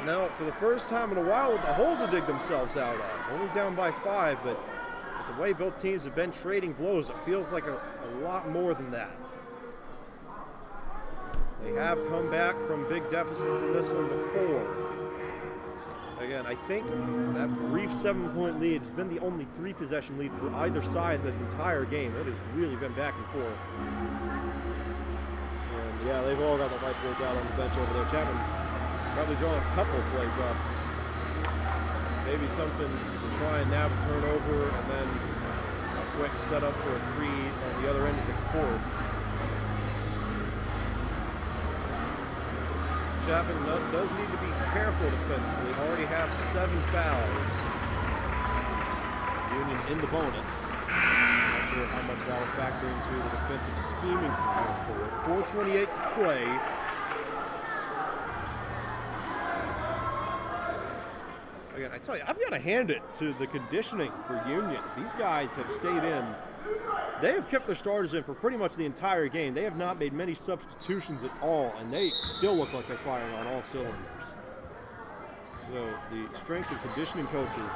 now for the first time in a while with a hole to dig themselves out of. Only down by 5, but with the way both teams have been trading blows, it feels like a lot more than that. They have come back from big deficits in this one before. Again, I think that brief 7-point lead has been the only 3-possession lead for either side this entire game. It has really been back and forth. And yeah, they've all got the whiteboards out on the bench over there. Chapman probably drawing a couple of plays up. Maybe something to try and nab a turnover, and then quick setup for a three on the other end of the court. Chapman does need to be careful defensively. Already have 7 fouls. Union in the bonus. Not sure how much that will factor into the defensive scheming from here forward. 4:28 to play. Again, I tell you, I've got to hand it to the conditioning for Union. These guys have stayed in. They have kept their starters in for pretty much the entire game. They have not made many substitutions at all, and they still look like they're firing on all cylinders. So the strength and conditioning coaches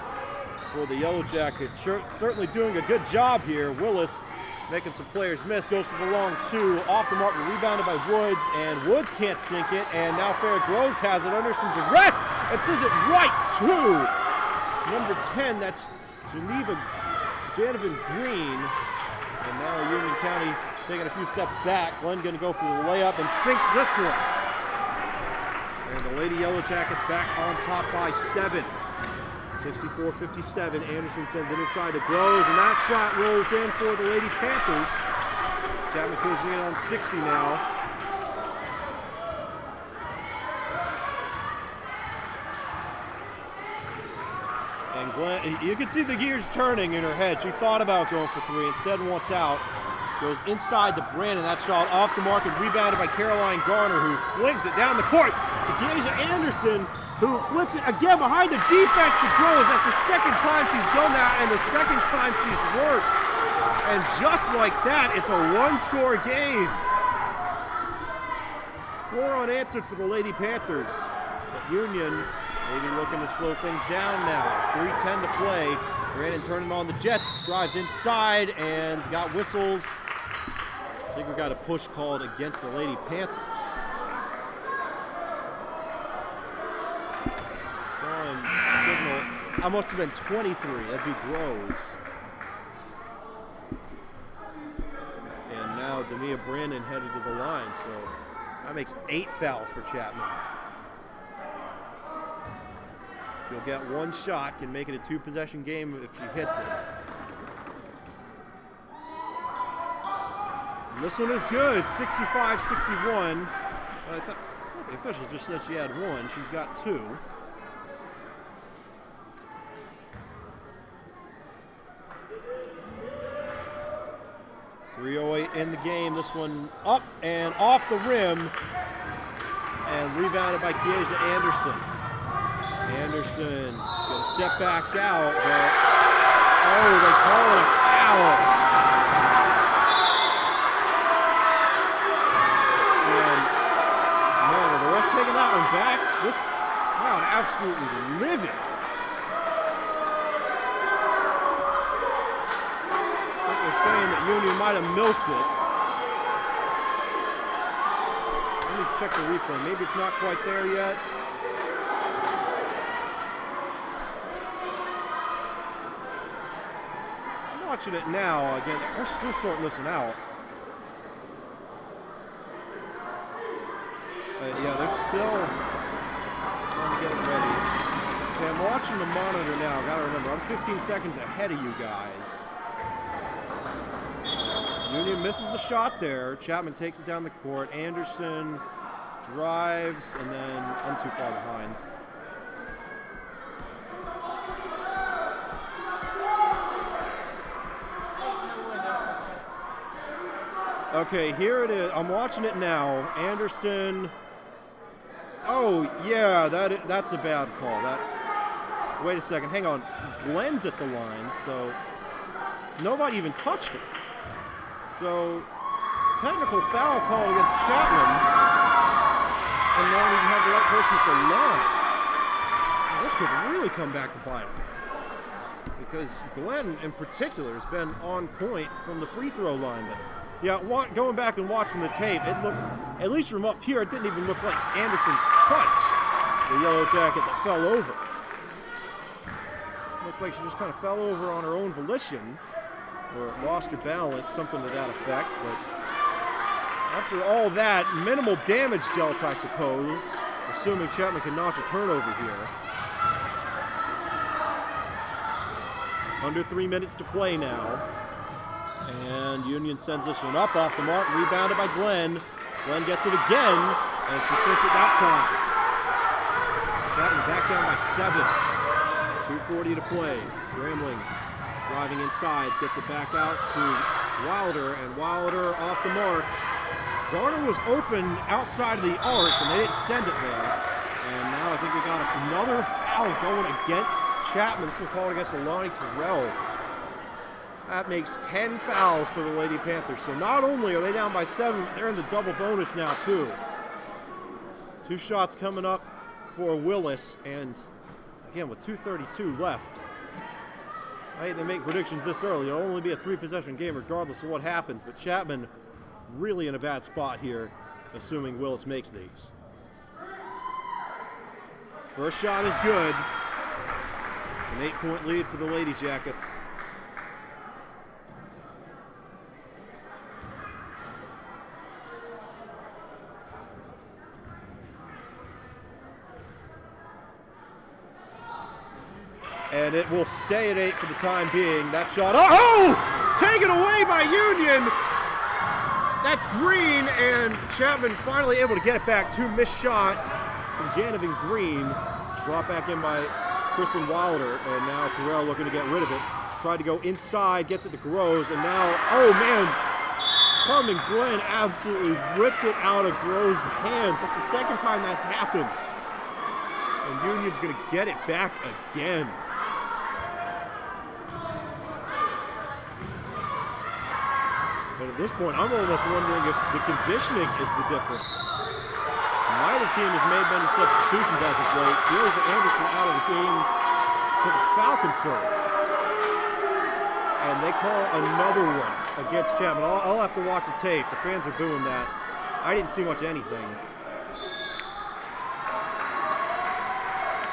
for the Yellow Jackets certainly doing a good job here. Willis making some players miss, goes for the long two, off the mark, rebounded by Woods, and Woods can't sink it, and now Farrah Groves has it under some duress, and sends it right to number 10, that's Janovan Green, and now Union County taking a few steps back. Glenn going to go for the layup and sinks this one. And the Lady Yellow Jackets back on top by 7. 64-57. Anderson sends it inside to Groves, and that shot rolls in for the Lady Panthers. Chapman closing in on 60 now. And Glenn, you can see the gears turning in her head. She thought about going for 3, instead wants out. Goes inside to Brandon. That shot off the mark and rebounded by Caroline Garner, who slings it down the court to Keisha Anderson, who flips it again behind the defense to Groves. That's the second time she's done that and the second time she's worked. And just like that, it's a 1-score game. 4 unanswered for the Lady Panthers. But Union maybe looking to slow things down now. 3:10 to play. Brandon turning on the Jets, drives inside and got whistles. I think we got a push called against the Lady Panthers. Saw him signal. I must have been 23. That'd be Groves. And now Demia Brandon headed to the line, so that makes 8 fouls for Chapman. She'll get 1 shot, can make it a 2-possession game if she hits it. And this one is good, 65-61. I thought the official just said she had 1. She's got 2. .308 in the game. This one up and off the rim, and rebounded by Keisha Anderson. Anderson gonna step back out, but oh, they call it a foul. And man, are the refs taking that one back? This crowd absolutely livid. I think they're saying that Union might have milked it. Let me check the replay. Maybe it's not quite there yet. Watching it now, again, they're still sorting this one out. Yeah, they're still trying to get it ready. Okay, I'm watching the monitor now. Gotta remember, I'm 15 seconds ahead of you guys. Union misses the shot there. Chapman takes it down the court. Anderson drives, and then I'm too far behind. Okay, here it is. I'm watching it now. Anderson. Oh, yeah, that's a bad call. Wait a second. Hang on. Glenn's at the line, so nobody even touched it. So technical foul called against Chapman, and they don't even have the right person at the line. Now, this could really come back to bite him, because Glenn in particular has been on point from the free throw line. But yeah, going back and watching the tape, it looked, at least from up here, it didn't even look like Anderson touched the Yellow Jacket that fell over. Looks like she just kind of fell over on her own volition, or lost her balance, something to that effect. But after all that, minimal damage dealt, I suppose, assuming Chapman can notch a turnover here. Under 3 minutes to play now. And Union sends this one up off the mark, rebounded by Glenn. Glenn gets it again, and she sinks it that time. Chapman back down by 7. 2:40 to play. Grambling driving inside, gets it back out to Wilder, and Wilder off the mark. Garner was open outside of the arc, and they didn't send it there. And now I think we got another foul going against Chapman. This is called against Alani Terrell. That makes 10 fouls for the Lady Panthers. So not only are they down by 7, they're in the double bonus now too. 2 shots coming up for Willis, and again with 2:32 left. I hate to make predictions this early. It'll only be a 3-possession game regardless of what happens, but Chapman really in a bad spot here, assuming Willis makes these. First shot is good. It's an 8-point lead for the Lady Jackets. And it will stay at 8 for the time being. That shot, oh! Taken away by Union! That's Green, and Chapman finally able to get it back. 2 missed shots from Janovan Green. Brought back in by Kristen Wilder, and now Terrell looking to get rid of it. Tried to go inside, gets it to Groves, and now, oh man! Carmen Glenn absolutely ripped it out of Groves' hands. That's the second time that's happened. And Union's gonna get it back again. But at this point, I'm almost wondering if the conditioning is the difference. Neither team has made many substitutions as of late. Here's Anderson out of the game because of foul concerns. And they call another one against Chapman. I'll have to watch the tape. The fans are booing that. I didn't see much anything.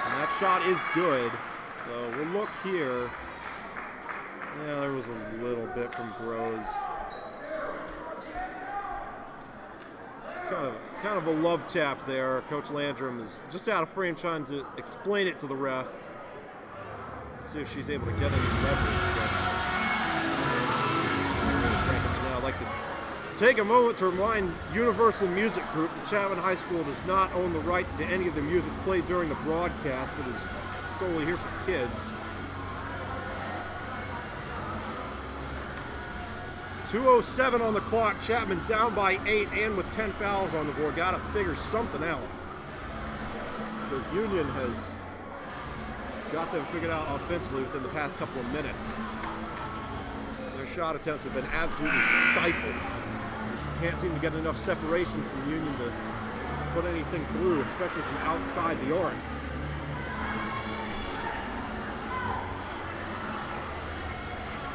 And that shot is good. So we'll look here. Yeah, there was a little bit from Groves. Kind of a love tap there. Coach Landrum is just out of frame trying to explain it to the ref. Let's see if she's able to get any leverage. Now, I'd like to take a moment to remind Universal Music Group that Chapman High School does not own the rights to any of the music played during the broadcast. It is solely here for kids. 2:07 on the clock. Chapman down by 8 and with 10 fouls on the board. Got to figure something out, because Union has got them figured out offensively within the past couple of minutes. Their shot attempts have been absolutely stifled. Just can't seem to get enough separation from Union to put anything through, especially from outside the arc.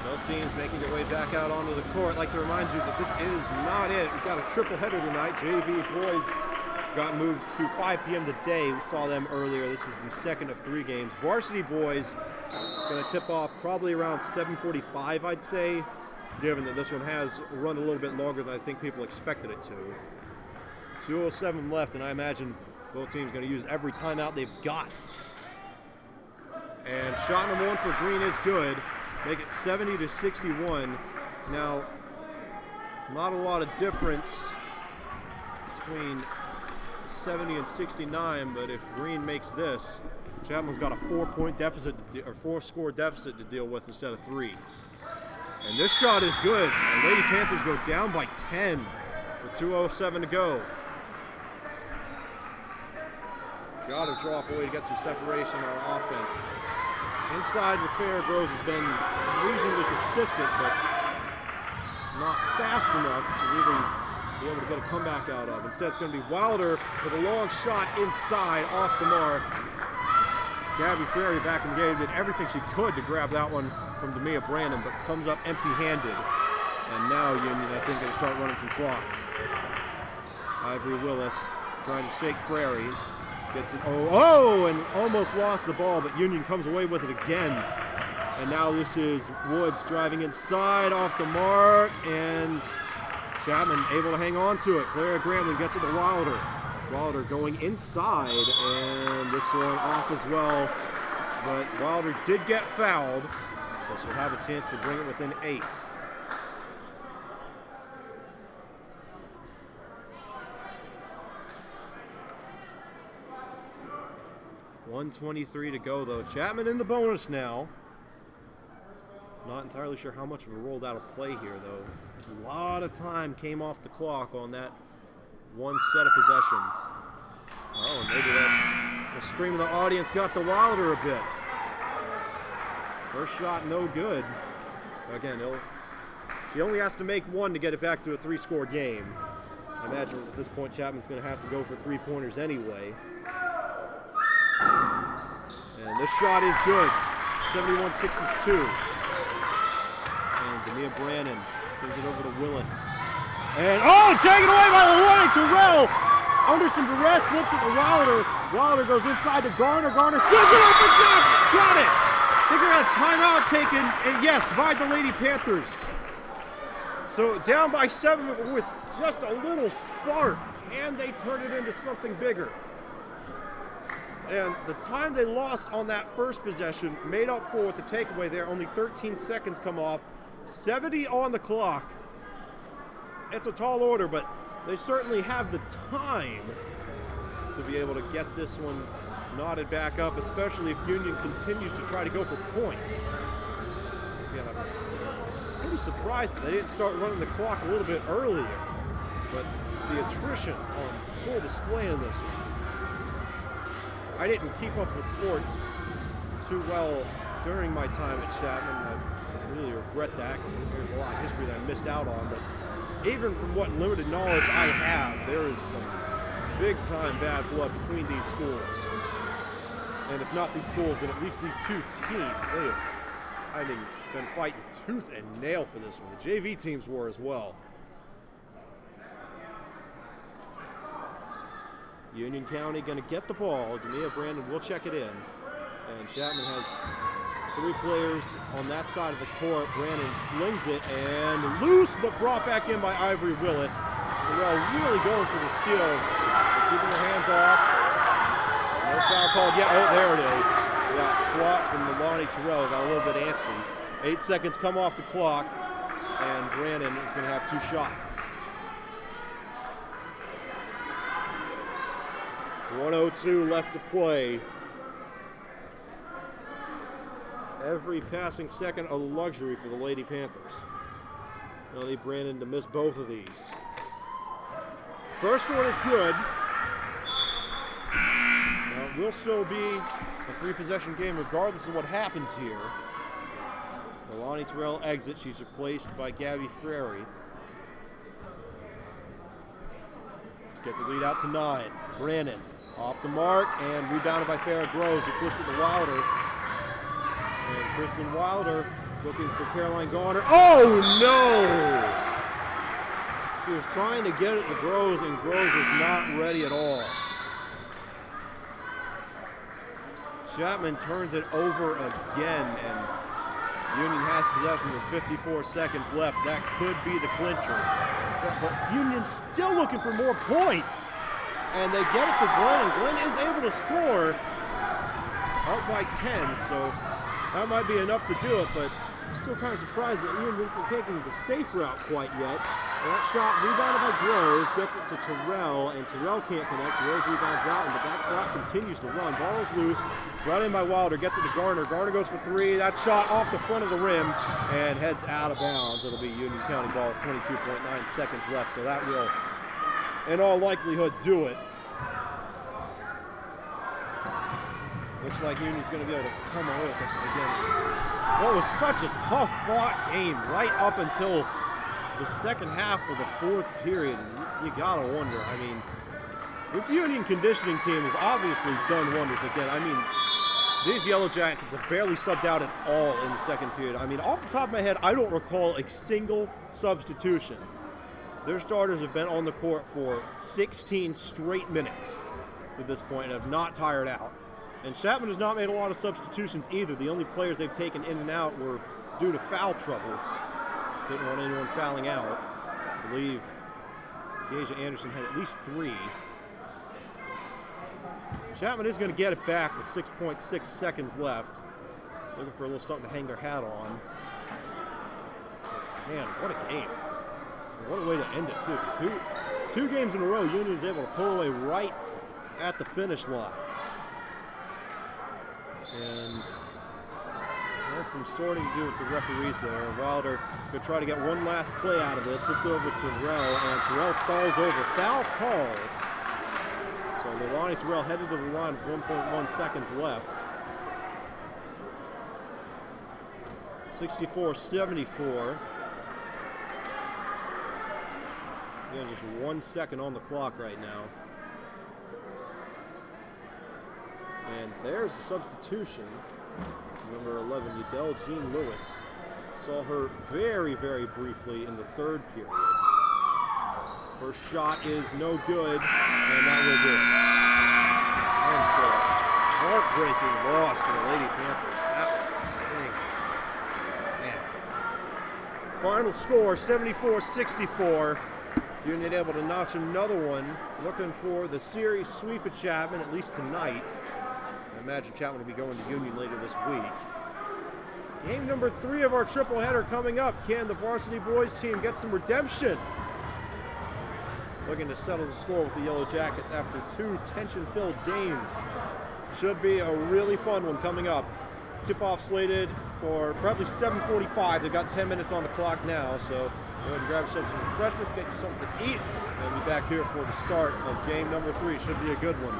Both teams making their way back out onto the court. I'd like to remind you that this is not it. We've got a triple header tonight. JV boys got moved to 5 p.m. today. We saw them earlier. This is the second of 3 games. Varsity boys going to tip off probably around 7:45, I'd say, given that this one has run a little bit longer than I think people expected it to. 2:07 left, and I imagine both teams going to use every timeout they've got. And shot number 1 for Green is good. Make it 70-61. Now, not a lot of difference between 70 and 69, but if Green makes this, Chapman's got a 4-point deficit, or 4-score deficit to deal with instead of 3. And this shot is good. The Lady Panthers go down by 10 with 2:07 to go. Got to drop away to get some separation on offense. Inside with Fair, Groves has been reasonably consistent, but not fast enough to really be able to get a comeback out of. Instead, it's going to be Wilder with a long shot inside, off the mark. Gabby Ferry back in the game, did everything she could to grab that one from Demia Brandon, but comes up empty-handed. And now Union, I think, going to start running some clock. Ivory Willis trying to shake Frary. Gets it, and almost lost the ball, but Union comes away with it again. And now this is Woods driving inside, off the mark, and Chapman able to hang on to it. Clara Grambling gets it to Wilder. Wilder going inside, and this one off as well. But Wilder did get fouled, so she'll have a chance to bring it within 8. 1:23 to go, though. Chapman in the bonus now. Not entirely sure how much of a role that'll play here, though. A lot of time came off the clock on that one set of possessions. Oh, and maybe that the scream of the audience got the Wilder a bit. First shot, no good. Again, he only has to make one to get it back to a 3-score game. I imagine at this point Chapman's going to have to go for 3-pointers anyway. And this shot is good, 71-62. And Demia Brannon sends it over to Willis. And, oh, taken away by Lonnie Terrell! Under some duress, looks at the Wilder. Wilder goes inside to Garner. Garner sends it up and got it! I think we got a timeout taken, and yes, by the Lady Panthers. So down by 7 with just a little spark. Can they turn it into something bigger? And the time they lost on that first possession made up for with the takeaway there. Only 13 seconds come off. 70 on the clock. It's a tall order, but they certainly have the time to be able to get this one knotted back up, especially if Union continues to try to go for points. Again, I'm pretty surprised that they didn't start running the clock a little bit earlier, but the attrition on full display in this one. I didn't keep up with sports too well during my time at Chapman. I really regret that because there's a lot of history that I missed out on, but even from what limited knowledge I have, there is some big-time bad blood between these schools. And if not these schools, then at least these two teams. They have, I think, been fighting tooth and nail for this one. The JV teams were as well. Union County going to get the ball. Demia Brandon will check it in. And Chapman has 3 players on that side of the court. Brandon flings it and loose, but brought back in by Ivory Willis. Terrell really going for the steal, keeping their hands off. No foul called yet. Oh, there it is. Yeah, swat from Lonnie Terrell. Got a little bit antsy. 8 seconds come off the clock, and Brandon is going to have 2 shots. 1:02 left to play. Every passing second a luxury for the Lady Panthers. They'll need Brandon to miss both of these. First one is good. Now, it will still be a 3-possession game regardless of what happens here. Lonnie Terrell exits. She's replaced by Gabby Frary. To get the lead out to 9. Brandon off the mark and rebounded by Farrah Groves, who flips it to Wilder. And Kristen Wilder looking for Caroline Garner. Oh, no! She was trying to get it to Groves, and Groves is not ready at all. Chapman turns it over again, and Union has possession with 54 seconds left. That could be the clincher. But Union's still looking for more points. And they get it to Glenn, and Glenn is able to score up by 10, so that might be enough to do it, but I'm still kind of surprised that Union isn't taking the safe route quite yet. And that shot rebounded by Groves, gets it to Terrell, and Terrell can't connect. Groves rebounds out, but that clock continues to run. Ball is loose, brought in by Wilder, gets it to Garner. Garner goes for 3. That shot off the front of the rim and heads out of bounds. It'll be Union County ball with 22.9 seconds left, so that will, in all likelihood, do it. Looks like Union's going to be able to come away with this again. What was such a tough-fought game right up until the second half of the 4th period. And you got to wonder, I mean, this Union conditioning team has obviously done wonders again. I mean, these Yellow Jackets have barely subbed out at all in the second period. I mean, off the top of my head, I don't recall a single substitution. Their starters have been on the court for 16 straight minutes at this point and have not tired out. And Chapman has not made a lot of substitutions either. The only players they've taken in and out were due to foul troubles. Didn't want anyone fouling out. I believe Keisha Anderson had at least 3. Chapman is going to get it back with 6.6 seconds left. Looking for a little something to hang their hat on. Man, what a game. What a way to end it, too. Two games in a row, Union is able to pull away right at the finish line. And had some sorting to do with the referees there. Wilder could try to get one last play out of this. Flips over to Terrell, and Terrell falls over. Foul called. So Lonnie Terrell headed to the line with 1.1 seconds left. 64-74. Again, just 1 second on the clock right now. And there's a substitution. Number 11, Yadel Jean Lewis. Saw her very, very briefly in the third period. First shot is no good, and that will do it. And so, heartbreaking loss for the Lady Panthers. That stings. Man. Final score, 74-64. Union able to notch another one. Looking for the series sweep at Chapman, at least tonight. I imagine Chapman will be going to Union later this week. Game number 3 of our triple header coming up. Can the Varsity boys team get some redemption? Looking to settle the score with the Yellow Jackets after 2 tension-filled games. Should be a really fun one coming up. Tip-off slated for probably 7:45. They've got 10 minutes on the clock now, so go ahead and grab yourself some refreshments, get something to eat, and be back here for the start of game number 3. Should be a good one.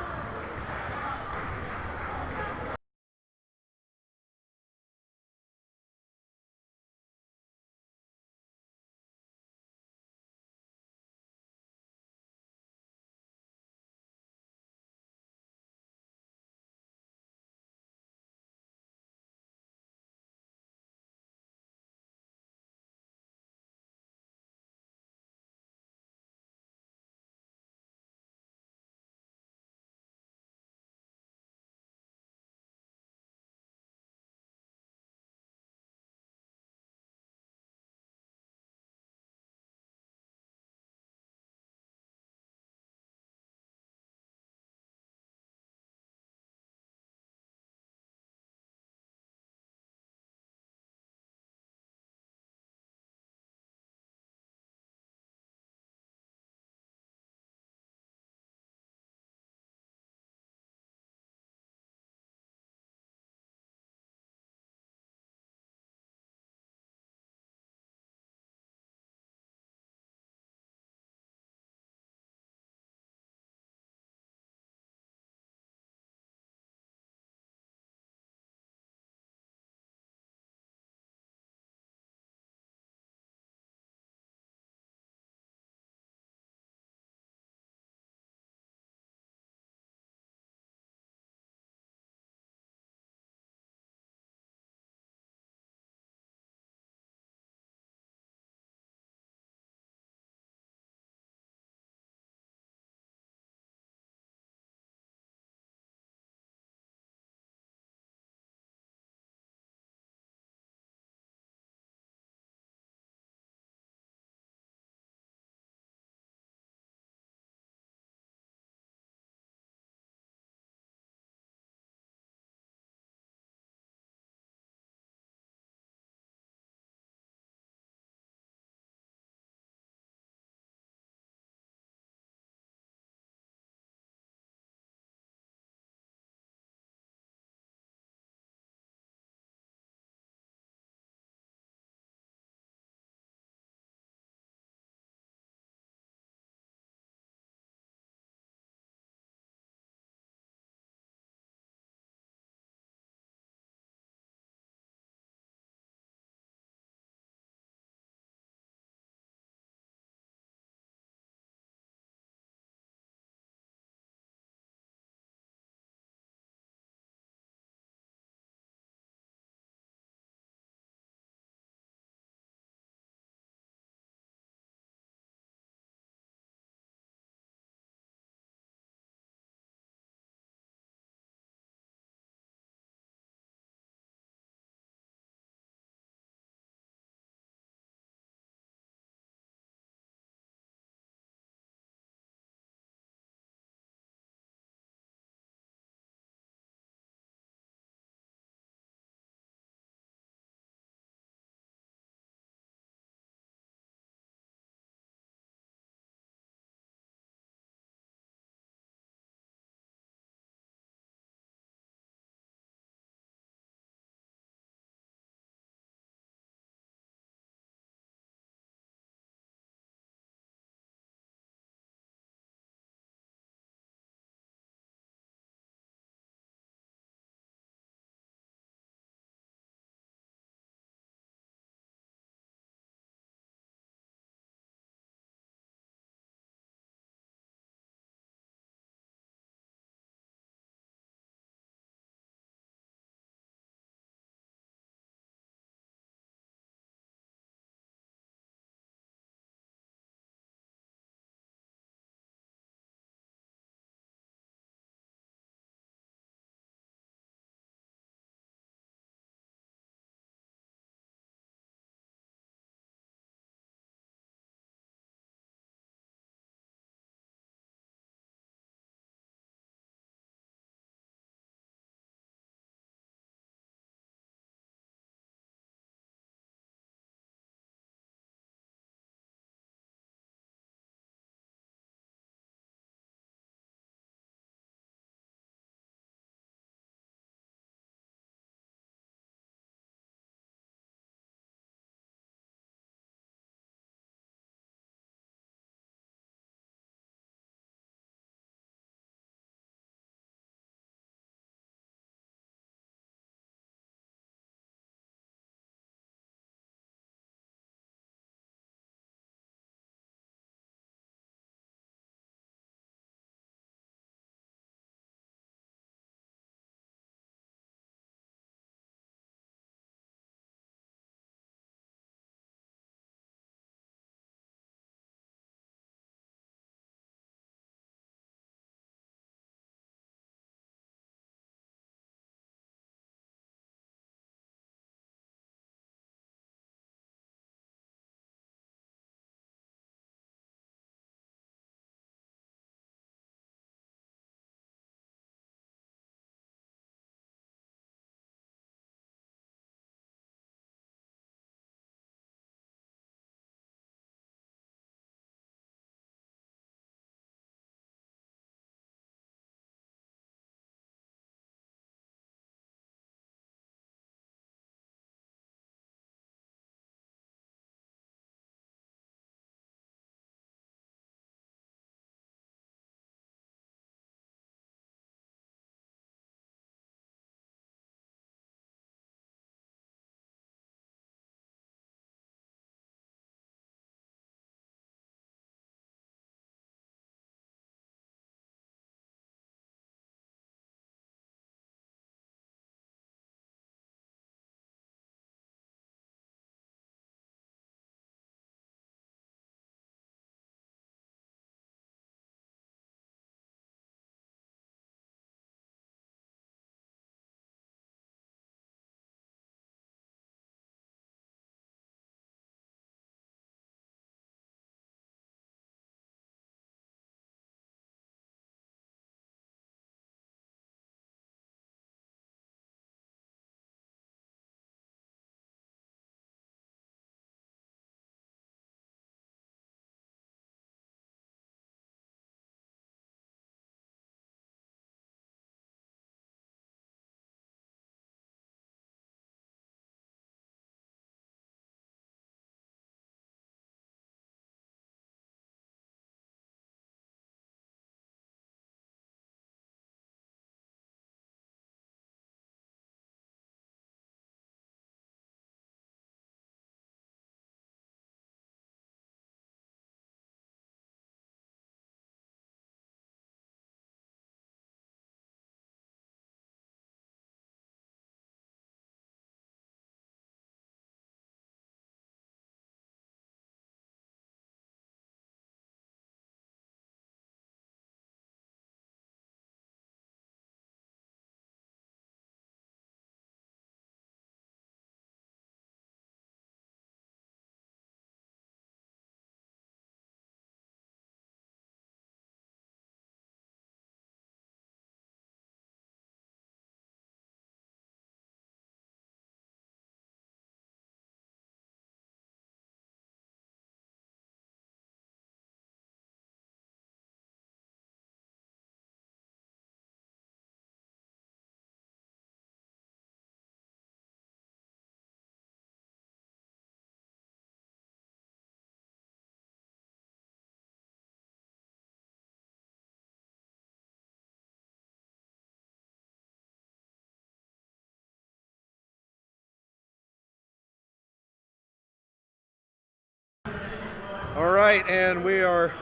All right, and we are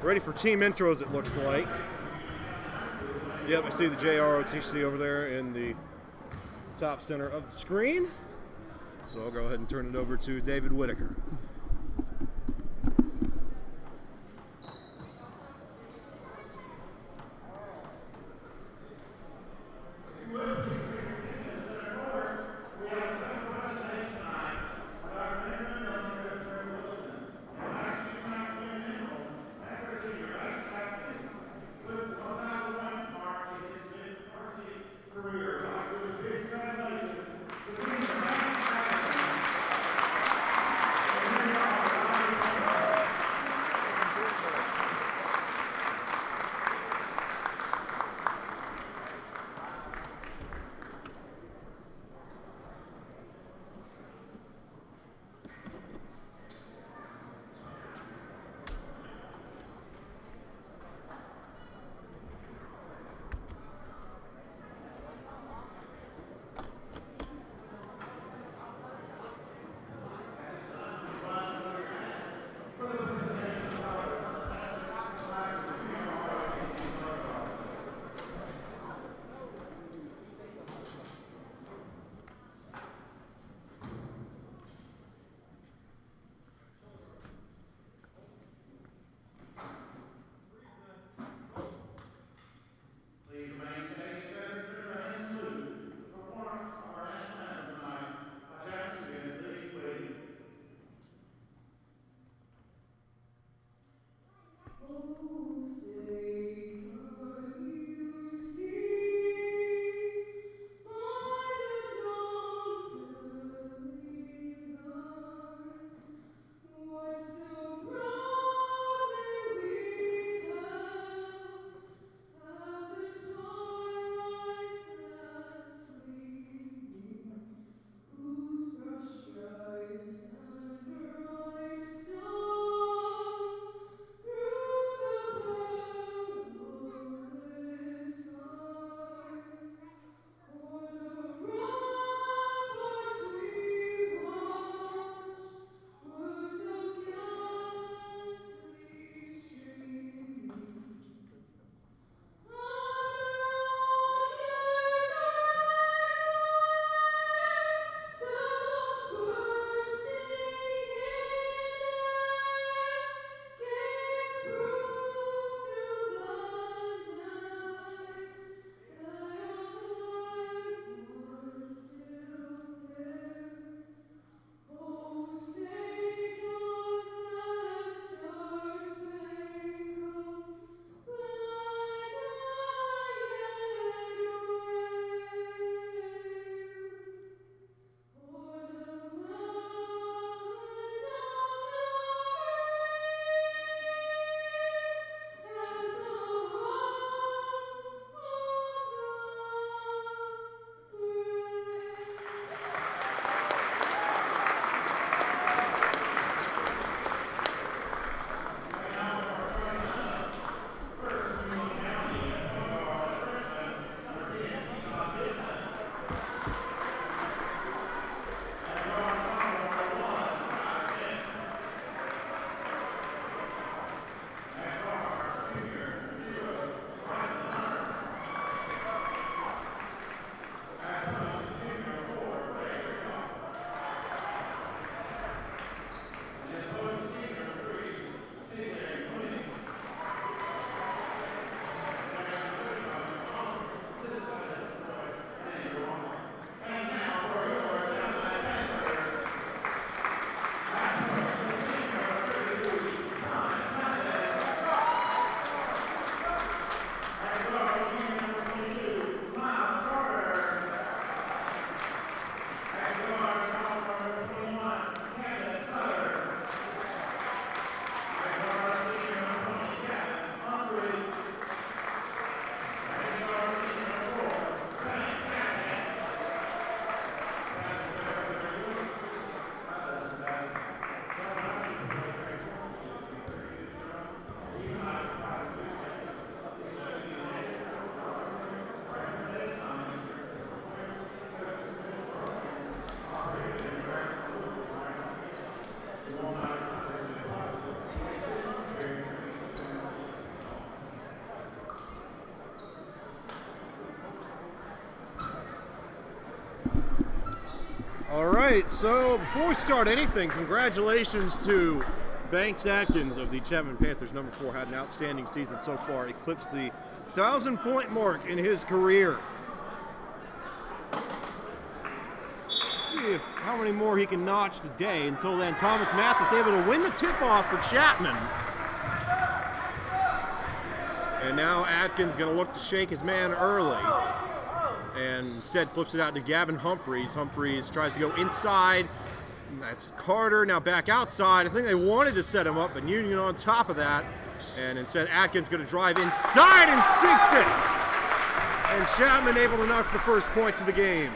ready for team intros, it looks like. Yep, I see the JROTC over there in the top center of the screen. So I'll go ahead and turn it over to David Whitaker. right, so before we start anything, congratulations to Banks Atkins of the Chapman Panthers. Number 4 had an outstanding season so far. Eclipsed the 1,000-point mark in his career. Let's see how many more he can notch today. Until then, Thomas Mathis able to win the tip-off for Chapman. And now Atkins going to look to shake his man early. And instead flips it out to Gavin Humphreys. Humphreys tries to go inside. That's Carter now back outside. I think they wanted to set him up, but Union on top of that. And instead Atkins going to drive inside and sinks it. And Chapman able to notch the first points of the game.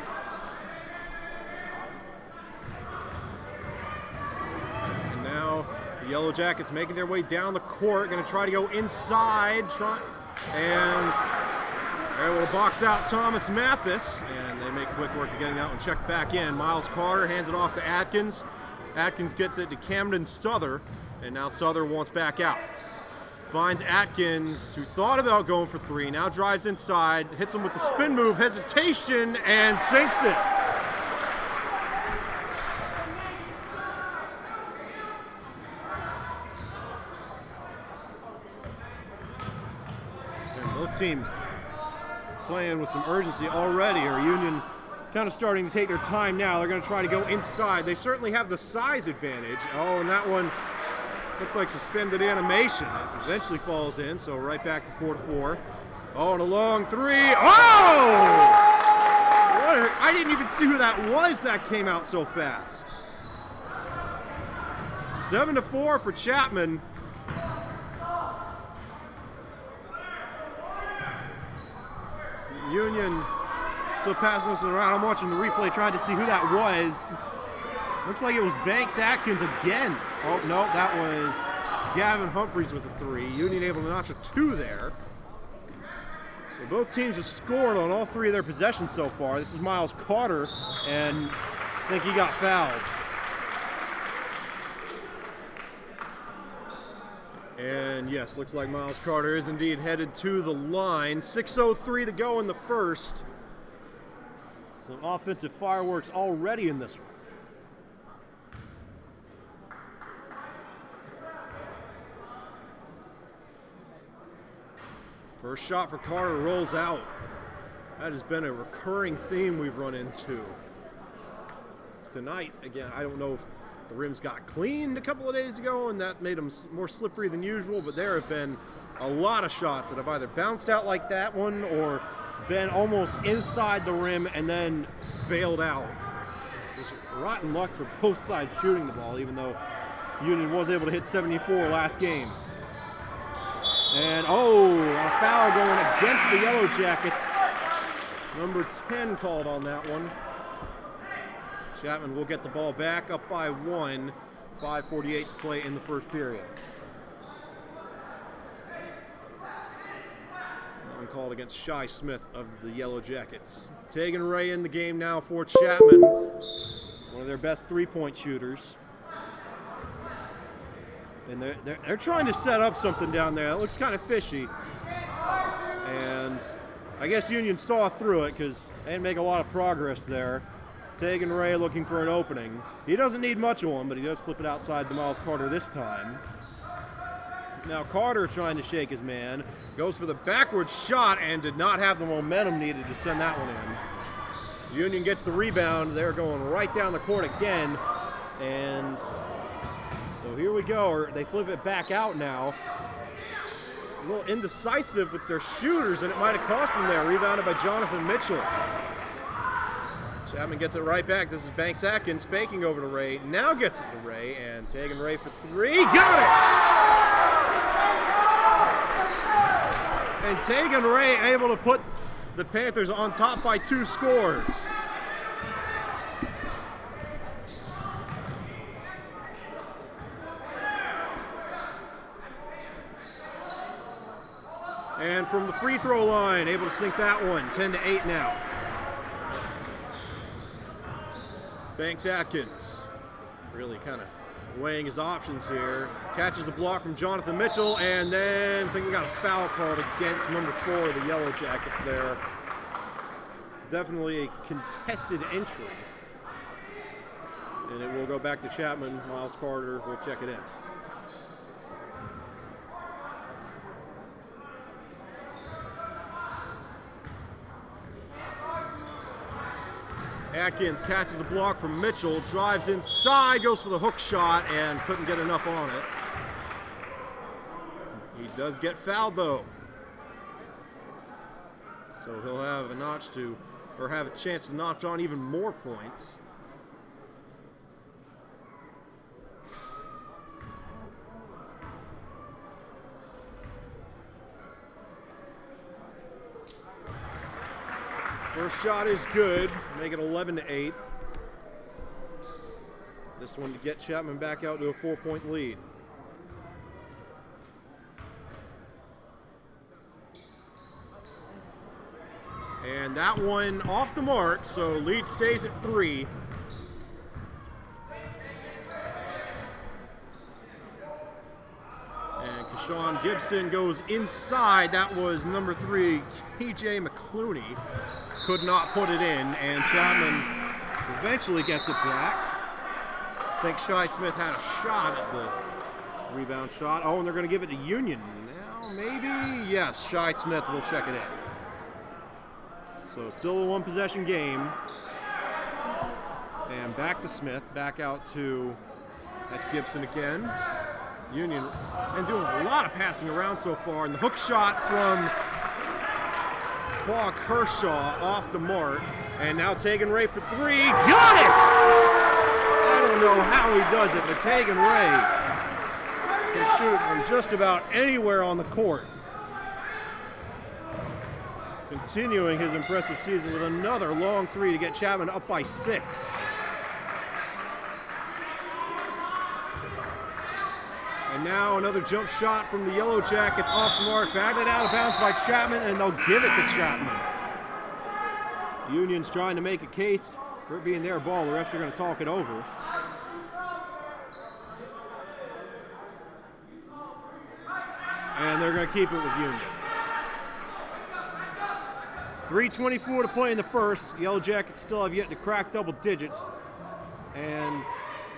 And now the Yellow Jackets making their way down the court. Going to try to go inside. And they're able to box out Thomas Mathis, and they make quick work of getting that one checked back in. Miles Carter hands it off to Atkins. Atkins gets it to Camden Souther, and now Souther wants back out. Finds Atkins, who thought about going for 3, now drives inside, hits him with the spin move, hesitation, and sinks it. And both teams playing with some urgency already. Our Union kind of starting to take their time now. They're going to try to go inside. They certainly have the size advantage. Oh, and that one looked like suspended animation. It eventually falls in, so right back to 4-4. Oh, and a long 3. Oh! I didn't even see who that was that came out so fast. 7-4 for Chapman. Union still passing this around. I'm watching the replay, trying to see who that was. Looks like it was Banks Atkins again. Oh, no, that was Gavin Humphreys with a 3. Union able to notch a 2 there. So both teams have scored on all 3 of their possessions so far. This is Miles Carter, and I think he got fouled. And yes, looks like Miles Carter is indeed headed to the line. 6:03 to go in the first. Some offensive fireworks already in this one. First shot for Carter rolls out. That has been a recurring theme we've run into. Tonight, again, I don't know if the rims got cleaned a couple of days ago and that made them more slippery than usual, but there have been a lot of shots that have either bounced out like that one or been almost inside the rim and then bailed out. Just rotten luck for both sides shooting the ball, even though Union was able to hit 74 last game. And a foul going against the Yellow Jackets. Number 10 called on that one. Chapman will get the ball back up by 1. 5:48 to play in the first period. That one called against Shy Smith of the Yellow Jackets. Tegan Ray in the game now for Chapman. One of their best three-point shooters. And they're trying to set up something down there. It looks kind of fishy. And I guess Union saw through it because they didn't make a lot of progress there. Tegan Ray looking for an opening. He doesn't need much of one, but he does flip it outside to Miles Carter this time. Now Carter trying to shake his man. Goes for the backward shot and did not have the momentum needed to send that one in. Union gets the rebound. They're going right down the court again. And so here we go. They flip it back out now. A little indecisive with their shooters, and it might have cost them there. Rebounded by Jonathan Mitchell. Chapman gets it right back. This is Banks Atkins faking over to Ray. Now gets it to Ray, and taking Ray for 3. Got it! And Tegan Ray able to put the Panthers on top by 2 scores. And from the free throw line, able to sink that one. 10-8 now. Banks Atkins really kind of weighing his options here. Catches a block from Jonathan Mitchell, and then I think we got a foul called against number 4 of the Yellow Jackets there. Definitely a contested entry. And it will go back to Chapman. Miles Carter will check it in. Atkins catches a block from Mitchell, drives inside, goes for the hook shot, and couldn't get enough on it. He does get fouled though. So he'll have have a chance to notch on even more points. First shot is good, make it 11-8. This one to get Chapman back out to a 4-point lead. And that one off the mark, so lead stays at 3. And Keshawn Gibson goes inside. That was number 3, KJ McClooney. Could not put it in, and Chapman eventually gets it back. I think Shi Smith had a shot at the rebound shot. Oh, and they're going to give it to Union now, maybe? Yes, Shi Smith will check it in. So still a one-possession game. And back to Smith, back out to, that's Gibson again. Union, and doing a lot of passing around so far, and the hook shot from Kershaw off the mark, and now Tegan Ray for 3. Got it! I don't know how he does it, but Tegan Ray can shoot from just about anywhere on the court. Continuing his impressive season with another long 3 to get Chapman up by 6. And now another jump shot from the Yellow Jackets off the mark, batted out of bounds by Chapman, and they'll give it to Chapman. Union's trying to make a case for it being their ball. The refs are going to talk it over. And they're going to keep it with Union. 3:24 to play in the first. Yellow Jackets still have yet to crack double digits. And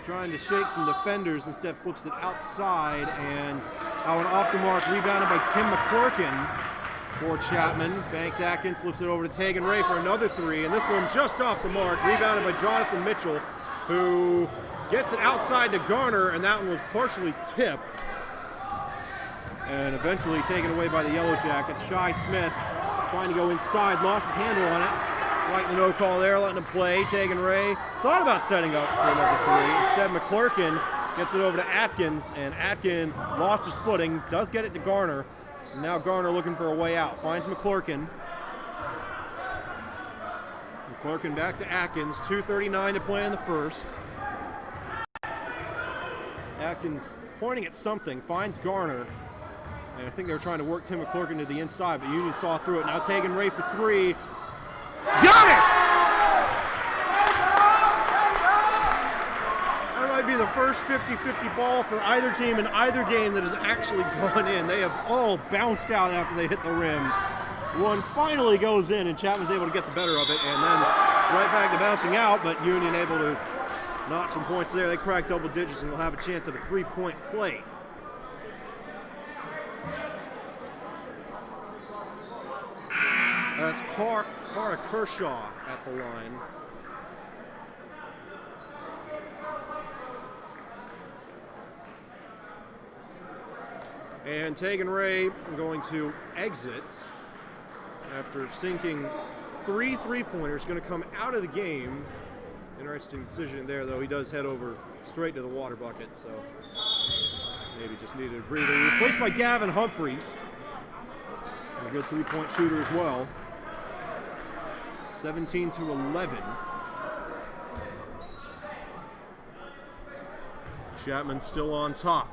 trying to shake some defenders, instead flips it outside, and that one off the mark, rebounded by Tim McClurkin for Chapman. Banks Atkins flips it over to Tegan Ray for another 3, and this one just off the mark, rebounded by Jonathan Mitchell, who gets it outside to Garner, and that one was partially tipped and eventually taken away by the Yellow Jackets. Shi Smith trying to go inside, lost his handle on it. Like the no call there, letting him play. Tegan Ray thought about setting up for another 3. Instead, McClurkin gets it over to Atkins, and Atkins lost his footing, does get it to Garner. And now Garner looking for a way out. Finds McClurkin. McClurkin back to Atkins. 2:39 to play in the first. Atkins pointing at something, finds Garner. And I think they were trying to work Tim McClurkin to the inside, but Union saw through it. Now Tegan Ray for 3. Got it! That might be the first 50-50 ball for either team in either game that has actually gone in. They have all bounced out after they hit the rim. One finally goes in, and Chapman's able to get the better of it, and then right back to bouncing out, but Union able to notch some points there. They crack double digits, and they'll have a chance at a 3-point play. That's Cara Kershaw at the line. And Tegan Ray going to exit after sinking 3 3-pointers, going to come out of the game. Interesting decision there, though. He does head over straight to the water bucket, so maybe just needed a breather. Replaced by Gavin Humphreys, a good 3-point shooter as well. 17-11. Chapman still on top.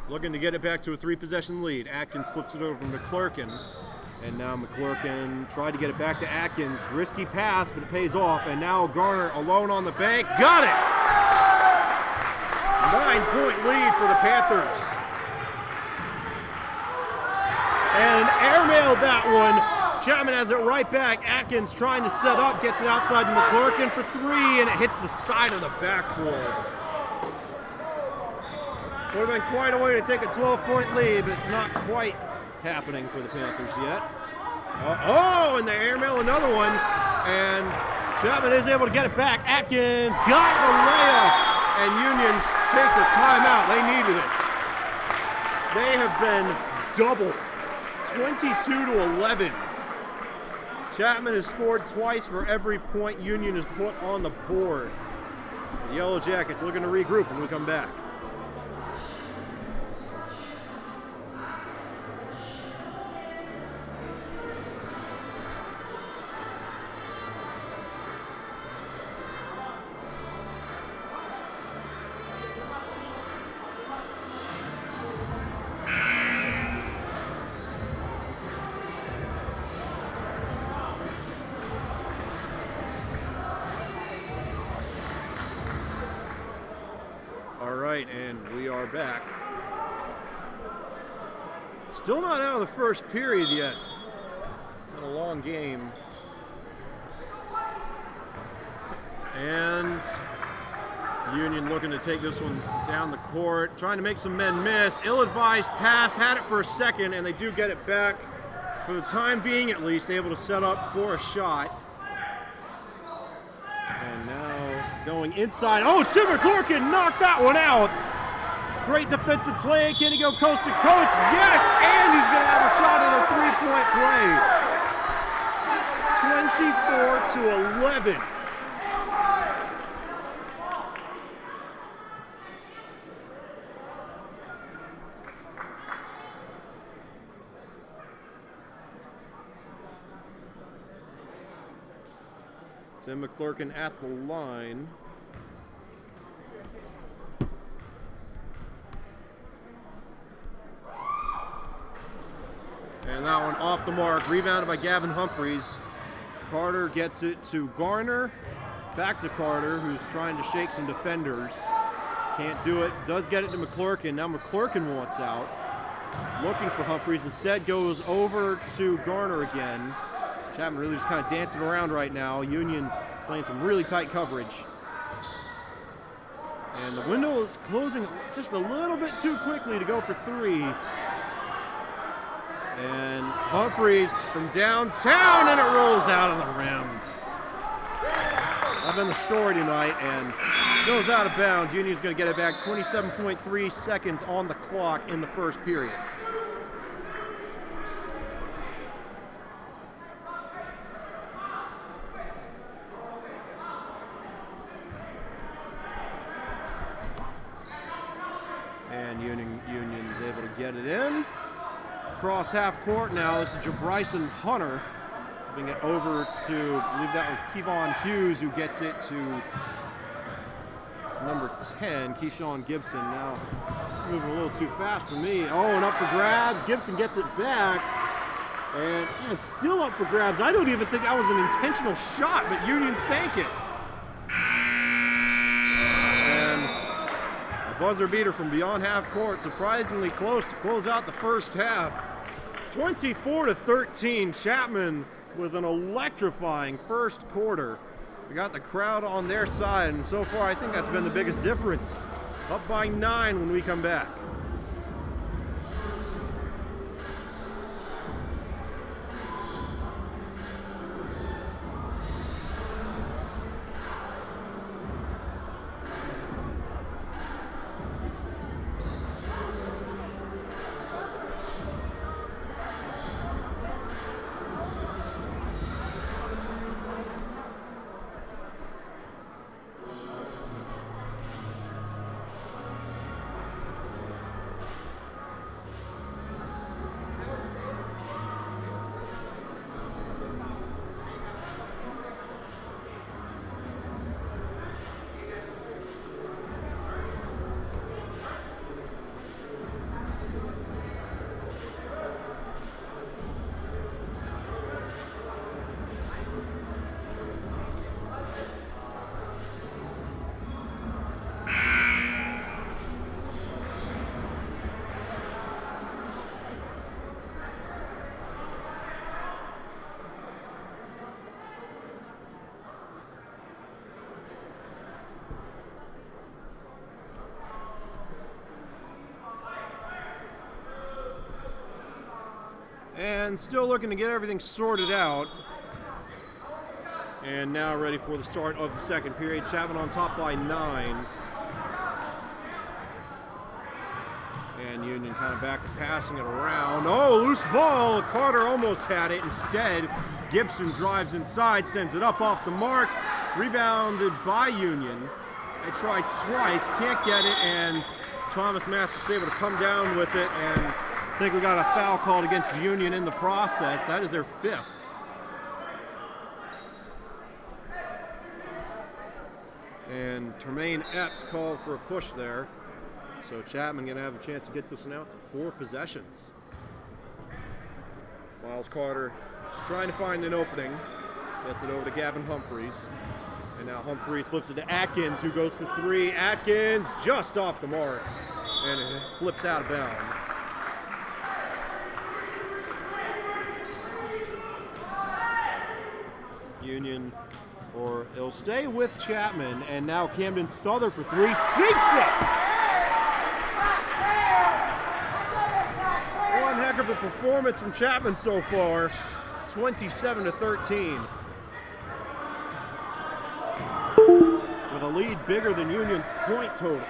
Looking to get it back to a 3-possession lead. Atkins flips it over to McClurkin. And now McClurkin tried to get it back to Atkins. Risky pass, but it pays off. And now Garner alone on the bank. Got it! 9-point lead for the Panthers. And airmailed that one Chapman has it right back. Atkins trying to set up, gets it outside to McClurkin for 3, and it hits the side of the backboard. Would have been quite a way to take a 12-point lead, but it's not quite happening for the Panthers yet. Oh, and they airmail another one, and Chapman is able to get it back. Atkins got the layup, and Union takes a timeout. They needed it. They have been doubled, 22-11. Chapman has scored twice for every point Union has put on the board. The Yellow Jackets looking to regroup when we come back. And we are back. Still not out of the first period yet. Been a long game. And Union looking to take this one down the court, trying to make some men miss. Ill-advised pass, had it for a second, and they do get it back. For the time being, at least, able to set up for a shot. And now going inside. Oh, Tim McClurkin knocked that one out. Great defensive play. Can he go coast to coast? Yes, and he's going to have a shot at a three-point play. 24-11. Tim McClurkin at the line. And that one off the mark, rebounded by Gavin Humphreys. Carter gets it to Garner, back to Carter, who's trying to shake some defenders. Can't do it, does get it to McClurkin. Now McClurkin wants out, looking for Humphreys, instead goes over to Garner again. Chapman really just kind of dancing around right now. Union playing some really tight coverage. And the window is closing just a little bit too quickly to go for 3. And Humphreys from downtown, and it rolls out of the rim. That's been the story tonight, and goes out of bounds. Union's going to get it back. 27.3 seconds on the clock in the first period. And Union's able to get it in. Across half court now, this is Bryson Hunter. Moving it over to, I believe that was Kevon Hughes who gets it to number 10, Keyshawn Gibson. Now moving a little too fast for me. Oh, and up for grabs. Gibson gets it back. And it's still up for grabs. I don't even think that was an intentional shot, but Union sank it. Buzzer beater from beyond half court, surprisingly close to close out the first half. 24-13, Chapman with an electrifying first quarter. We got the crowd on their side, and so far I think that's been the biggest difference. Up by 9 when we come back. Chapman still looking to get everything sorted out. And now ready for the start of the second period. Chapman on top by 9. And Union kind of back to passing it around. Oh, loose ball. Carter almost had it. Instead, Gibson drives inside, sends it up off the mark. Rebounded by Union. They try twice, can't get it, and Thomas Mathis able to come down with it, and I think we got a foul called against Union in the process. That is their 5th. And Termaine Epps called for a push there. So Chapman gonna have a chance to get this one out to 4 possessions. Miles Carter trying to find an opening. Gets it over to Gavin Humphreys. And now Humphreys flips it to Atkins, who goes for 3. Atkins just off the mark. And it flips out of bounds. Union, or it'll stay with Chapman. And now Camden Souther for 3. Sinks it! One heck of a performance from Chapman so far. 27-13. With a lead bigger than Union's point total.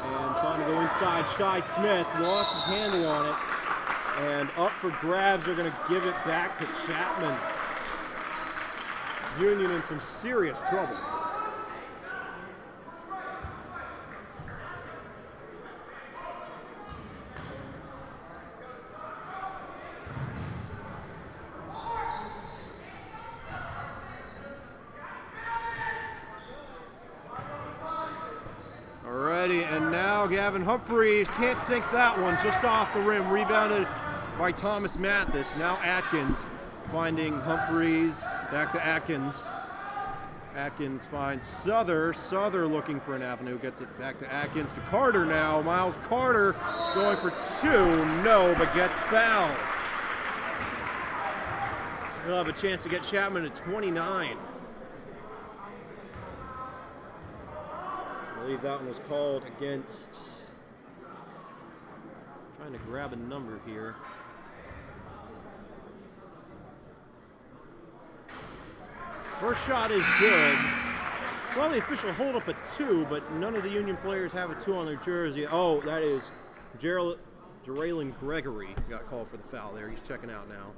And trying to go inside, Shai Smith lost his handle on it. And up for grabs, they're going to give it back to Chapman. Union in some serious trouble. And now Gavin Humphreys can't sink that one, just off the rim, rebounded by Thomas Mathis. Now Atkins finding Humphreys, back to Atkins. Atkins finds Souther. Souther looking for an avenue, gets it back to Atkins, to Carter now. Miles Carter going for 2, no, but gets fouled. He'll have a chance to get Chapman at 29. I believe that one was called against, trying to grab a number here. First shot is good. Saw the official hold up a 2, but none of the Union players have a 2 on their jersey. Oh, that is Jarrellyn Gregory got called for the foul there. He's checking out now.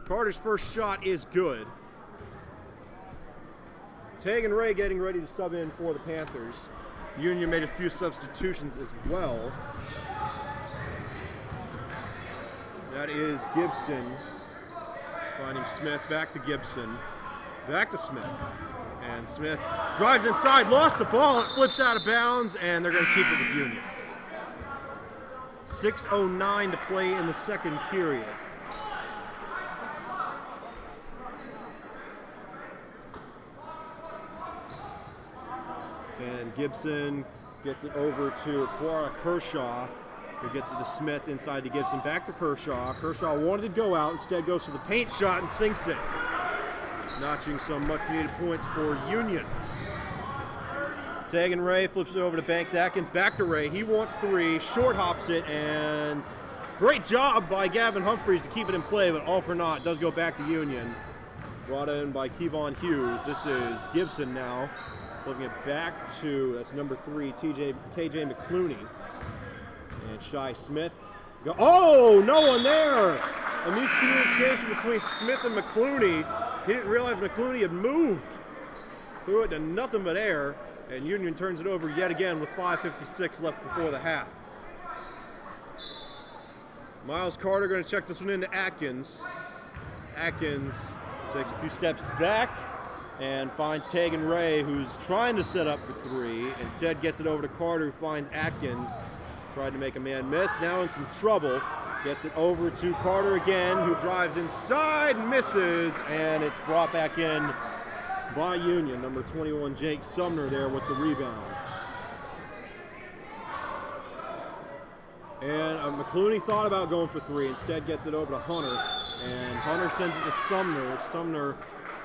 Carter's first shot is good. Tegan Ray getting ready to sub in for the Panthers. Union made a few substitutions as well. That is Gibson finding Smith, back to Gibson, back to Smith. And Smith drives inside, lost the ball, it flips out of bounds, and they're going to keep it with Union. 6:09 to play in the second period. And Gibson gets it over to Quara Kershaw, who gets it to Smith, inside to Gibson, back to Kershaw. Kershaw wanted to go out, instead goes for the paint shot and sinks it. Notching some much-needed points for Union. Tegan Ray flips it over to Banks Atkins, back to Ray. He wants 3, short hops it, and great job by Gavin Humphreys to keep it in play, but all for naught. Does go back to Union. Brought in by Kevon Hughes. This is Gibson now. Looking it back to, that's number 3, KJ McClooney. And Shai Smith. Oh, no one there! A miscommunication between Smith and McClooney. He didn't realize McClooney had moved. Threw it to nothing but air, and Union turns it over yet again with 5:56 left before the half. Miles Carter going to check this one into Atkins. Atkins takes a few steps back and finds Tegan Ray, who's trying to set up for 3. Instead gets it over to Carter, who finds Atkins. Tried to make a man miss, now in some trouble. Gets it over to Carter again, who drives inside, misses, and it's brought back in by Union. Number 21, Jake Sumner there with the rebound. And McClooney thought about going for 3, instead gets it over to Hunter, and Hunter sends it to Sumner. Sumner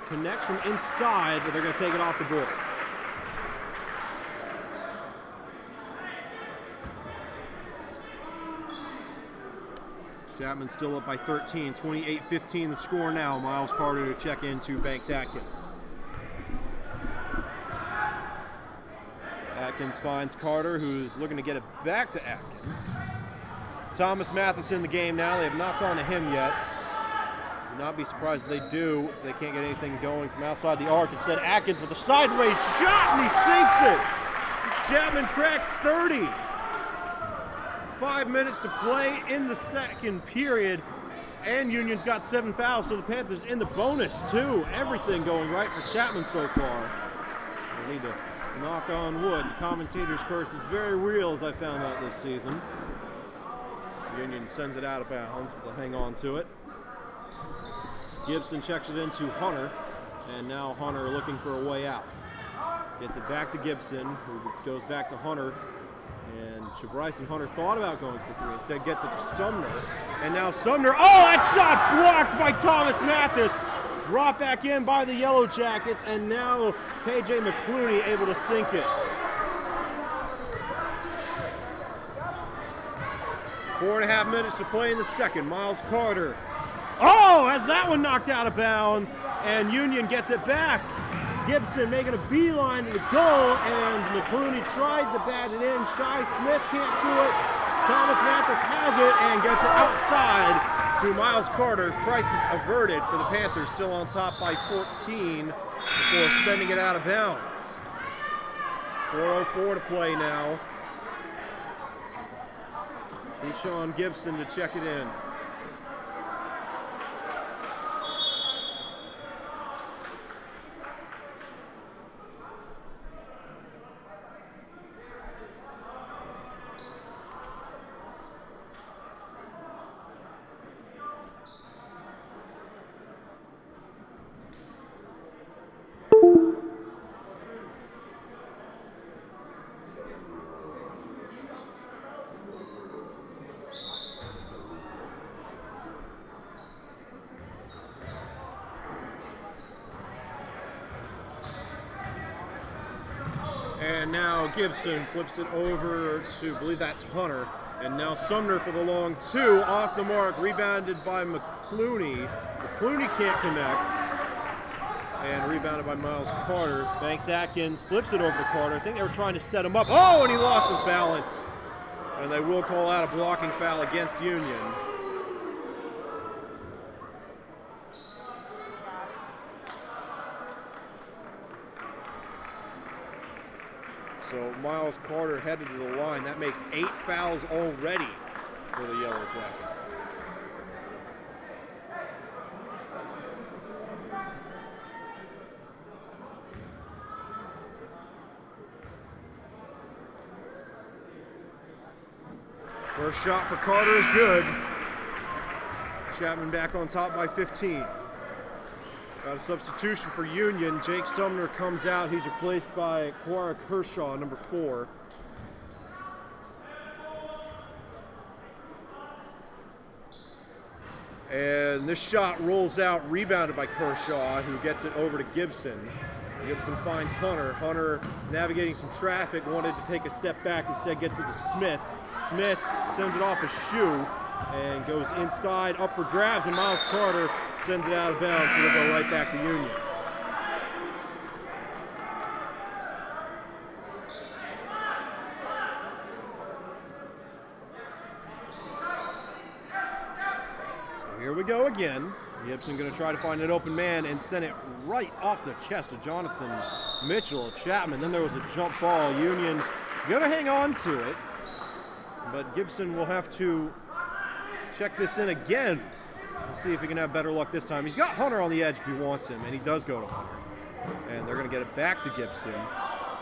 connects from inside, but they're going to take it off the board. Chapman still up by 13, 28-15 the score now. Miles Carter to check into Banks Atkins. Atkins finds Carter, who's looking to get it back to Atkins. Thomas Mathis in the game now. They have not gone to him yet. Would not be surprised if they do, if they can't get anything going from outside the arc. Instead, Atkins with a sideways shot, and he sinks it. Chapman cracks 30. 5 minutes to play in the second period, and Union's got 7 fouls, so the Panthers in the bonus too. Everything going right for Chapman so far. They need to knock on wood. The commentator's curse is very real, as I found out this season. Union sends it out of bounds, but they'll hang on to it. Gibson checks it into Hunter, and now Hunter looking for a way out. Gets it back to Gibson, who goes back to Hunter. And Bryson Hunter thought about going for 3. Instead gets it to Sumner. And now Sumner, oh, that shot blocked by Thomas Mathis. Brought back in by the Yellow Jackets, and now KJ McClooney able to sink it. 4.5 minutes to play in the second. Miles Carter. Oh, has that one knocked out of bounds, and Union gets it back. Gibson making a beeline to the goal, and McClooney tried to bat it in. Shi Smith can't do it. Thomas Mathis has it and gets it outside to Miles Carter. Crisis averted for the Panthers, still on top by 14 before sending it out of bounds. 4:04 to play now. And Sean Gibson to check it in. And now Gibson flips it over to, I believe that's Hunter. And now Sumner for the long 2, off the mark, rebounded by McClooney. McClooney can't connect. And rebounded by Miles Carter. Banks Atkins flips it over to Carter. I think they were trying to set him up. Oh, and he lost his balance. And they will call out a blocking foul against Union. So Miles Carter headed to the line. That makes 8 fouls already for the Yellow Jackets. First shot for Carter is good. Chapman back on top by 15. Got a substitution for Union. Jake Sumner comes out. He's replaced by Quara Kershaw, number 4. And this shot rolls out, rebounded by Kershaw, who gets it over to Gibson. Gibson finds Hunter. Hunter, navigating some traffic, wanted to take a step back, instead gets it to Smith. Smith sends it off his shoe and goes inside, up for grabs, and Miles Carter sends it out of bounds, so they'll go right back to Union. So here we go again. Gibson going to try to find an open man and send it right off the chest of Jonathan Mitchell. Chapman. Then there was a jump ball. Union going to hang on to it, but Gibson will have to check this in again. We'll see if he can have better luck this time. He's got Hunter on the edge if he wants him, and he does go to Hunter. And they're going to get it back to Gibson,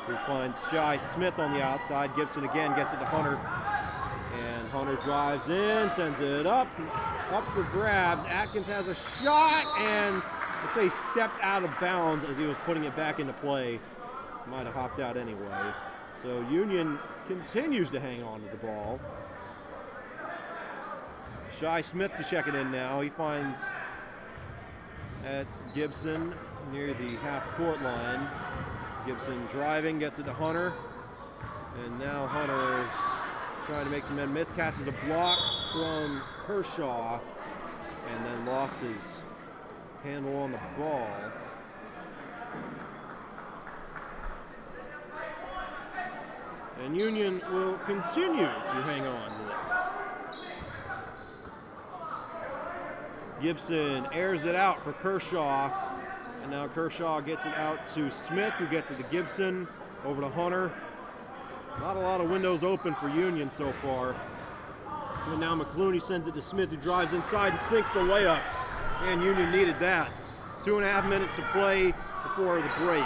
who finds Shi Smith on the outside. Gibson again gets it to Hunter. And Hunter drives in, sends it up for grabs. Atkins has a shot, and I say stepped out of bounds as he was putting it back into play. Might have hopped out anyway. So Union continues to hang on to the ball. Shi Smith to check it in now. He finds that's Gibson near the half-court line. Gibson driving, gets it to Hunter. And now Hunter trying to make some men miss, catches a block from Kershaw and then lost his handle on the ball. And Union will continue to hang on to this. Gibson airs it out for Kershaw. And now Kershaw gets it out to Smith, who gets it to Gibson, over to Hunter. Not a lot of windows open for Union so far. And now McClooney sends it to Smith, who drives inside and sinks the layup. And Union needed that. 2.5 minutes to play before the break.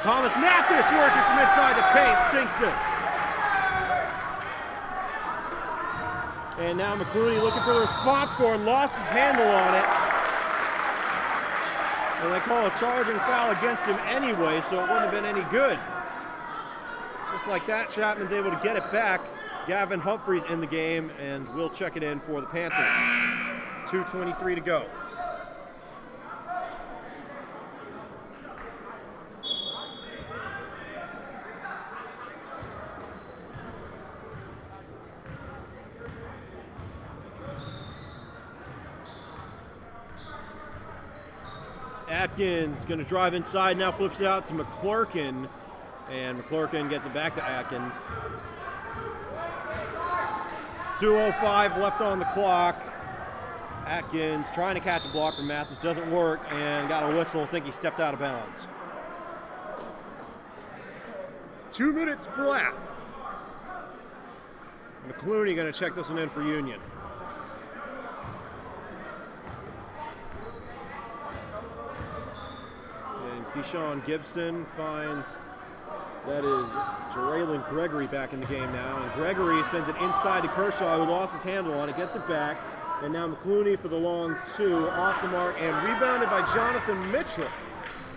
Thomas Mathis working from inside the paint, sinks it. And now McClooney looking for the response score and lost his handle on it. And they call a charging foul against him anyway, so it wouldn't have been any good. Just like that, Chapman's able to get it back. Gavin Humphreys in the game, and we'll check it in for the Panthers. 2:23 to go. Atkins going to drive inside, now flips it out to McClurkin, and McClurkin gets it back to Atkins. 2:05 left on the clock. Atkins trying to catch a block from Mathis, doesn't work, and got a whistle. I think he stepped out of bounds. 2 minutes flat. McClooney going to check this one in for Union. Keyshawn Gibson finds that is Jeraylin Gregory back in the game now. And Gregory sends it inside to Kershaw, who lost his handle on it, gets it back. And now McClooney for the long two, off the mark, and rebounded by Jonathan Mitchell.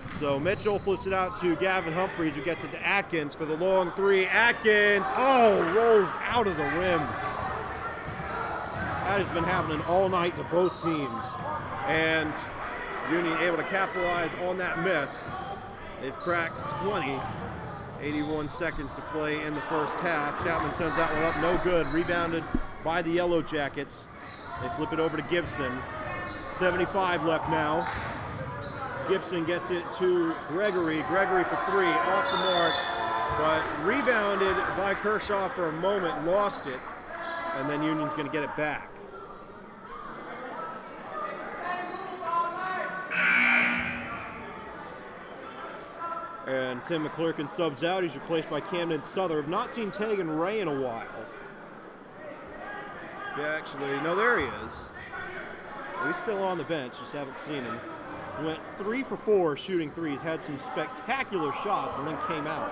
So Mitchell flips it out to Gavin Humphreys, who gets it to Atkins for the long three. Atkins, rolls out of the rim. That has been happening all night to both teams. And Union able to capitalize on that miss. They've cracked 20. 81 seconds to play in the first half. Chapman sends that one up, no good. Rebounded by the Yellow Jackets. They flip it over to Gibson. 75 left now. Gibson gets it to Gregory. Gregory for three, off the mark, but rebounded by Kershaw for a moment, lost it, and then Union's going to get it back. And Tim McClurkin subs out. He's replaced by Camden Souther. I've not seen Tegan Ray in a while. Yeah, actually, no, there he is. So he's still on the bench, just haven't seen him. Went 3 for 4 shooting threes, had some spectacular shots, and then came out.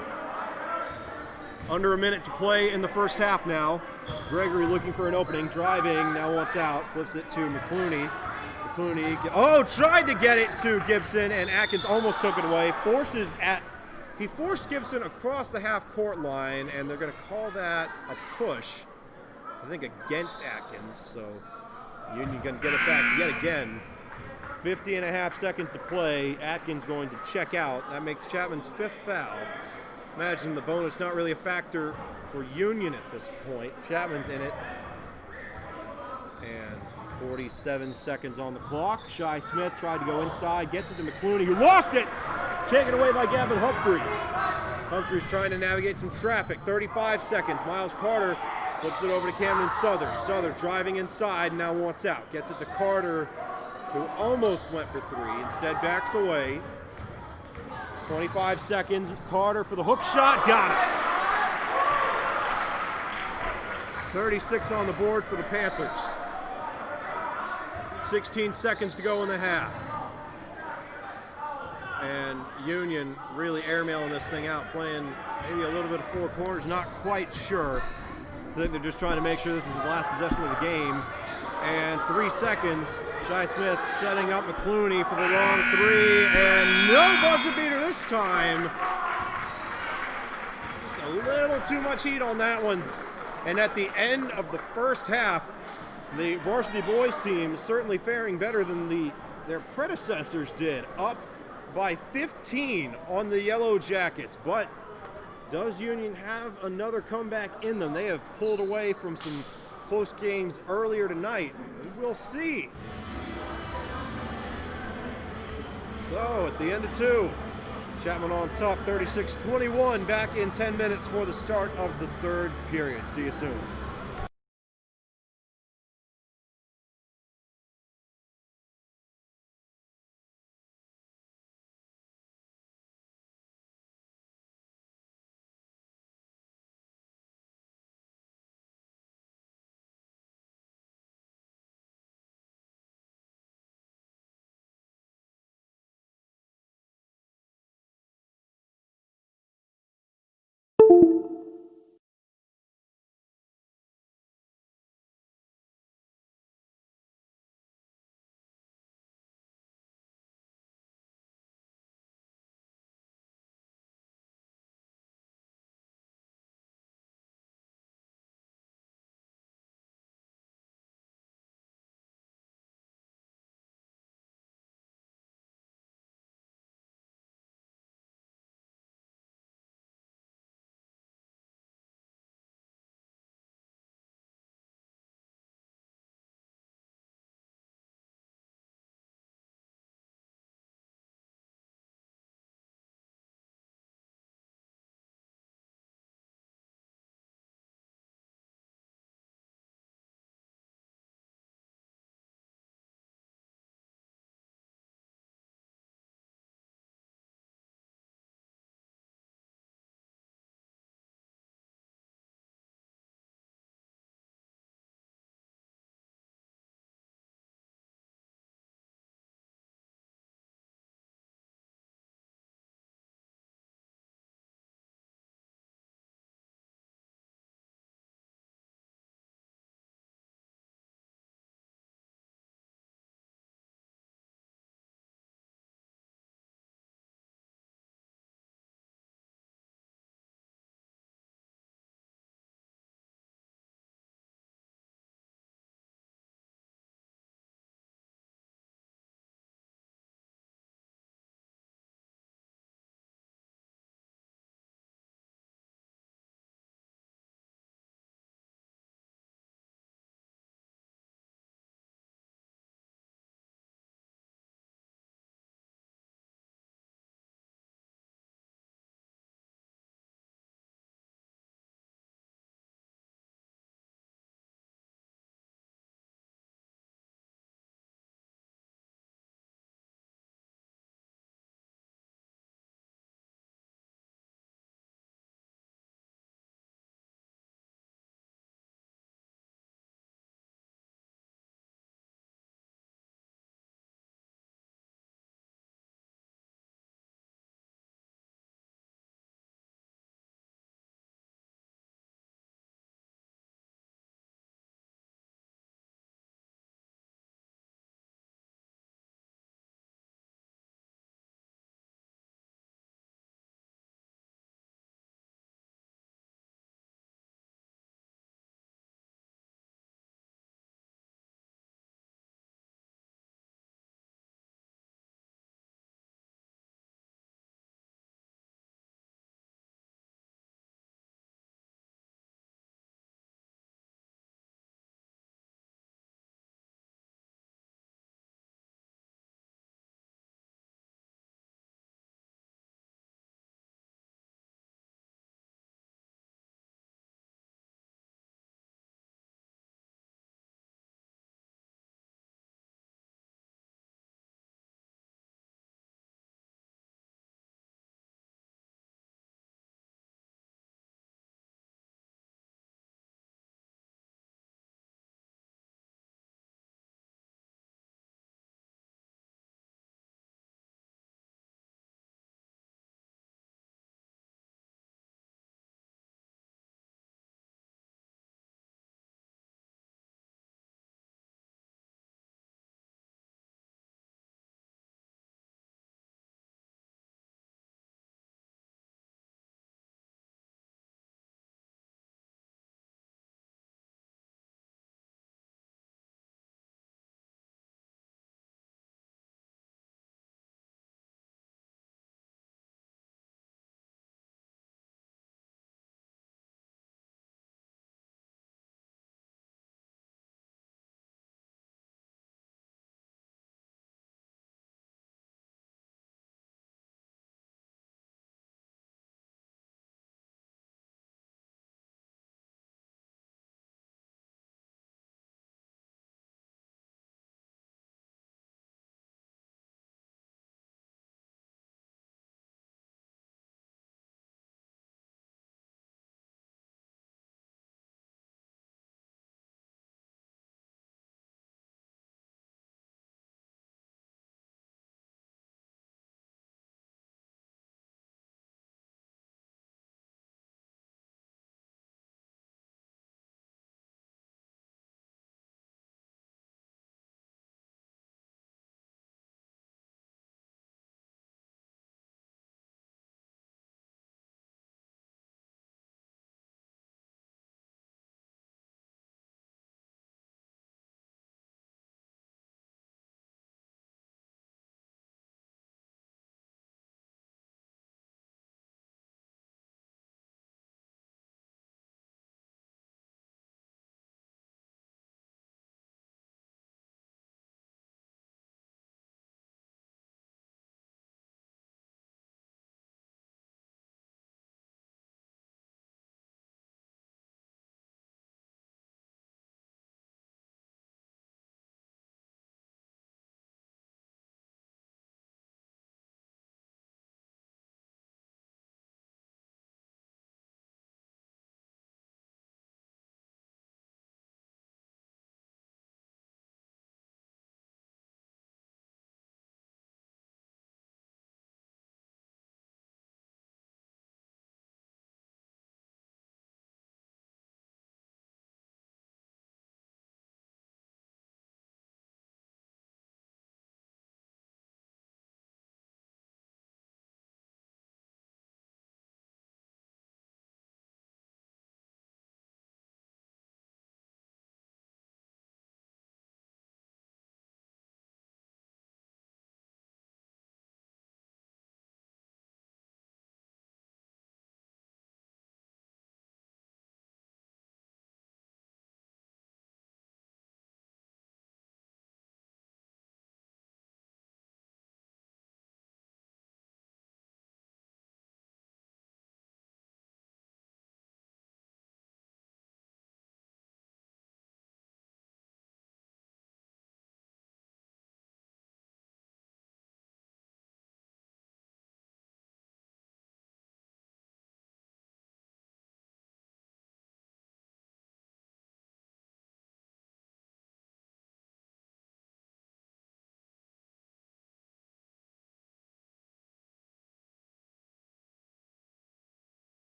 Under a minute to play in the first half now. Gregory looking for an opening, driving, now wants out, flips it to McClooney. McClooney, tried to get it to Gibson, and Atkins almost took it away. He forced Gibson across the half-court line, and they're going to call that a push, I think, against Atkins. So Union going to get it back yet again. 50.5 seconds to play. Atkins going to check out. That makes Chapman's 5th foul. Imagine the bonus not really a factor for Union at this point. Chapman's in it. And 47 seconds on the clock. Shai Smith tried to go inside, gets it to McClooney, who lost it! Taken away by Gavin Humphreys. Humphreys trying to navigate some traffic. 35 seconds. Miles Carter flips it over to Camden Souther. Souther driving inside, now wants out. Gets it to Carter, who almost went for three, instead backs away. 25 seconds. Carter for the hook shot, got it! 36 on the board for the Panthers. 16 seconds to go in the half. And Union really airmailing this thing out, playing maybe a little bit of four corners, not quite sure. I think they're just trying to make sure this is the last possession of the game. And 3 seconds, Shai Smith setting up McClooney for the long three, and no buzzer beater this time. Just a little too much heat on that one. And at the end of the first half, the Varsity boys team is certainly faring better than their predecessors did, up by 15 on the Yellow Jackets. But Does Union have another comeback in them? They have pulled away from some close games earlier tonight. We'll see. So at the end of 2, Chapman on top, 36-21, back in 10 minutes for the start of the 3rd period. See you soon.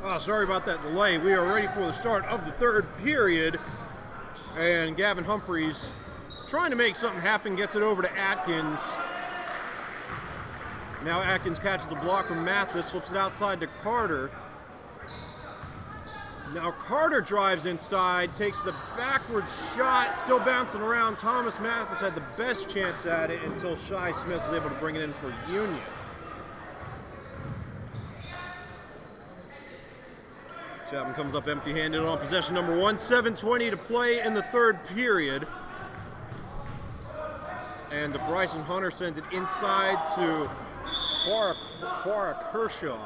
Oh, sorry about that delay. We are ready for the start of the third period. And Gavin Humphreys trying to make something happen, gets it over to Atkins. Now Atkins catches the block from Mathis, flips it outside to Carter. Now Carter drives inside, takes the backward shot, still bouncing around. Thomas Mathis had the best chance at it until Shi Smith was able to bring it in for Union. Chapman comes up empty-handed on possession number 1. 7:20 to play in the third period. And the Bryson Hunter sends it inside to Quara Kershaw.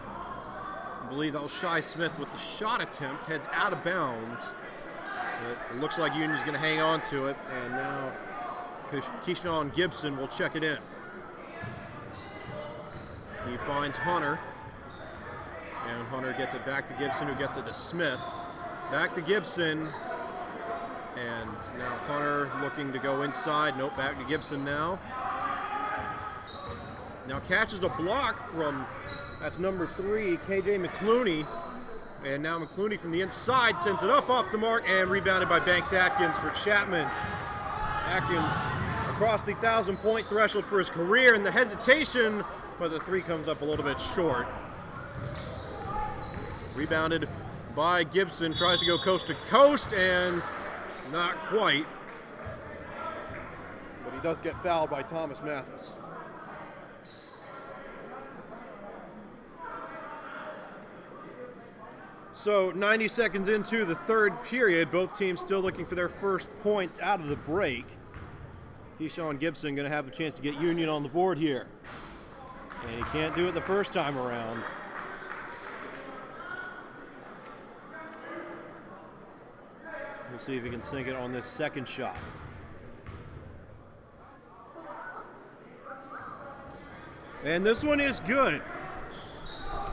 I believe that was Shi Smith with the shot attempt. Heads out of bounds. But it looks like Union's going to hang on to it. And now Keyshawn Gibson will check it in. He finds Hunter. And Hunter gets it back to Gibson, who gets it to Smith. Back to Gibson. And now Hunter looking to go inside. Nope, back to Gibson now. Now catches a block from, that's number 3, KJ McClooney. And now McClooney from the inside sends it up off the mark and rebounded by Banks Atkins for Chapman. Atkins across the 1,000-point threshold for his career, and the hesitation, but the 3 comes up a little bit short. Rebounded by Gibson, tries to go coast to coast, and not quite. But he does get fouled by Thomas Mathis. So 90 seconds into the third period, both teams still looking for their first points out of the break. Keyshawn Gibson going to have a chance to get Union on the board here. And he can't do it the first time around. We'll see if he can sink it on this second shot. And this one is good.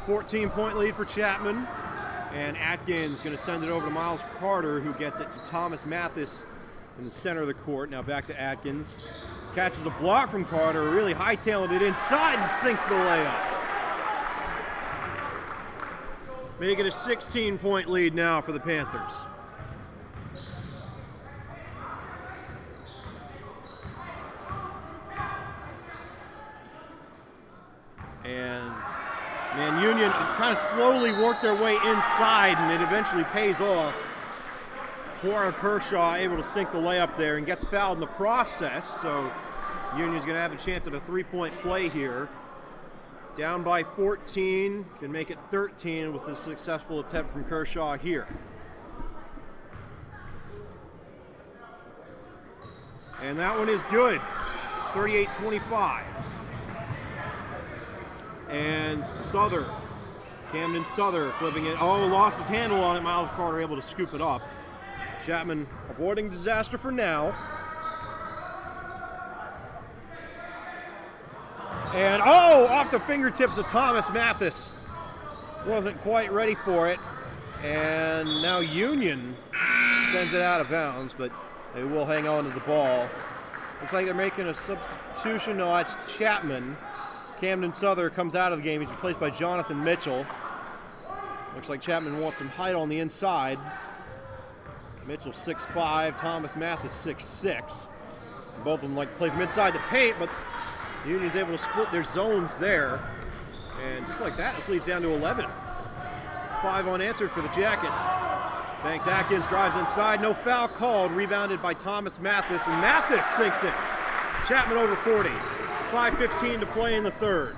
14-point lead for Chapman. And Atkins going to send it over to Miles Carter, who gets it to Thomas Mathis in the center of the court. Now back to Atkins. Catches a block from Carter, really hightailing it inside and sinks the layup. Making a 16-point lead now for the Panthers. And man, Union has kind of slowly worked their way inside, and it eventually pays off. Quara Kershaw able to sink the layup there and gets fouled in the process, so Union's going to have a chance at a 3-point play here. Down by 14, can make it 13 with a successful attempt from Kershaw here. And that one is good, 38-25. And Camden Souther flipping it. Oh, lost his handle on it. Miles Carter able to scoop it up. Chapman avoiding disaster for now. And off the fingertips of Thomas Mathis. Wasn't quite ready for it. And now Union sends it out of bounds, but they will hang on to the ball. Looks like they're making a substitution. No, that's Chapman. Camden Souther comes out of the game. He's replaced by Jonathan Mitchell. Looks like Chapman wants some height on the inside. Mitchell 6'5", Thomas Mathis 6'6". Both of them like to play from inside the paint, but the Union's able to split their zones there. And just like that, this leads down to 11. 5 unanswered for the Jackets. Banks Atkins drives inside, no foul called. Rebounded by Thomas Mathis, and Mathis sinks it. Chapman over 40. 5:15 to play in the third.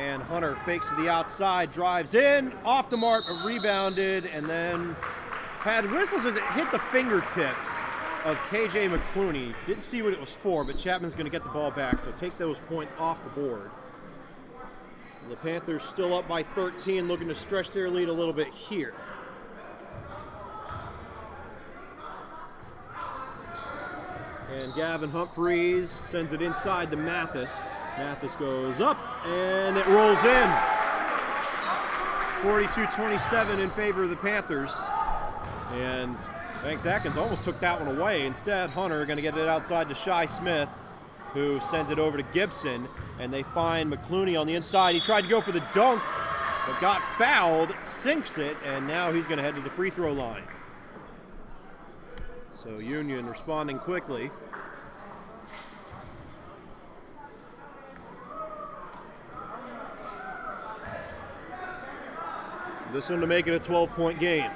and Hunter fakes to the outside, drives in, off the mark, but rebounded, and then had whistles as it hit the fingertips of KJ McClooney. Didn't see what it was for, but Chapman's going to get the ball back, so take those points off the board. The Panthers still up by 13, looking to stretch their lead a little bit here. And Gavin Humphreys sends it inside to Mathis. Mathis goes up, and it rolls in. 42-27 in favor of the Panthers. And Banks Atkins almost took that one away. Instead, Hunter going to get it outside to Shai Smith, who sends it over to Gibson. And they find McClooney on the inside. He tried to go for the dunk, but got fouled, sinks it, and now he's going to head to the free throw line. So Union responding quickly. This one to make it a 12-point game.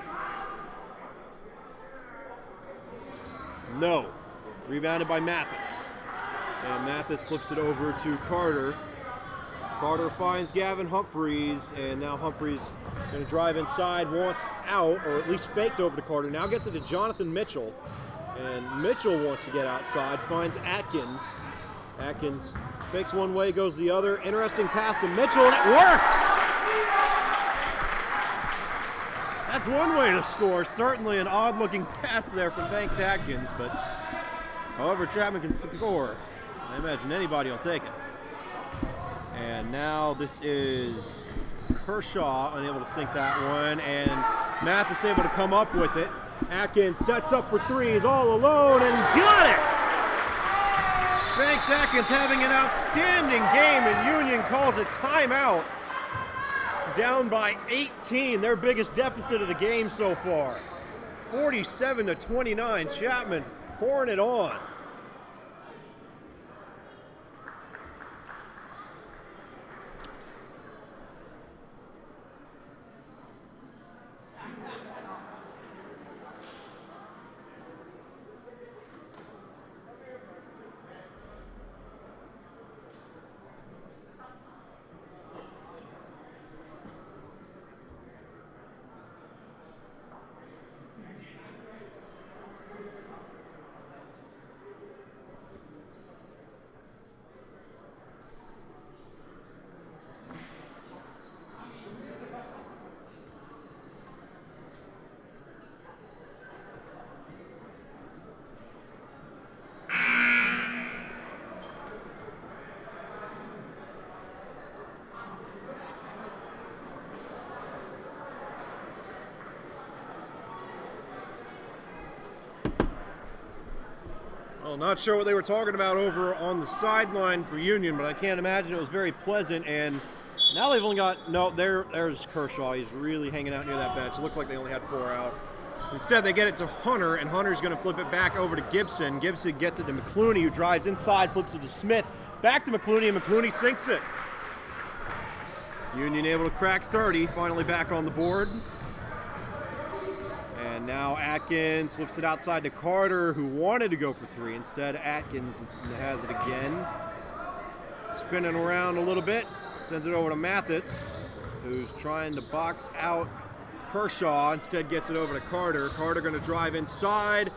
No. Rebounded by Mathis. And Mathis flips it over to Carter. Carter finds Gavin Humphreys, and now Humphreys going to drive inside, wants out, or at least faked over to Carter. Now gets it to Jonathan Mitchell, and Mitchell wants to get outside, finds Atkins. Atkins fakes one way, goes the other. Interesting pass to Mitchell, and it works! That's one way to score. Certainly an odd-looking pass there from Banks Atkins, but however Chapman can score, I imagine anybody will take it. And now this is Kershaw, unable to sink that one, and Mathis able to come up with it. Atkins sets up for three, he's all alone, and got it! Banks Atkins having an outstanding game, and Union calls a timeout. Down by 18, their biggest deficit of the game so far. 47-29, Chapman pouring it on. Well, not sure what they were talking about over on the sideline for Union, but I can't imagine it was very pleasant. And now they've only got, no, there's Kershaw. He's really hanging out near that bench. It looked like they only had 4 out. Instead, they get it to Hunter, and Hunter's going to flip it back over to Gibson. Gibson gets it to McClooney, who drives inside, flips it to Smith. Back to McClooney, and McClooney sinks it. Union able to crack 30, finally back on the board. And now Atkins flips it outside to Carter, who wanted to go for 3. Instead, Atkins has it again. Spinning around a little bit, sends it over to Mathis, who's trying to box out Kershaw. Instead gets it over to Carter. Carter going to drive inside,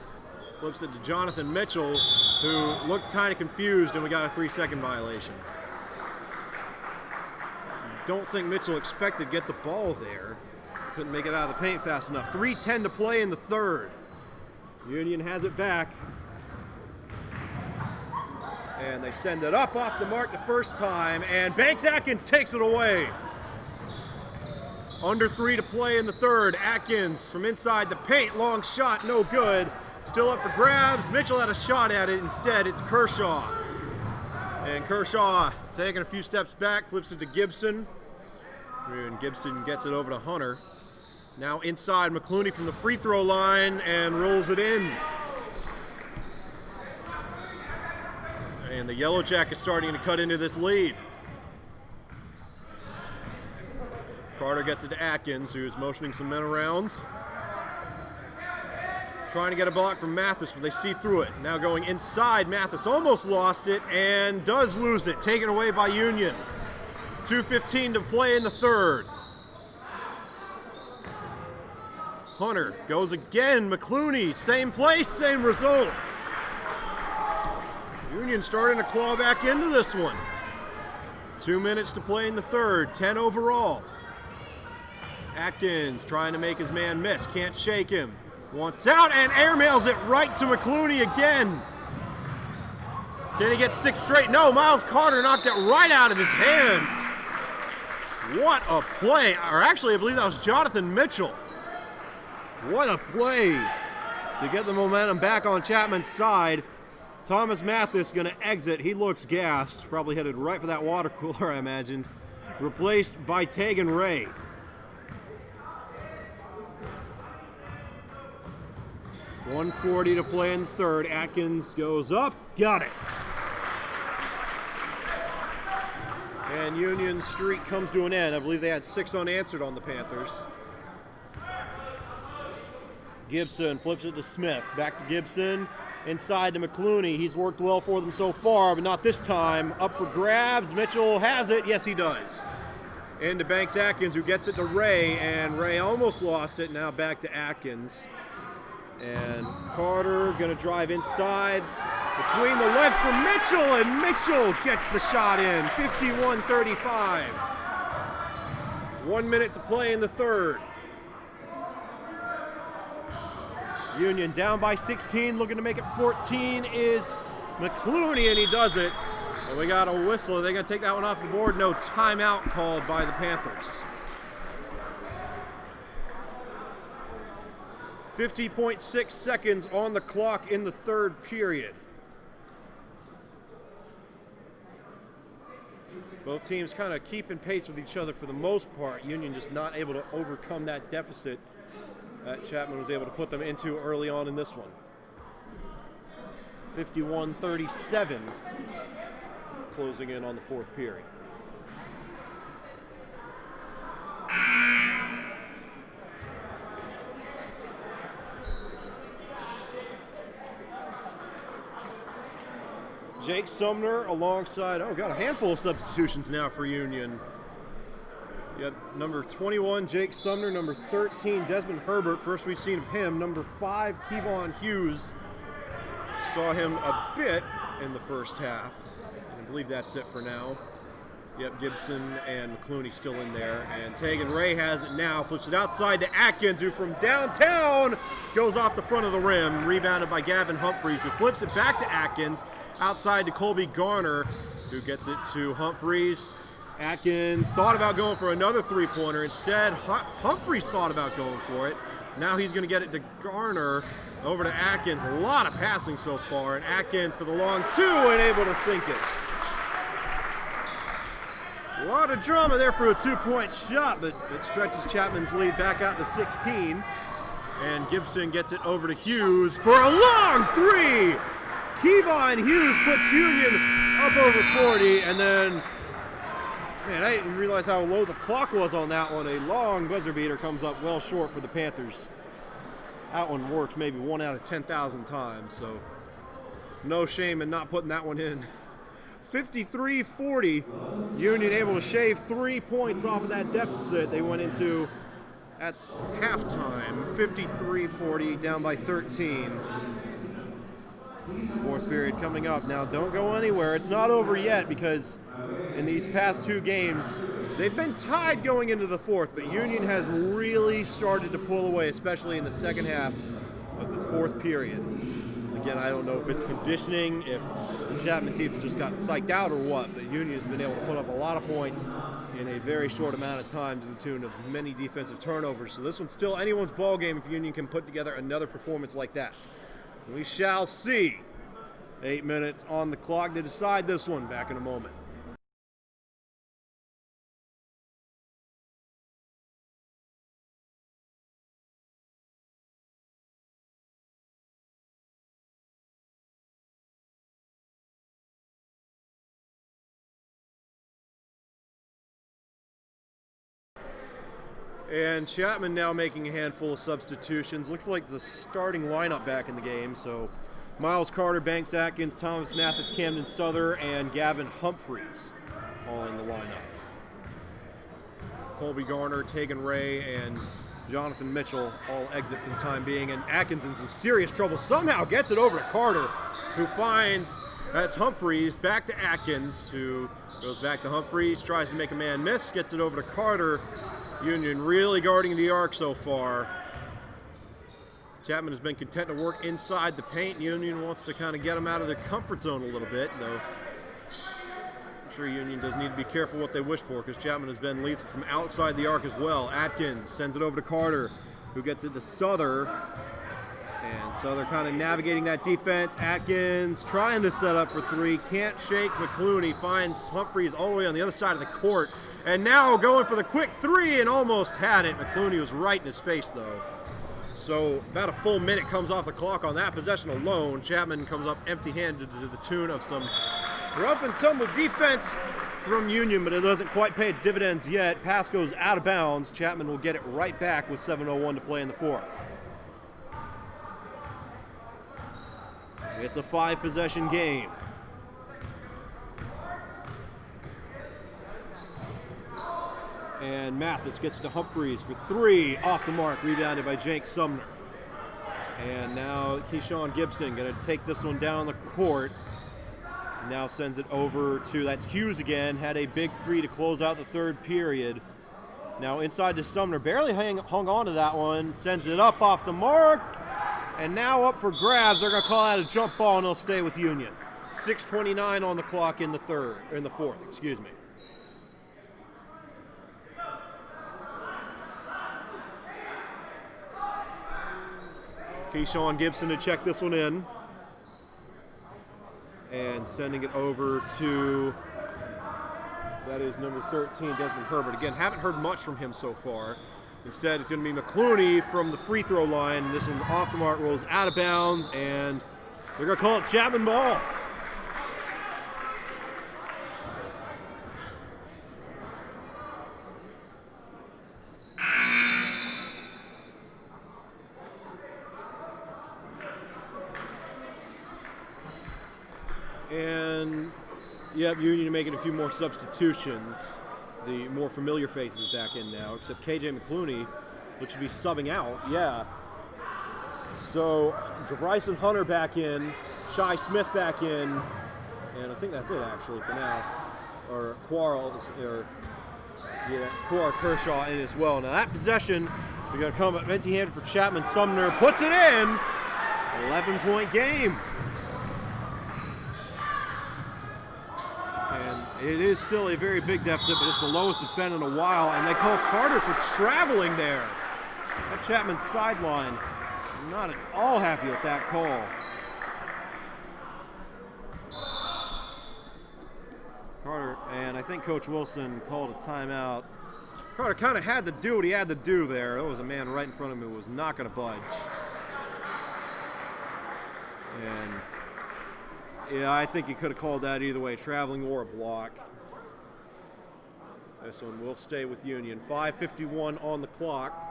flips it to Jonathan Mitchell, who looked kind of confused, and we got a 3-second violation. Don't think Mitchell expected to get the ball there. Couldn't make it out of the paint fast enough. 3:10 to play in the third. Union has it back. And they send it up off the mark the first time, and Banks Atkins takes it away. Under 3 to play in the third. Atkins from inside the paint, long shot, no good. Still up for grabs. Mitchell had a shot at it. Instead, it's Kershaw. And Kershaw taking a few steps back, flips it to Gibson. And Gibson gets it over to Hunter. Now inside, McClooney from the free throw line and rolls it in. And the Yellow Jackets starting to cut into this lead. Carter gets it to Atkins, who's motioning some men around. Trying to get a block from Mathis, but they see through it. Now going inside, Mathis almost lost it and does lose it. Taken away by Union. 2:15 to play in the third. Hunter goes again. McClooney, same place, same result. Union starting to claw back into this one. 2 minutes to play in the third, 10 overall. Atkins trying to make his man miss, can't shake him. Wants out and airmails it right to McClooney again. Can he get 6 straight? No, Miles Carter knocked it right out of his hand. What a play. Or actually, I believe that was Jonathan Mitchell. What a play to get the momentum back on Chapman's side. Thomas Mathis going to exit. He looks gassed. Probably headed right for that water cooler, I imagined. Replaced by Tegan Ray. .140 to play in the third. Atkins goes up. Got it. And Union's streak comes to an end. I believe they had 6 unanswered on the Panthers. Gibson flips it to Smith. Back to Gibson. Inside to McClooney. He's worked well for them so far, but not this time. Up for grabs. Mitchell has it. Yes, he does. Into Banks Atkins, who gets it to Ray, and Ray almost lost it. Now back to Atkins. And Carter going to drive inside between the legs for Mitchell, and Mitchell gets the shot in. 51-35. 1 minute to play in the third. Union down by 16, looking to make it 14 is McClooney, and he does it. And we got a whistle. They're going to take that one off the board. No timeout called by the Panthers. 50.6 seconds on the clock in the third period. Both teams kind of keeping pace with each other for the most part. Union just not able to overcome that deficit that Chapman was able to put them into early on in this one. 51-37, closing in on the fourth period. Jake Sumner alongside, got a handful of substitutions now for Union. You have number 21, Jake Sumner, number 13, Desmond Herbert. First we've seen of him. Number 5, Kevon Hughes. Saw him a bit in the first half. I believe that's it for now. Yep, Gibson and McClooney still in there. And Tegan Ray has it now. Flips it outside to Atkins, who from downtown goes off the front of the rim. Rebounded by Gavin Humphreys, who flips it back to Atkins. Outside to Colby Garner, who gets it to Humphreys. Atkins thought about going for another three-pointer. Instead, Humphreys thought about going for it. Now he's going to get it to Garner. Over to Atkins. A lot of passing so far. And Atkins for the long 2 and able to sink it. A lot of drama there for a 2-point shot, but it stretches Chapman's lead back out to 16. And Gibson gets it over to Hughes for a long 3. Kevon Hughes puts Union up over 40, and then, man, I didn't realize how low the clock was on that one. A long buzzer beater comes up well short for the Panthers. That one works maybe 1 out of 10,000 times, so no shame in not putting that one in. 53-40, Union able to shave 3 points off of that deficit they went into at halftime. 53-40, down by 13. Fourth period coming up. Now don't go anywhere. It's not over yet because in these past 2 games, they've been tied going into the fourth, but Union has really started to pull away, especially in the second half of the fourth period. Again, I don't know if it's conditioning, if the Chapman teams just got psyched out or what, but Union has been able to put up a lot of points in a very short amount of time to the tune of many defensive turnovers. So this one's still anyone's ball game if Union can put together another performance like that. We shall see. 8 minutes on the clock to decide this one. Back in a moment. And Chapman now making a handful of substitutions. Looks like the starting lineup back in the game. So Miles Carter, Banks Atkins, Thomas Mathis, Camden Souther, and Gavin Humphreys all in the lineup. Colby Garner, Tegan Ray, and Jonathan Mitchell all exit for the time being, and Atkins in some serious trouble. Somehow gets it over to Carter, who finds that's Humphreys, back to Atkins, who goes back to Humphreys, tries to make a man miss, gets it over to Carter. Union really guarding the arc so far. Chapman has been content to work inside the paint. Union wants to kind of get them out of their comfort zone a little bit, though I'm sure Union does need to be careful what they wish for, because Chapman has been lethal from outside the arc as well. Atkins sends it over to Carter, who gets it to Souther. And Souther kind of navigating that defense. Atkins trying to set up for three. Can't shake McClooney. Finds Humphreys all the way on the other side of the court. And now going for the quick three and almost had it. McClooney was right in his face, though. So about a full minute comes off the clock on that possession alone. Chapman comes up empty-handed to the tune of some rough and tumble defense from Union, but it doesn't quite pay its dividends yet. Pass goes out of bounds. Chapman will get it right back with 7:01 to play in the fourth. It's a 5-possession game. And Mathis gets to Humphreys for three, off the mark, rebounded by Jake Sumner. And now Keyshawn Gibson gonna take this one down the court. Now sends it over to, that's Hughes again, had a big three to close out the third period. Now inside to Sumner, barely hung on to that one, sends it up off the mark. And now up for grabs. They're going to call out a jump ball, and they'll stay with Union. 6:29 on the clock in the fourth, excuse me. Keyshawn Gibson to check this one in. And sending it over to, that is number 13, Desmond Herbert. Again, haven't heard much from him so far. Instead, it's going to be McClooney from the free throw line. This one off the mark, rolls out of bounds, and they're going to call it Chapman ball. And, yep, Union making a few more substitutions. The more familiar faces back in now, except KJ McClooney, which should be subbing out, yeah. So, Bryson Hunter back in, Shai Smith back in, and I think that's it actually for now. Or Quar Kershaw in as well. Now that possession, we're gonna come up empty-handed for Chapman. Sumner puts it in, 11-point game. It is still a very big deficit, but it's the lowest it's been in a while, and they call Carter for traveling there. That Chapman sideline, not at all happy with that call. Carter, and I think Coach Wilson called a timeout. Carter kind of had to do what he had to do there. There was a man right in front of him who was not going to budge. And yeah, I think he could have called that either way, traveling or a block. This one will stay with Union. 5:51 on the clock.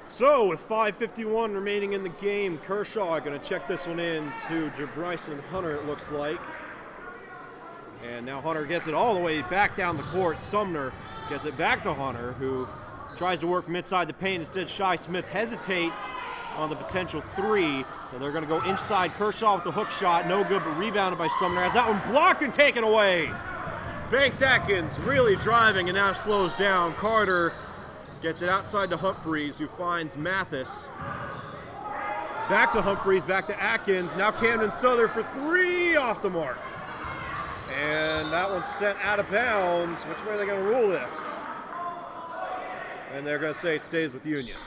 So with 5:51 remaining in the game, Kershaw going to check this one in to Bryson Hunter, it looks like. And now Hunter gets it all the way back down the court. Sumner gets it back to Hunter, who tries to work from inside the paint. Instead, Shai Smith hesitates on the potential three. And they're going to go inside. Kershaw with the hook shot. No good, but rebounded by Sumner. Has that one blocked and taken away. Banks Atkins really driving and now slows down. Carter gets it outside to Humphreys, who finds Mathis. Back to Humphreys, back to Atkins. Now Camden Souther for three, off the mark. And that one's sent out of bounds. Which way are they going to rule this? And they're going to say it stays with Union.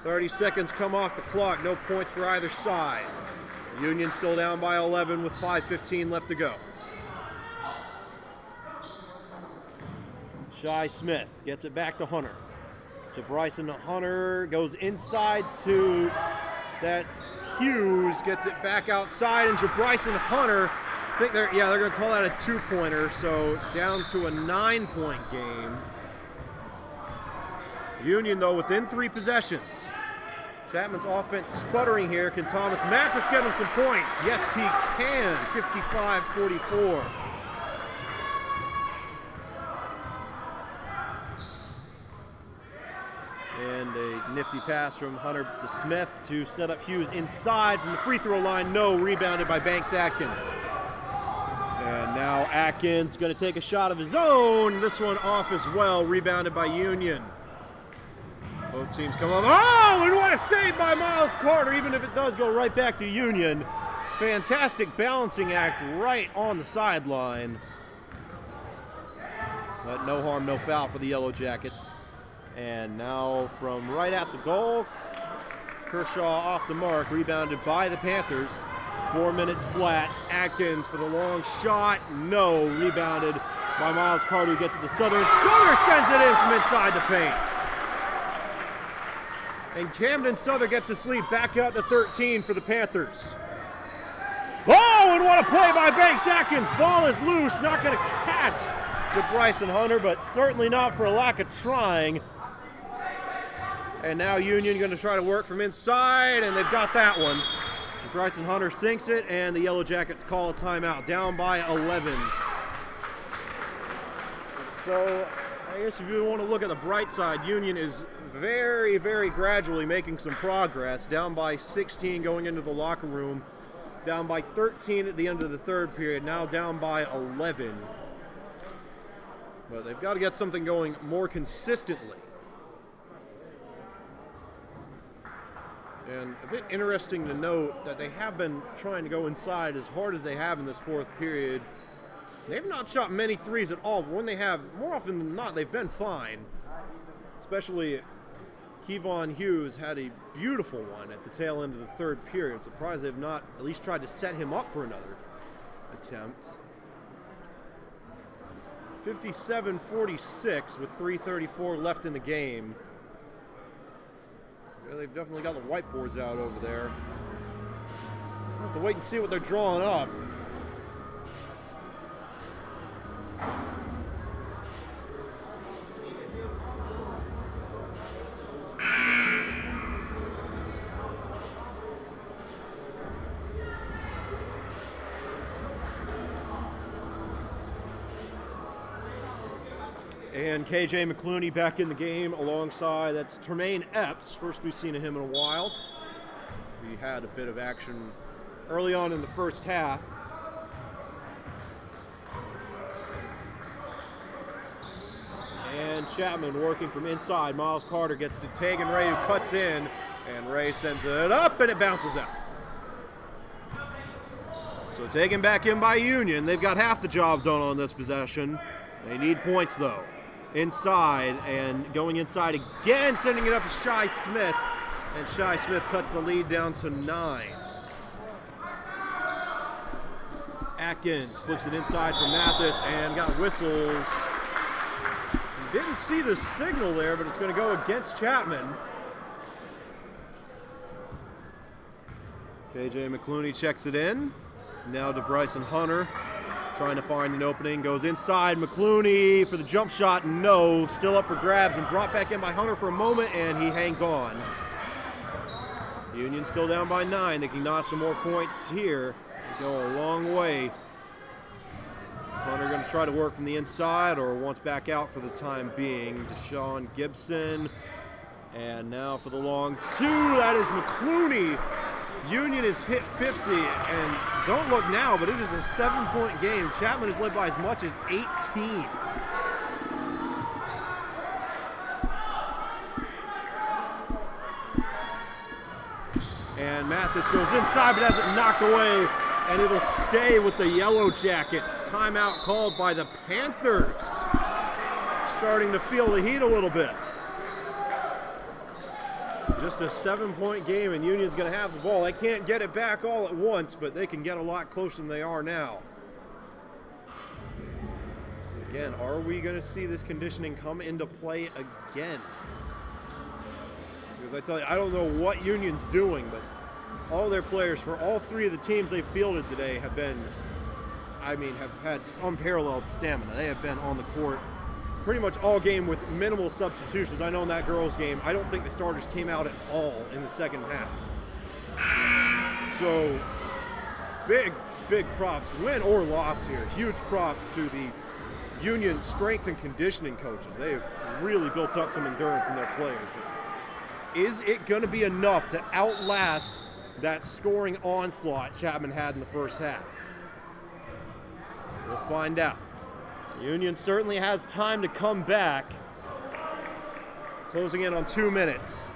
30 seconds come off the clock. No points for either side. Union still down by 11 with 5:15 left to go. Shai Smith gets it back to Hunter. To Bryson Hunter, goes inside to, that's Hughes gets it back outside, and Bryson Hunter, I think they're going to call that a 2-pointer, so down to a 9-point game. Union, though, within 3 possessions. Chapman's offense sputtering here. Can Thomas Mathis get him some points? Yes, he can. 55-44. And a nifty pass from Hunter to Smith to set up Hughes inside from the free throw line. No, rebounded by Banks Atkins. And now Atkins going to take a shot of his own. This one off as well, rebounded by Union. Both teams come up. Oh, and what a save by Miles Carter, even if it does go right back to Union. Fantastic balancing act right on the sideline. But no harm, no foul for the Yellow Jackets. And now from right at the goal, Kershaw off the mark, rebounded by the Panthers. 4 minutes flat. Atkins for the long shot. No, rebounded by Miles Carter, who gets it to Southern. Southern sends it in from inside the paint. And Camden Southern gets his lead back out to 13 for the Panthers. Oh, and what a play by Banks Atkins. Ball is loose, not going to catch to Bryson Hunter, but certainly not for a lack of trying. And now Union going to try to work from inside, and they've got that one. Bryson Hunter sinks it, and the Yellow Jackets call a timeout, down by 11. So I guess if you want to look at the bright side, Union is very, very gradually making some progress, down by 16 going into the locker room, down by 13 at the end of the third period, now down by 11. But they've got to get something going more consistently. And a bit interesting to note that they have been trying to go inside as hard as they have in this fourth period. They've not shot many threes at all, but when they have, more often than not, they've been fine. Especially Kevon Hughes had a beautiful one at the tail end of the third period. Surprised they've not at least tried to set him up for another attempt. 57-46 with 3:34 left in the game. Yeah, they've definitely got the whiteboards out over there. We'll have to wait and see what they're drawing up. And KJ McClooney back in the game alongside, that's Tremaine Epps. First we've seen of him in a while. He had a bit of action early on in the first half. And Chapman working from inside. Miles Carter gets to Tegan Ray, who cuts in, and Ray sends it up, and it bounces out. So taken back in by Union. They've got half the job done on this possession. They need points, though. Inside, and going inside again, sending it up to Shai Smith, and Shai Smith cuts the lead down to 9. Atkins flips it inside for Mathis and got whistles. Didn't see the signal there, but it's going to go against Chapman. KJ McClooney checks it in. Now to Bryson Hunter. Trying to find an opening, goes inside. McClooney for the jump shot, no. Still up for grabs and brought back in by Hunter for a moment, and he hangs on. Union still down by 9. They can notch some more points here. Go a long way. Hunter going to try to work from the inside or wants back out for the time being. Deshaun Gibson. And now for the long two, that is McClooney. Union has hit 50, and don't look now, but it is a 7-point game. Chapman is led by as much as 18. And Mathis goes inside, but has it knocked away, and it'll stay with the Yellow Jackets. Timeout called by the Panthers. Starting to feel the heat a little bit. Just a 7-point game, and Union's going to have the ball. They can't get it back all at once, but they can get a lot closer than they are now. Again, are we going to see this conditioning come into play again? Because I tell you, I don't know what Union's doing, but all their players for all three of the teams they fielded today have had unparalleled stamina. They have been on the court pretty much all game with minimal substitutions. I know in that girls' game, I don't think the starters came out at all in the second half. So, big props, win or loss here. Huge props to the Union strength and conditioning coaches. They have really built up some endurance in their players. But is it going to be enough to outlast that scoring onslaught Chapman had in the first half? We'll find out. Union certainly has time to come back. Closing in on 2 minutes.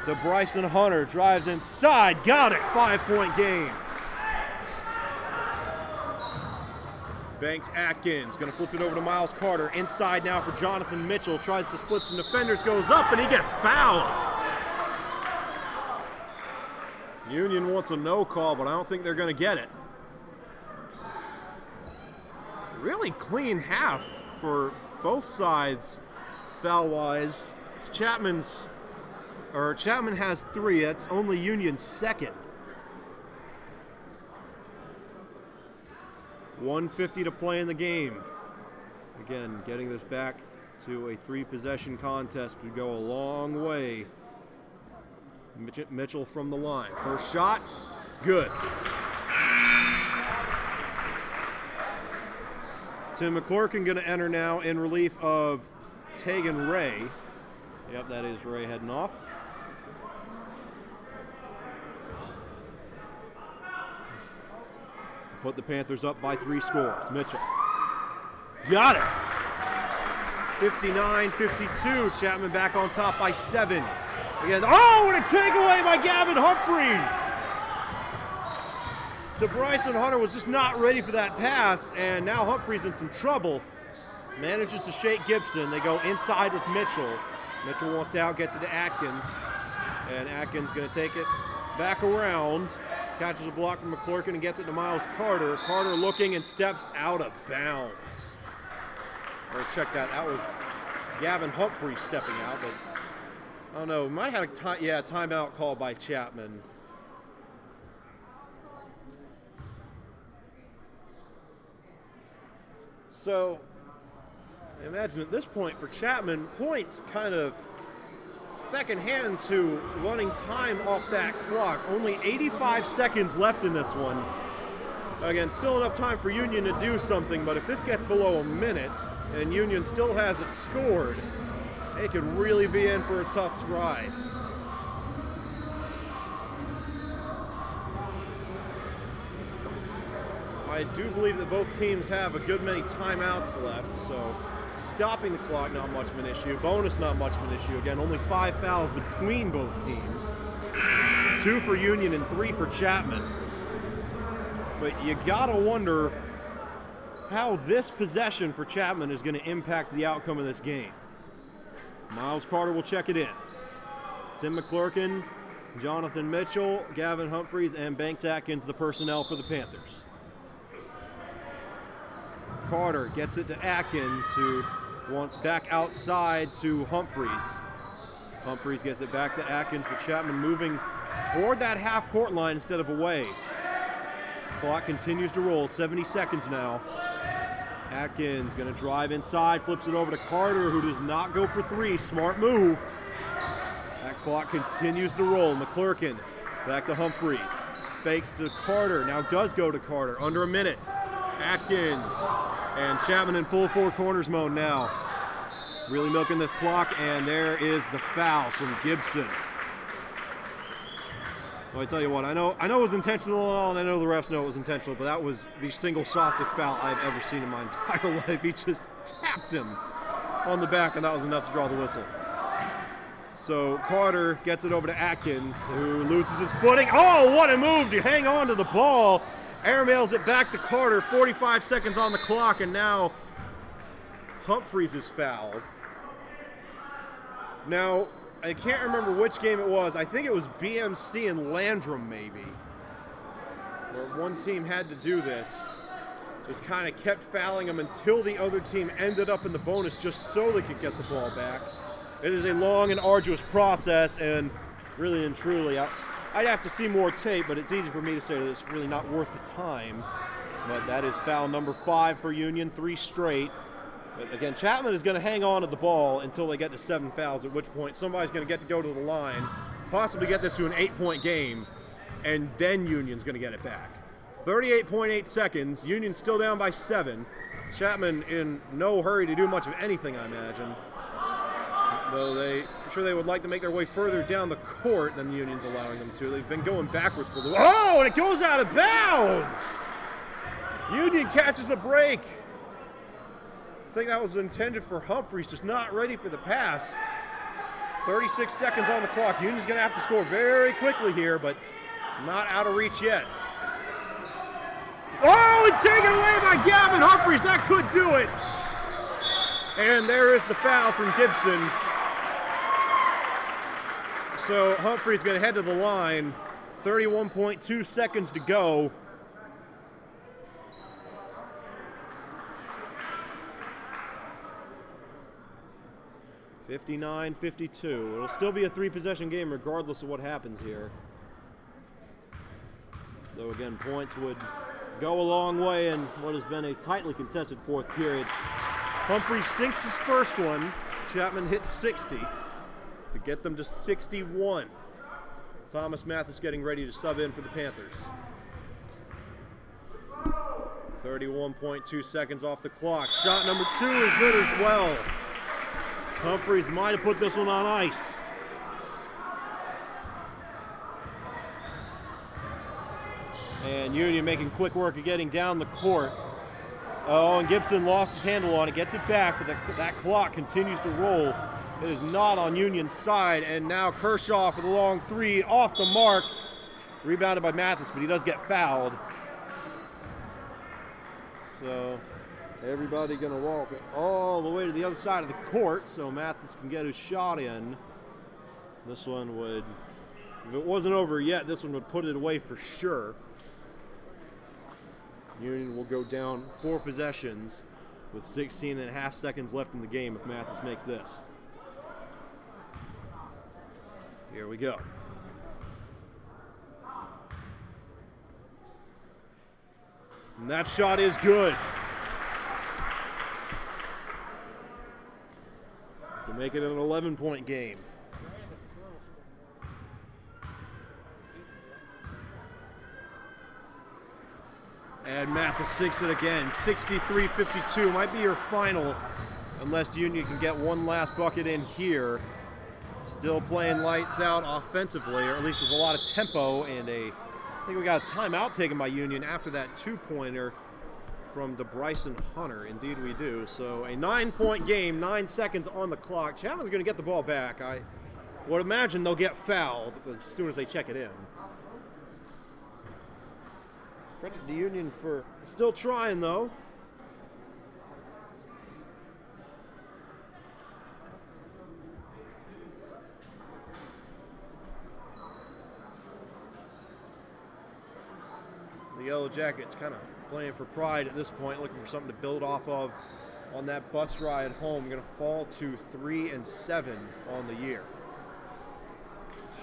DeBryson Hunter drives inside. Got it. 5-point game. Banks Atkins going to flip it over to Miles Carter. Inside now for Jonathan Mitchell. Tries to split some defenders. Goes up and he gets fouled. Union wants a no call, but I don't think they're going to get it. Really clean half for both sides foul-wise. It's Chapman has 3. That's only Union's second. 1:50 to play in the game. Again, getting this back to a 3-possession contest would go a long way. Mitchell from the line. First shot, good. Tim McClurkin going to enter now in relief of Tegan Ray. Yep, that is Ray heading off. To put the Panthers up by 3 scores. Mitchell. Got it. 59-52. Chapman back on top by 7. Again, oh, and a takeaway by Gavin Humphreys. DeBryson Hunter was just not ready for that pass, and now Humphreys in some trouble. Manages to shake Gibson. They go inside with Mitchell. Mitchell wants out, gets it to Atkins. And Atkins going to take it back around. Catches a block from McClurkin and gets it to Miles Carter. Carter looking and steps out of bounds. Or check that. That was Gavin Humphreys stepping out, but I don't know. Might have had a timeout call by Chapman. So, I imagine at this point for Chapman, points kind of second hand to running time off that clock. Only 85 seconds left in this one. Again, still enough time for Union to do something, but if this gets below a minute and Union still hasn't scored, they could really be in for a tough ride. I do believe that both teams have a good many timeouts left, so stopping the clock, not much of an issue. Bonus, not much of an issue. Again, only 5 fouls between both teams. 2 for Union and 3 for Chapman. But you gotta wonder how this possession for Chapman is gonna impact the outcome of this game. Miles Carter will check it in. Tim McClurkin, Jonathan Mitchell, Gavin Humphreys, and Banks Atkins, the personnel for the Panthers. Carter gets it to Atkins, who wants back outside to Humphreys. Humphreys gets it back to Atkins, but Chapman moving toward that half-court line instead of away. Clock continues to roll, 70 seconds now. Atkins going to drive inside, flips it over to Carter, who does not go for 3. Smart move. That clock continues to roll. McClurkin back to Humphreys. Fakes to Carter, now does go to Carter, under a minute. Atkins and Chapman in full 4 corners mode now. Really milking this clock, and there is the foul from Gibson. Well, I tell you what, I know it was intentional and all, and I know the refs know it was intentional, but that was the single softest foul I've ever seen in my entire life. He just tapped him on the back, and that was enough to draw the whistle. So Carter gets it over to Atkins, who loses his footing. Oh, what a move to hang on to the ball. Airmails it back to Carter, 45 seconds on the clock, and now Humphreys is fouled. Now, I can't remember which game it was. I think it was BMC and Landrum, maybe, where one team had to do this. Just kind of kept fouling them until the other team ended up in the bonus just so they could get the ball back. It is a long and arduous process, and really and truly, I'd have to see more tape, but it's easy for me to say that it's really not worth the time. But that is foul number 5 for Union, 3 straight. But again, Chapman is going to hang on to the ball until they get to 7 fouls, at which point somebody's going to get to go to the line, possibly get this to an 8-point game, and then Union's going to get it back. 38.8 seconds, Union still down by 7. Chapman in no hurry to do much of anything, I imagine. Though I'm sure they would like to make their way further down the court than the Union's allowing them to. They've been going backwards for the... Oh, and it goes out of bounds! Union catches a break. I think that was intended for Humphreys, just not ready for the pass. 36 seconds on the clock. Union's going to have to score very quickly here, but not out of reach yet. Oh, and taken away by Gavin Humphreys. That could do it. And there is the foul from Gibson. So Humphreys going to head to the line. 31.2 seconds to go. (59-52). It'll still be a 3-possession game regardless of what happens here. Though again, points would go a long way in what has been a tightly contested 4th period. Humphreys sinks his first one. Chapman hits 60 to get them to 61. Thomas Mathis getting ready to sub in for the Panthers. 31.2 seconds off the clock. Shot number 2 is good as well. Humphreys might have put this one on ice. And Union making quick work of getting down the court. Oh, and Gibson lost his handle on it, gets it back, but that clock continues to roll. It is not on Union's side, and now Kershaw for the long 3, off the mark. Rebounded by Mathis, but he does get fouled. So everybody gonna walk all the way to the other side of the court so Mathis can get his shot in. This one would, if it wasn't over yet, this one would put it away for sure. Union will go down 4 possessions with 16.5 seconds left in the game if Mathis makes this. Here we go. And that shot is good. To make it an 11-point game. And Mathis sinks it again. 63-52 might be your final unless Union can get one last bucket in here. Still playing lights out offensively, or at least with a lot of tempo, and I think we got a timeout taken by Union after that 2-pointer from DeBryson Hunter. Indeed we do. So a 9-point game, 9 seconds on the clock. Chapman's going to get the ball back. I would imagine they'll get fouled as soon as they check it in. Credit to Union for still trying, though. The Yellow Jackets kind of playing for pride at this point, looking for something to build off of on that bus ride home. Going to fall to 3-7 on the year.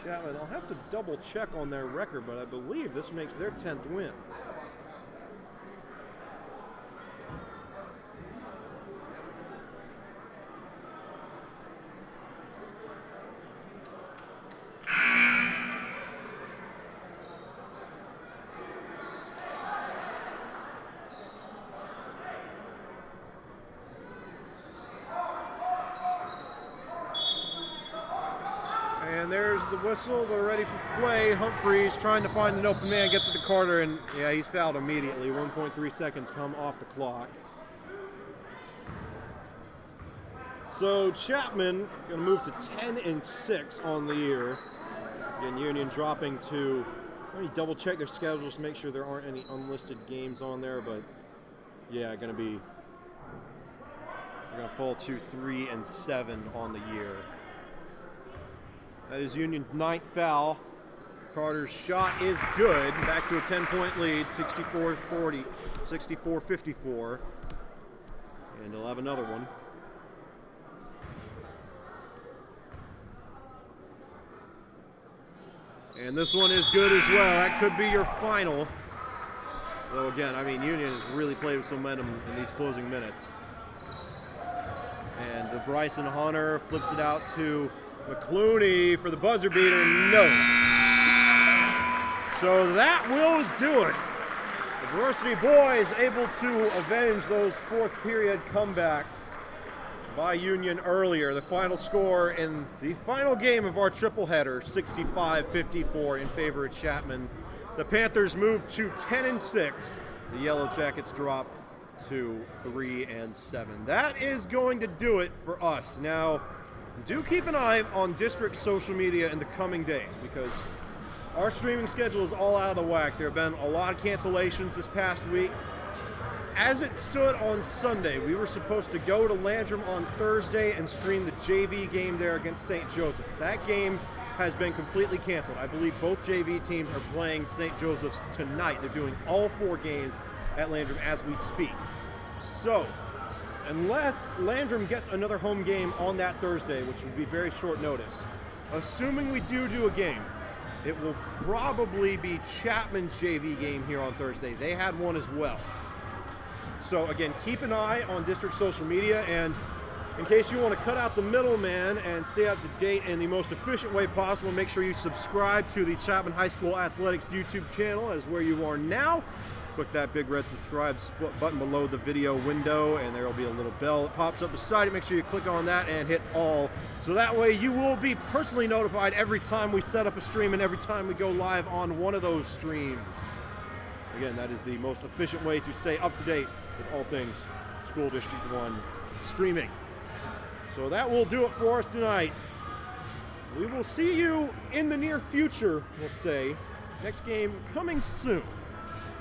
Chapman, I'll have to double check on their record, but I believe this makes their 10th win. And there's the whistle. They're ready for play. Humphreys trying to find an open man, gets it to Carter, and yeah, he's fouled immediately. 1.3 seconds come off the clock. So Chapman going to move to 10-6 on the year. Again, Union dropping to, let me double check their schedules to make sure there aren't any unlisted games on there, but yeah, going to fall to 3-7 on the year. That is Union's 9th foul. Carter's shot is good. Back to a 10-point lead, 64-40, 64-54. And he'll have another one. And this one is good as well. That could be your final. Though again, I mean, Union has really played with some momentum in these closing minutes. And the Bryson Hunter flips it out to McClooney for the buzzer beater. No. So that will do it. The Varsity boys able to avenge those fourth period comebacks by Union earlier. The final score in the final game of our triple header, 65-54 in favor of Chapman. The Panthers move to 10-6. The Yellow Jackets drop to 3-7. That is going to do it for us. Now, do keep an eye on district social media in the coming days, because our streaming schedule is all out of whack. There have been a lot of cancellations this past week. As it stood on Sunday, we were supposed to go to Landrum on Thursday and stream the JV game there against St. Joseph's. That game has been completely canceled. I believe both JV teams are playing St. Joseph's tonight. They're doing all 4 games at Landrum as we speak. So, unless Landrum gets another home game on that Thursday, which would be very short notice, assuming we do a game, it will probably be Chapman's JV game here on Thursday. They had one as well. So again, keep an eye on district social media, and in case you want to cut out the middleman and stay up to date in the most efficient way possible, make sure you subscribe to the Chapman High School Athletics YouTube channel. That is where you are now. Click that big red subscribe button below the video window, and there will be a little bell that pops up beside it. Make sure you click on that and hit all, so that way you will be personally notified every time we set up a stream and every time we go live on one of those streams. Again, that is the most efficient way to stay up to date with all things School District 1 streaming. So that will do it for us tonight. We will see you in the near future, we'll say. Next game coming soon.